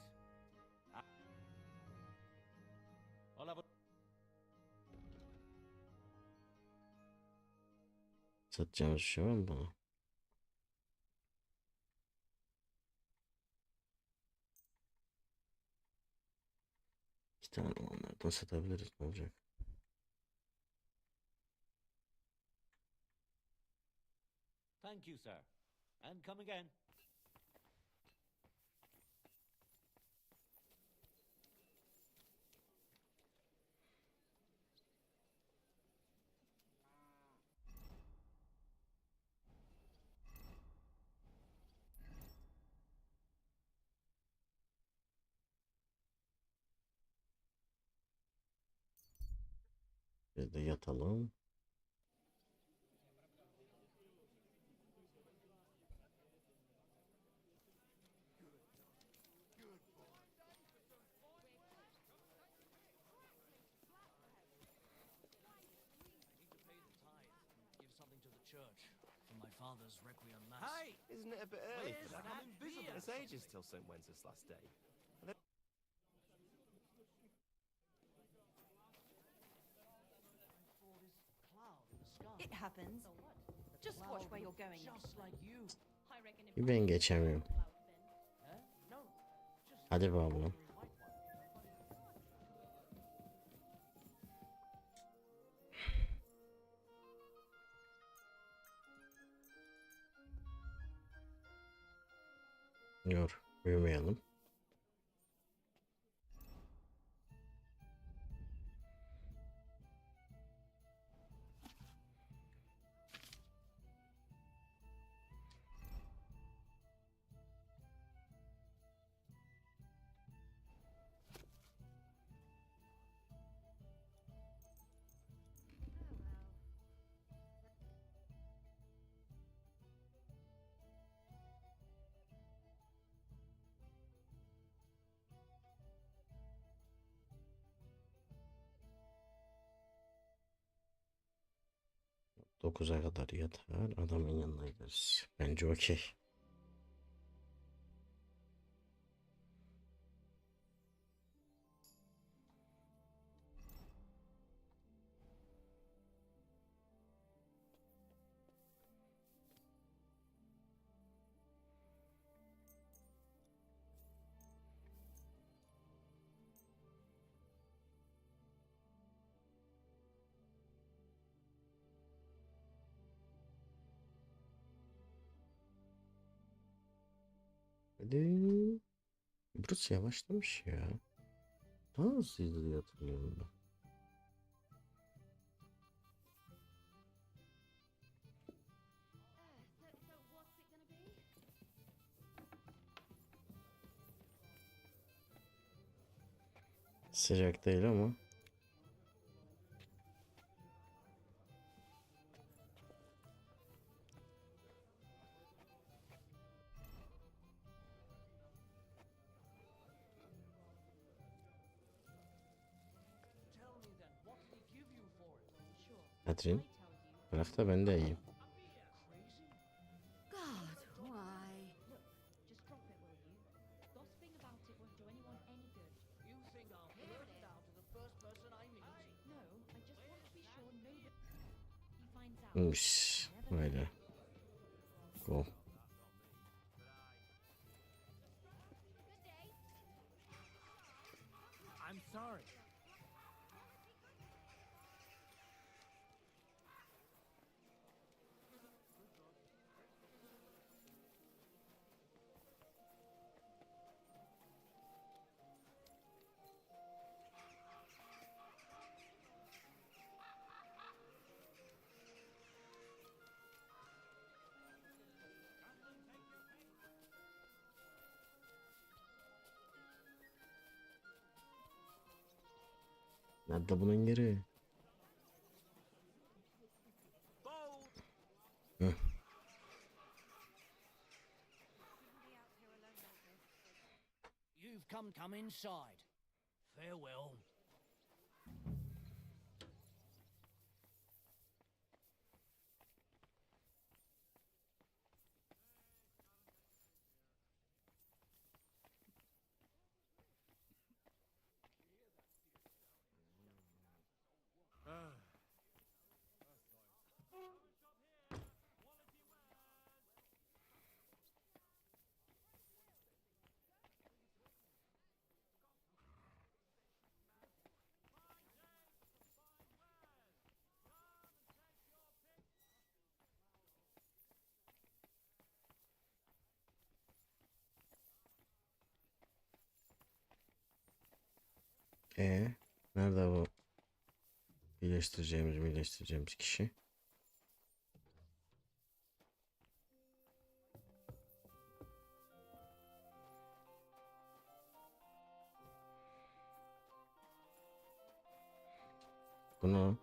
Speaker 8: I'll have a...
Speaker 1: Satacağımız bir şey var mı bana? İki tane onlardan satabiliriz. Ne olacak?
Speaker 8: Thank you, sir. And come again.
Speaker 1: Biz de yatalım.
Speaker 6: Give something to the church for my father's requiem mass.
Speaker 12: Hey! Isn't it a bit early for that?
Speaker 6: I'm invisible.
Speaker 12: It's ages till St. Wenceslas Day. And then...
Speaker 13: It happens. Just watch where you're going.
Speaker 6: Just like you.
Speaker 1: Ben geçemiyorum. Hadi be ablam. Yor, uyumayalım. Dokuza kadar yatar, adamın yanına gideriz. Bence okey. Hadi. Burası yavaşlamış ya. Daha hızlıydı diye hatırlıyorum ben. Sıcak değil ama. Adrin, bırak da ben de yiyeyim.
Speaker 5: God, why?
Speaker 4: Look, just drop it, will you? Gossiping about it won't do anyone any good.
Speaker 6: You think I'll blurt it out to the first person I meet?
Speaker 4: No, I just want to be sure nobody he finds out.
Speaker 1: Uş, öyle. Go.
Speaker 6: I'm sorry.
Speaker 1: Nerede bunun yeri? Hı.
Speaker 6: You've come inside. Farewell.
Speaker 1: Nerede bu iyileştireceğimiz kişi? Bunu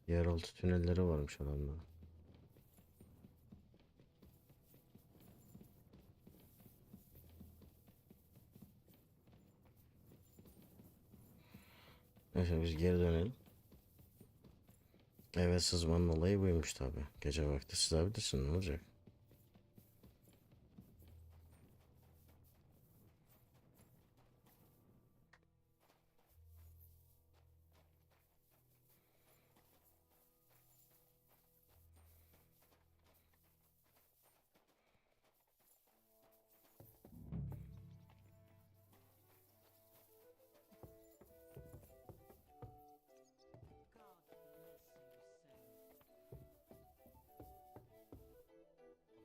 Speaker 1: yeraltı tünelleri varmış adamda. Neyse biz geri dönelim. Eve sızmanın olayı buymuş tabi. Gece vakti sızabilirsin, ne olacak?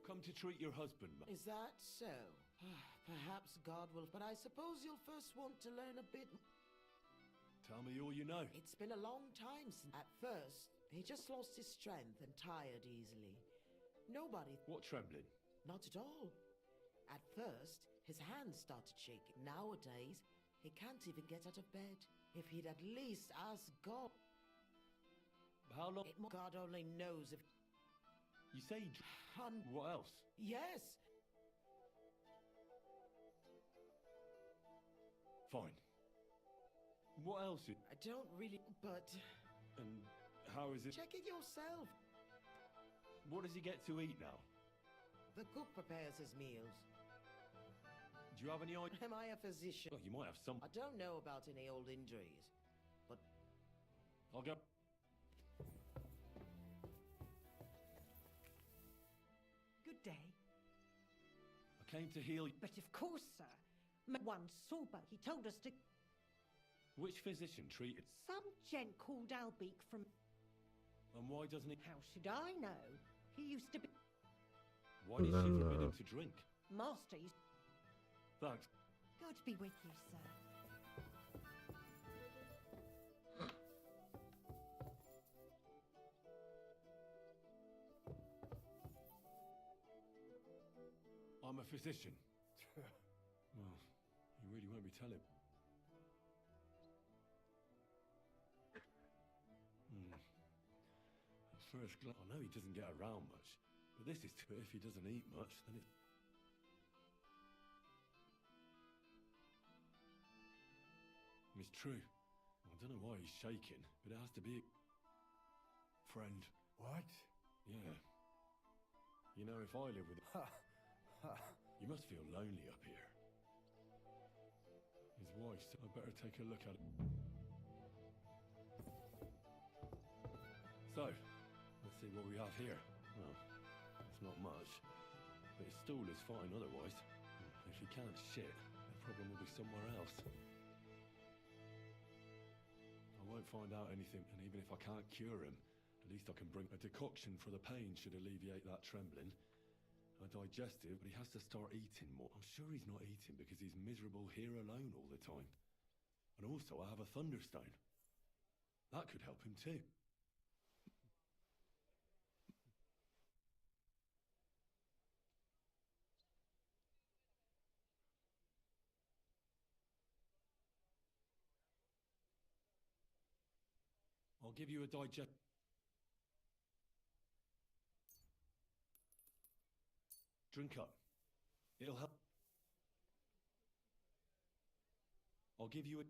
Speaker 3: Come to treat your husband,
Speaker 14: Is that so? Perhaps God will, but I suppose you'll first want to learn a bit.
Speaker 3: Tell me all you know.
Speaker 14: It's been a long time since. At first, he just lost his strength and tired easily. Nobody.
Speaker 3: What trembling?
Speaker 14: Not at all. At first, his hands started shaking. Nowadays, he can't even get out of bed. If he'd at least ask God.
Speaker 3: How long?
Speaker 14: God only knows if.
Speaker 3: You say. What else?
Speaker 14: Yes.
Speaker 3: Fine. What else?
Speaker 14: I don't really, but.
Speaker 3: And how is it?
Speaker 14: Check it yourself.
Speaker 3: What does he get to eat now?
Speaker 14: The cook prepares his meals.
Speaker 3: Do you have any idea?
Speaker 14: Am I a physician?
Speaker 3: Well, you might have some.
Speaker 14: I don't know about any old injuries, but.
Speaker 3: I'll go.
Speaker 16: Good day.
Speaker 3: I came to heal you.
Speaker 16: But of course, sir. One sober, he told us to...
Speaker 3: Which physician treated?
Speaker 16: Some gent called Albeek from...
Speaker 3: And why doesn't he?
Speaker 16: How should I know? He used to be...
Speaker 3: Why did she forbid him to drink?
Speaker 16: Master used...
Speaker 3: Thanks.
Speaker 16: God be with you, sir.
Speaker 3: I'm a physician. Well, you really won't be telling. At first glance, I know he doesn't get around much, but this is but if he doesn't eat much, then it. It's true. I don't know why he's shaking, but it has to be. Friend.
Speaker 22: What?
Speaker 3: Yeah. You know, if I live with. You must feel lonely up here. His wife said I better take a look at it. So, let's see what we have here. Well, it's not much, but his stool is fine otherwise. If he can't shit, the problem will be somewhere else. I won't find out anything, and even if I can't cure him, at least I can bring a decoction for the pain should alleviate that trembling. a digestive, but he has to start eating more. I'm sure he's not eating because he's miserable here alone all the time. And also, I have a thunderstone. That could help him too. I'll give you a digest. Drink up. It'll help. I'll give you a...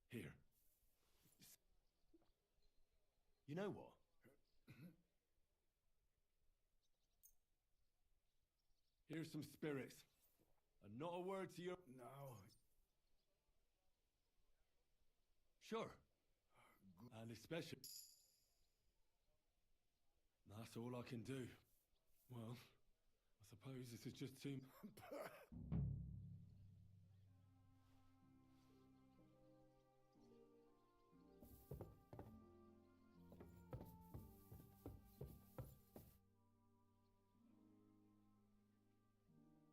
Speaker 3: Here. You know what? Here's some spirits. And not a word to your...
Speaker 21: No.
Speaker 3: Sure. And especially... That's all I can do. Well, I suppose this is just too...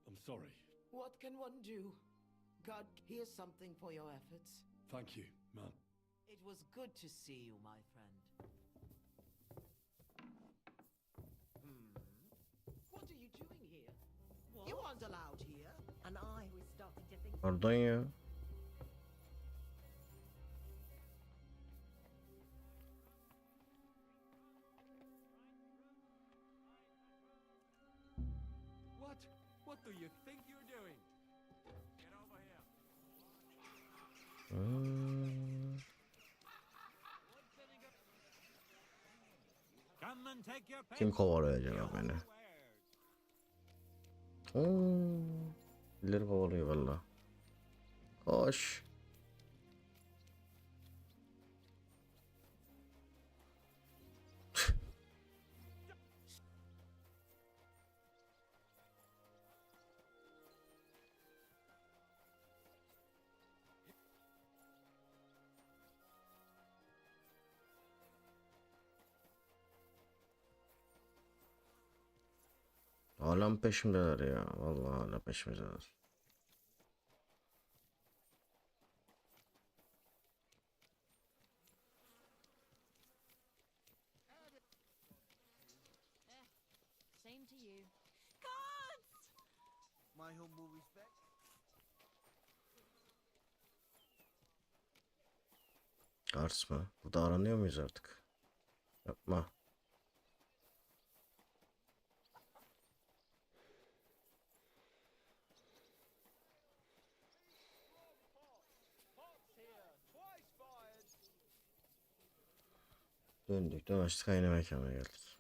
Speaker 3: I'm sorry.
Speaker 14: What can one do? God, here's something for your efforts.
Speaker 3: Thank you, ma'am.
Speaker 14: It was good to see you, my friend. What are you doing here? What? You aren't allowed here.
Speaker 16: And I was starting to think...
Speaker 1: Pardon ya.
Speaker 11: What do you think you're doing? Get over here. Come and take your
Speaker 1: Kim kovalıyor acaba beni? Birileri kovalıyor valla. Koş. Hala peşimdeler ya. Vallahi hala peşimdeler.
Speaker 4: Same to you.
Speaker 10: Gods! My humble respect.
Speaker 1: Ars mı? Burada aranıyor muyuz artık? Yapma. Döndük dolaştık aynı mekana geldik.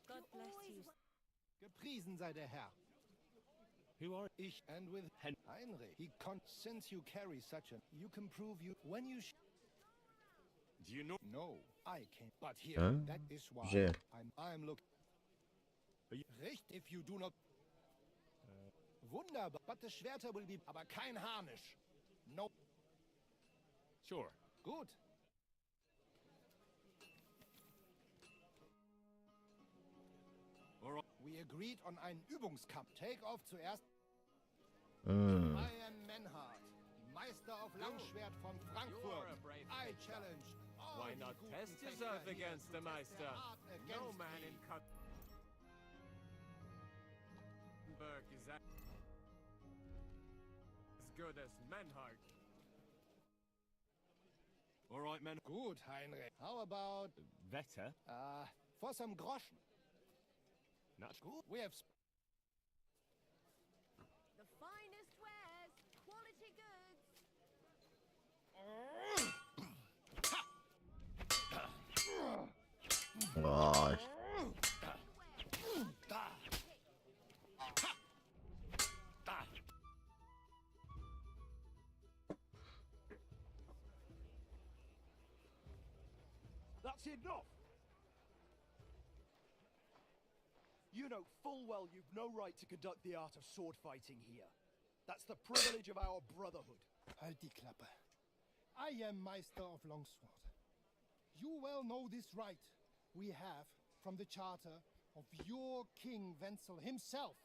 Speaker 4: God bless you.
Speaker 12: Gepriesen sei der Herr.
Speaker 21: Who are
Speaker 12: Ich and with Heinrich. He since you carry such a you can prove you when you
Speaker 21: do you know?
Speaker 12: No, I can't. But here,
Speaker 1: Huh?
Speaker 12: that is why
Speaker 1: Güzel.
Speaker 12: I'm looking. Richt if you do not. Wunderbar, but the Schwerter will be, aber kein Harnisch. No.
Speaker 21: Sure.
Speaker 12: Gut.
Speaker 21: All right.
Speaker 12: We agreed on einen Übungskampf. Take off zuerst.
Speaker 1: Hmm.
Speaker 12: Iron Manhart, Meister auf Langschwert von Frankfurt. I challenge.
Speaker 11: Why not test yourself against the Meister? No man in Berg is as good as Manhart.
Speaker 21: All right, man.
Speaker 12: Gut, Heinrich. How about
Speaker 21: Wetter?
Speaker 12: for some groschen?
Speaker 21: Not
Speaker 12: good. We have.
Speaker 4: The finest wares, quality goods.
Speaker 1: Vay.
Speaker 21: That's enough.
Speaker 17: You know full well you've no right to conduct the art of sword fighting here. That's the privilege of our brotherhood.
Speaker 20: Halt die Klappe. I am Meister of Longsword. You well know this right we have from the charter of your King Wenzel himself.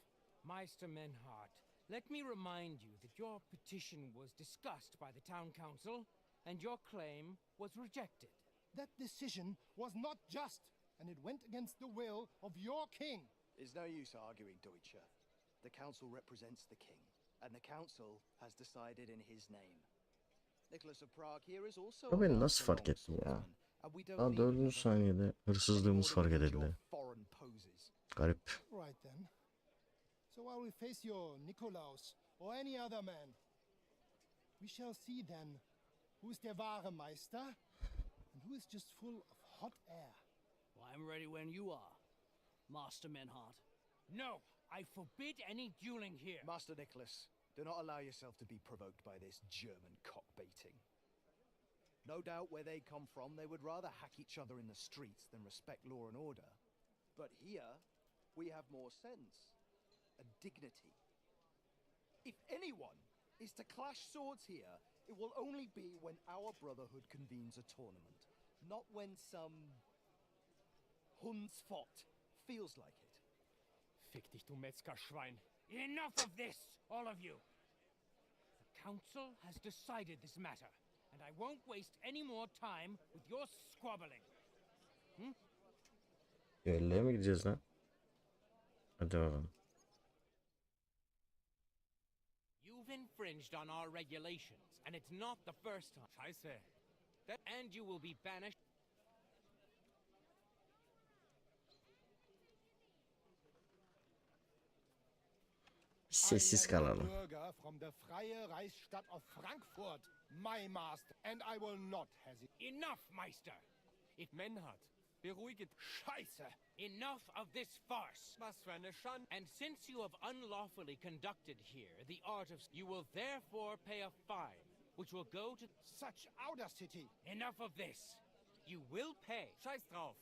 Speaker 23: Meister Menhart, let me remind you that your petition was discussed by the town council, and your claim was rejected.
Speaker 20: That decision was not just, and it went against the will of your king.
Speaker 17: There's no use arguing, Deutscher. The council represents the king, and the council has decided in his name. Nicholas of Prague here is also
Speaker 1: O beni nasıl fark etti ya? Daha 4. saniyede hırsızlığımız fark edildi. Garip.
Speaker 20: Right then. So I will face your Nikolaus or any other man. We shall see then who is der wahre Meister and who is just full of hot air.
Speaker 6: Well, I'm ready when you are, Master Menhart.
Speaker 23: No, I forbid any dueling here.
Speaker 17: Master Nicholas, do not allow yourself to be provoked by this German cock-baiting. No doubt where they come from, they would rather hack each other in the streets than respect law and order. But here, we have more sense and dignity. If anyone is to clash swords here, it will only be when our brotherhood convenes a tournament, not when some Hundsfott feels like it.
Speaker 23: Fick dich, du Metzgerschwein. Enough of this, all of you. The council has decided this matter, and I won't waste any more time with your squabbling.
Speaker 1: Düelloya mı gideceğiz lan? Hadi bakalım.
Speaker 23: You've infringed on our regulations, and it's not the first time. Scheiße. And you will be banished.
Speaker 1: Sessiz kalalım.
Speaker 20: Bürger from the Freie Reichsstadt of Frankfurt, my master, and I will not hesitate.
Speaker 23: Enough, Meister. If Menhart, beruhige.
Speaker 20: Scheiße.
Speaker 23: Enough of this farce. Was für eine Schande. And since you have unlawfully conducted here the art of... You will therefore pay a fine, which will go to...
Speaker 20: Such audacity.
Speaker 23: Enough of this. You will pay. Scheiß drauf.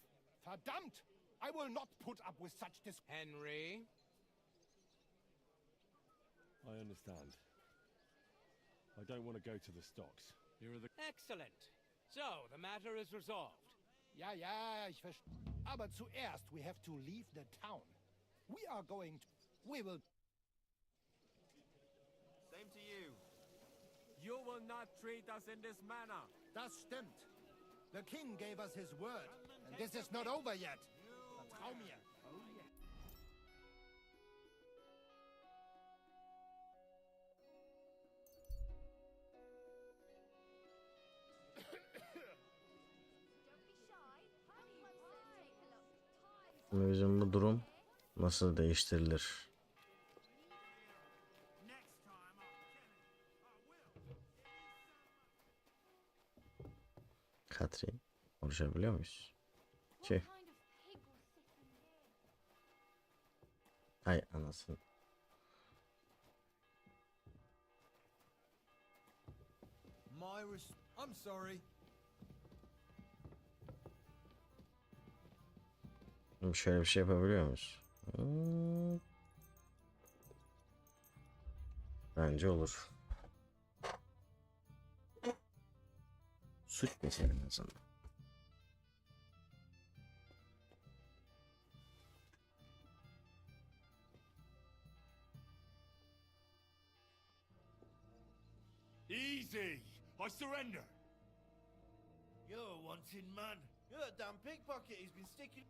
Speaker 20: Verdammt! I will not put up with such
Speaker 23: Henry?
Speaker 3: I understand. I don't want to go to the stocks. Here are the...
Speaker 23: Excellent. So, the matter is resolved.
Speaker 20: Ja, ja, ich verstehe. Aber zuerst, we have to leave the town. We are going to... We will...
Speaker 24: Same to you. You will not treat us in this manner.
Speaker 20: Das stimmt. The king gave us his word. And this is not over yet. Vertrau mir.
Speaker 1: Şimdi bizim bu durum nasıl değiştirilir? Katrin, konuşabiliyor muyuz? Ay anasını.
Speaker 17: I'm sorry.
Speaker 1: Şöyle bir şey yapabiliyor muyuz? Bence olur. Suç mesela en azından.
Speaker 3: Easy! I surrender!
Speaker 10: You're a wanted man. You're a damn pickpocket. He's been sticking...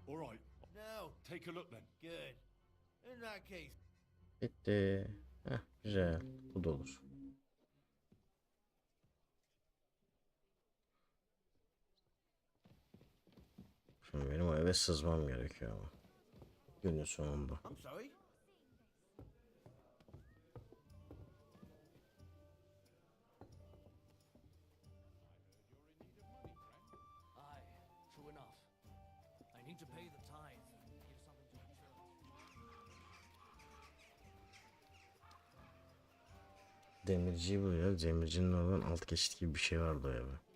Speaker 3: All right.
Speaker 10: Now.
Speaker 3: Take a look then.
Speaker 10: Good. In that case...
Speaker 1: Bitti. Heh, güzel. Bu da olur. Şimdi benim o eve sızmam gerekiyor ama. Günün sonunda.
Speaker 10: I'm sorry?
Speaker 6: True enough. I need to pay the tithe and give something to the church.
Speaker 1: Demirciyi buluyor. Demircinin oradan alt geçit gibi bir şey vardı o eve.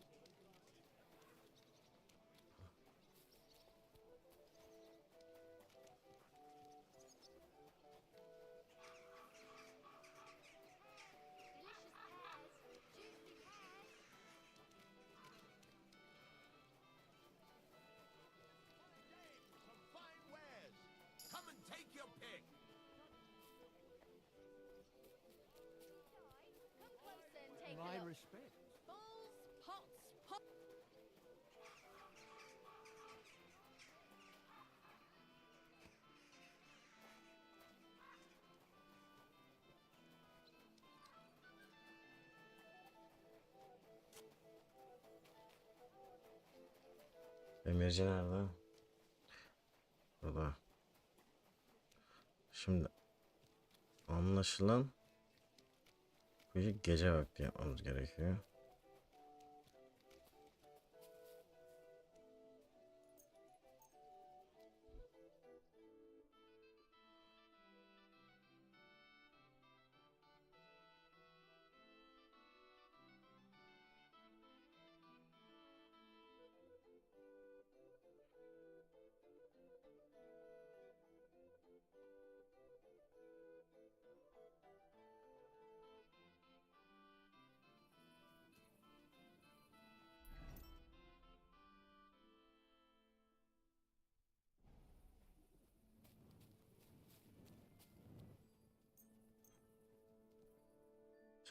Speaker 6: respect.
Speaker 5: Balls, pots, pot.
Speaker 1: Demirci nerede? Burada. Şimdi anlaşılan bu işi gece vakti yapmamız gerekiyor.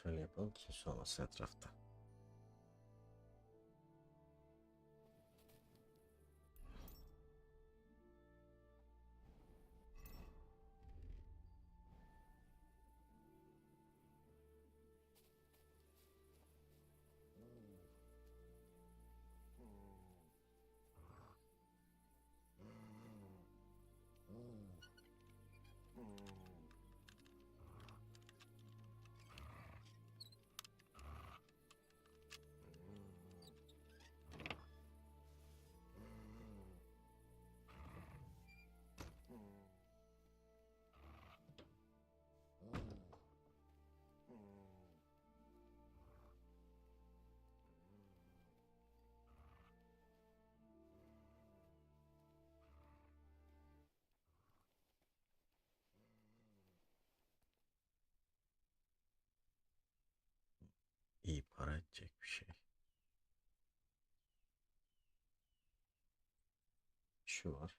Speaker 1: Şöyle yapalım, kimse olmasın etrafta. İyi para edecek bir şey. Şu var.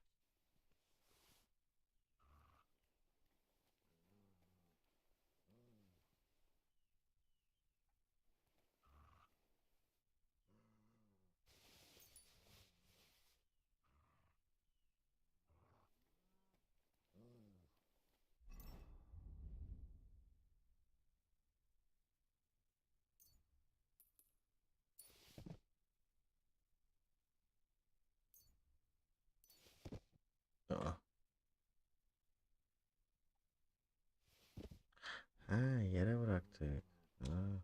Speaker 1: Aa. Ha, yere bıraktık. Ha.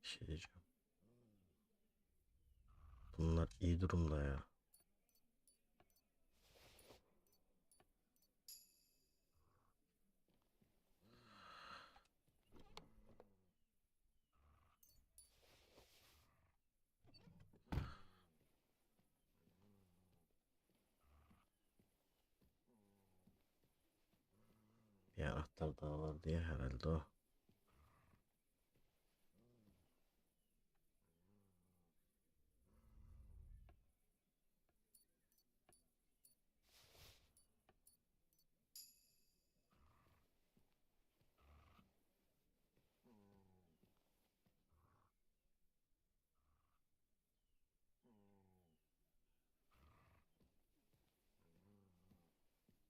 Speaker 1: Bir şey diyeceğim. Bunlar iyi durumda ya. Bir anahtar daha var diye herhalde o.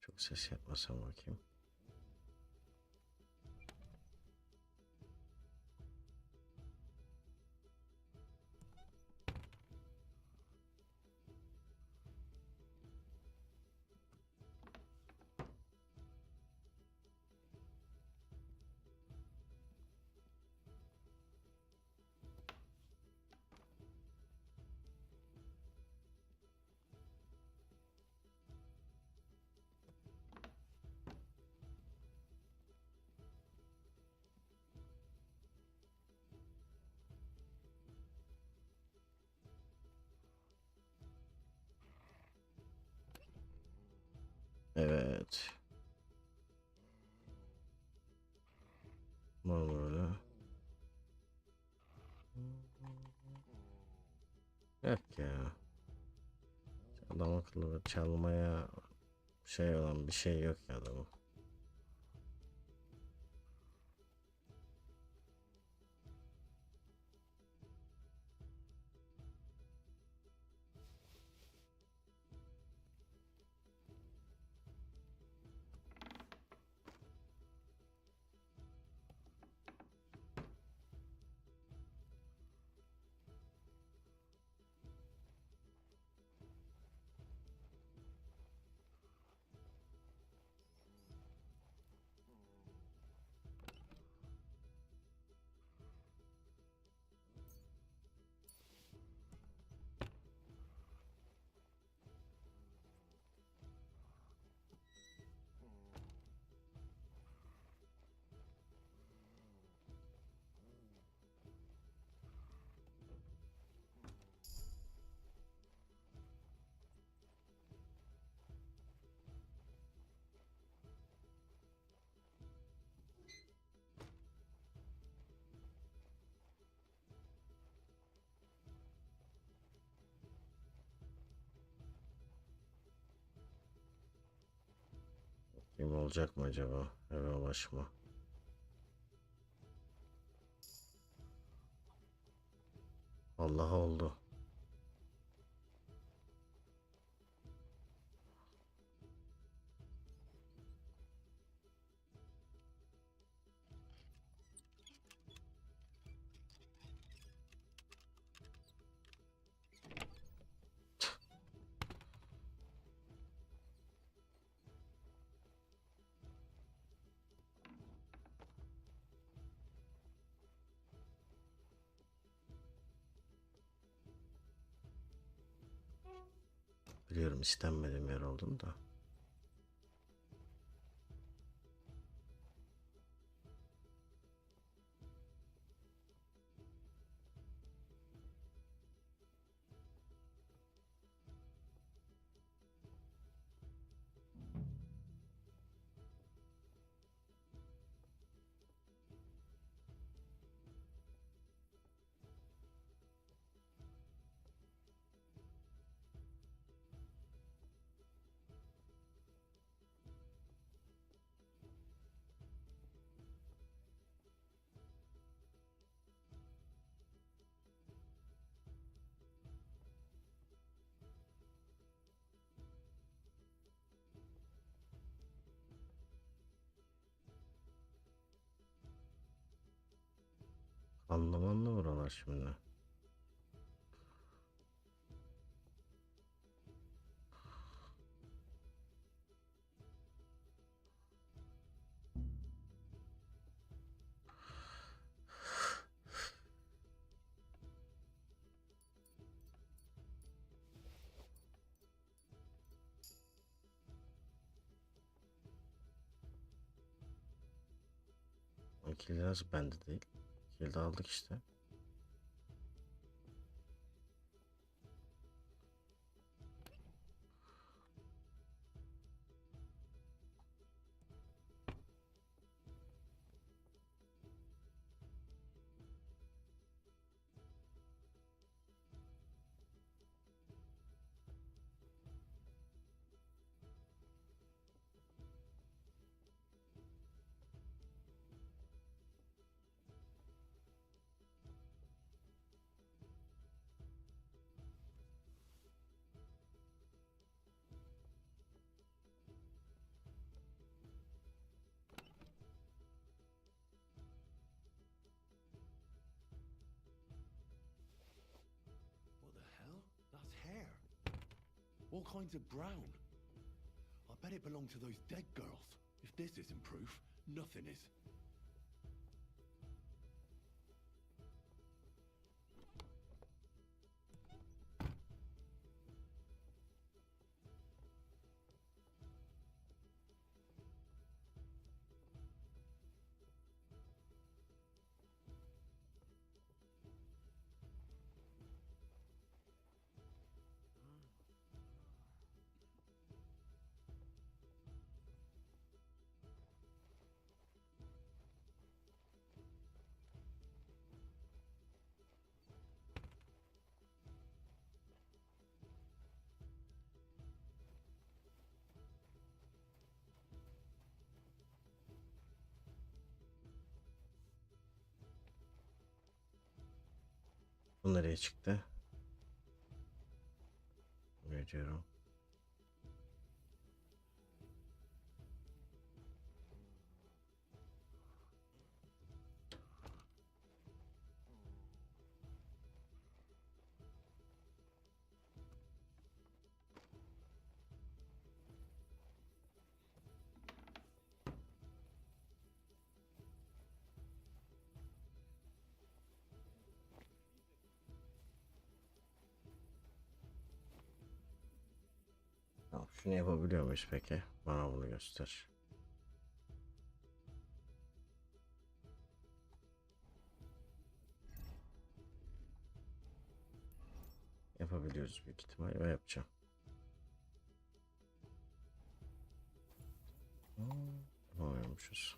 Speaker 1: Çok ses yapmasam bakayım. var böyle. Yok ya. Adam akıllı çalmaya şey olan bir şey yok ya adamın. Kim olacak mı acaba? Eve ulaşma. Allah oldu. Biliyorum istenmediğim yer olduğunu da. Anlamanlı buralar şimdi. Kilidi nasıl bende değil? Kilidi aldık işte.
Speaker 3: All kinds of brown. I bet it belonged to those dead girls. If this isn't proof, nothing is.
Speaker 1: Bu nereye çıktı? Veriyorum. Tamam, şunu yapabiliyor muyuz peki? Bana bunu göster. Yapabiliyoruz büyük ihtimal ve yapacağım. Yapamıyormuşuz.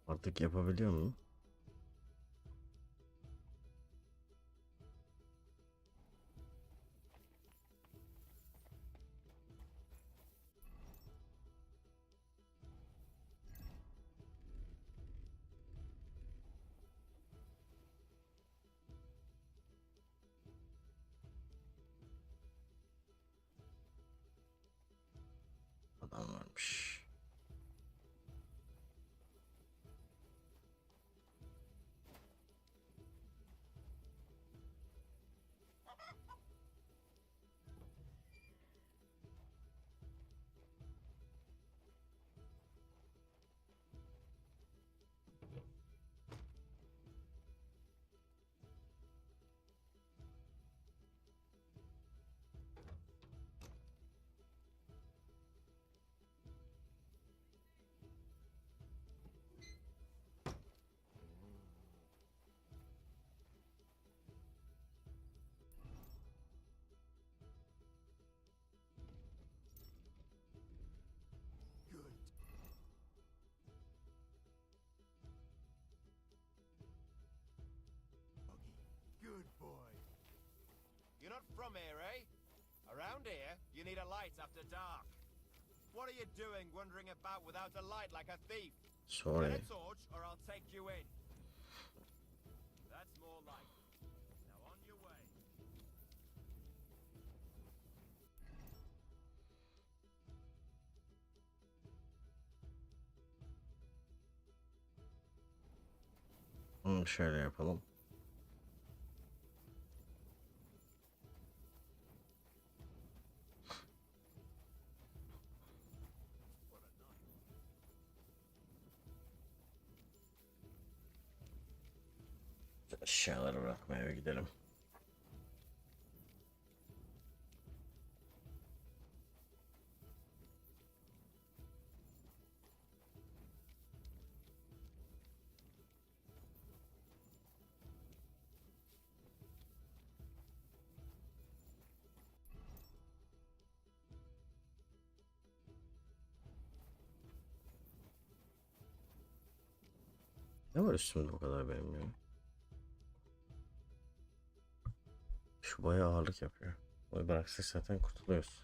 Speaker 1: Artık yapabiliyor muyum? Adam varmış.
Speaker 10: Good boy. You're not from here, eh? Around here, you need a light after dark. What are you doing wandering about without a light like a thief?
Speaker 1: Sorry.
Speaker 10: Get a torch or I'll take you in. That's more like it. Now on your way.
Speaker 1: Şöyle yapalım. Eşyaları bırakmaya gidelim. Ne var üstümde bu kadar benim ya? Şu bayağı ağırlık yapıyor. Bunu bıraksak zaten kurtuluyoruz.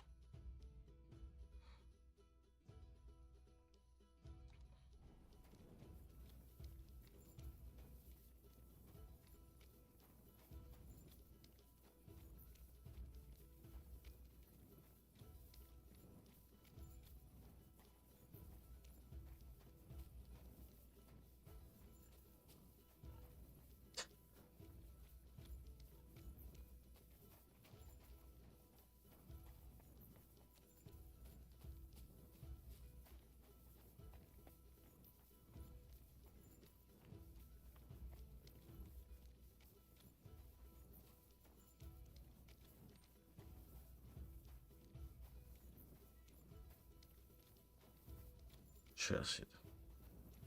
Speaker 1: Şurasıydı.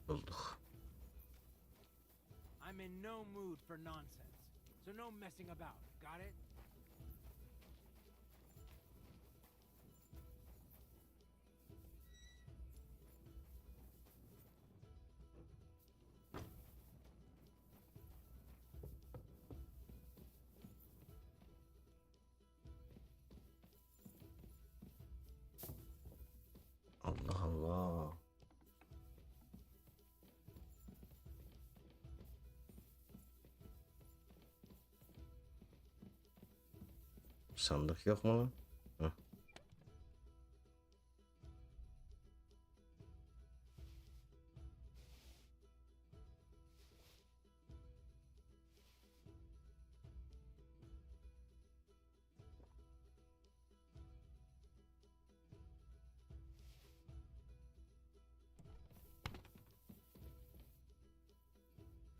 Speaker 1: Bulduk.
Speaker 23: I'm in no mood for nonsense, so no messing about. Got it?
Speaker 1: Allah Allah. Sandık yok mu lan? Heh.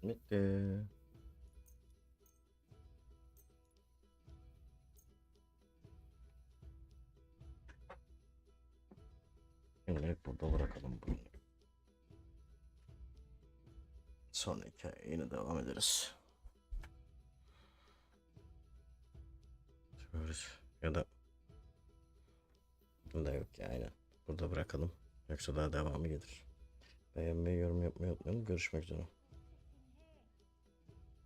Speaker 1: Bitti. Şimdilik burada bırakalım bunu. Sonra hikayeye yine devam ederiz. Ya da yok ya, aynen. Burada bırakalım. Yoksa daha devamı gelir. Beğenmeyi, yorum yapmayı unutmayın. Görüşmek üzere.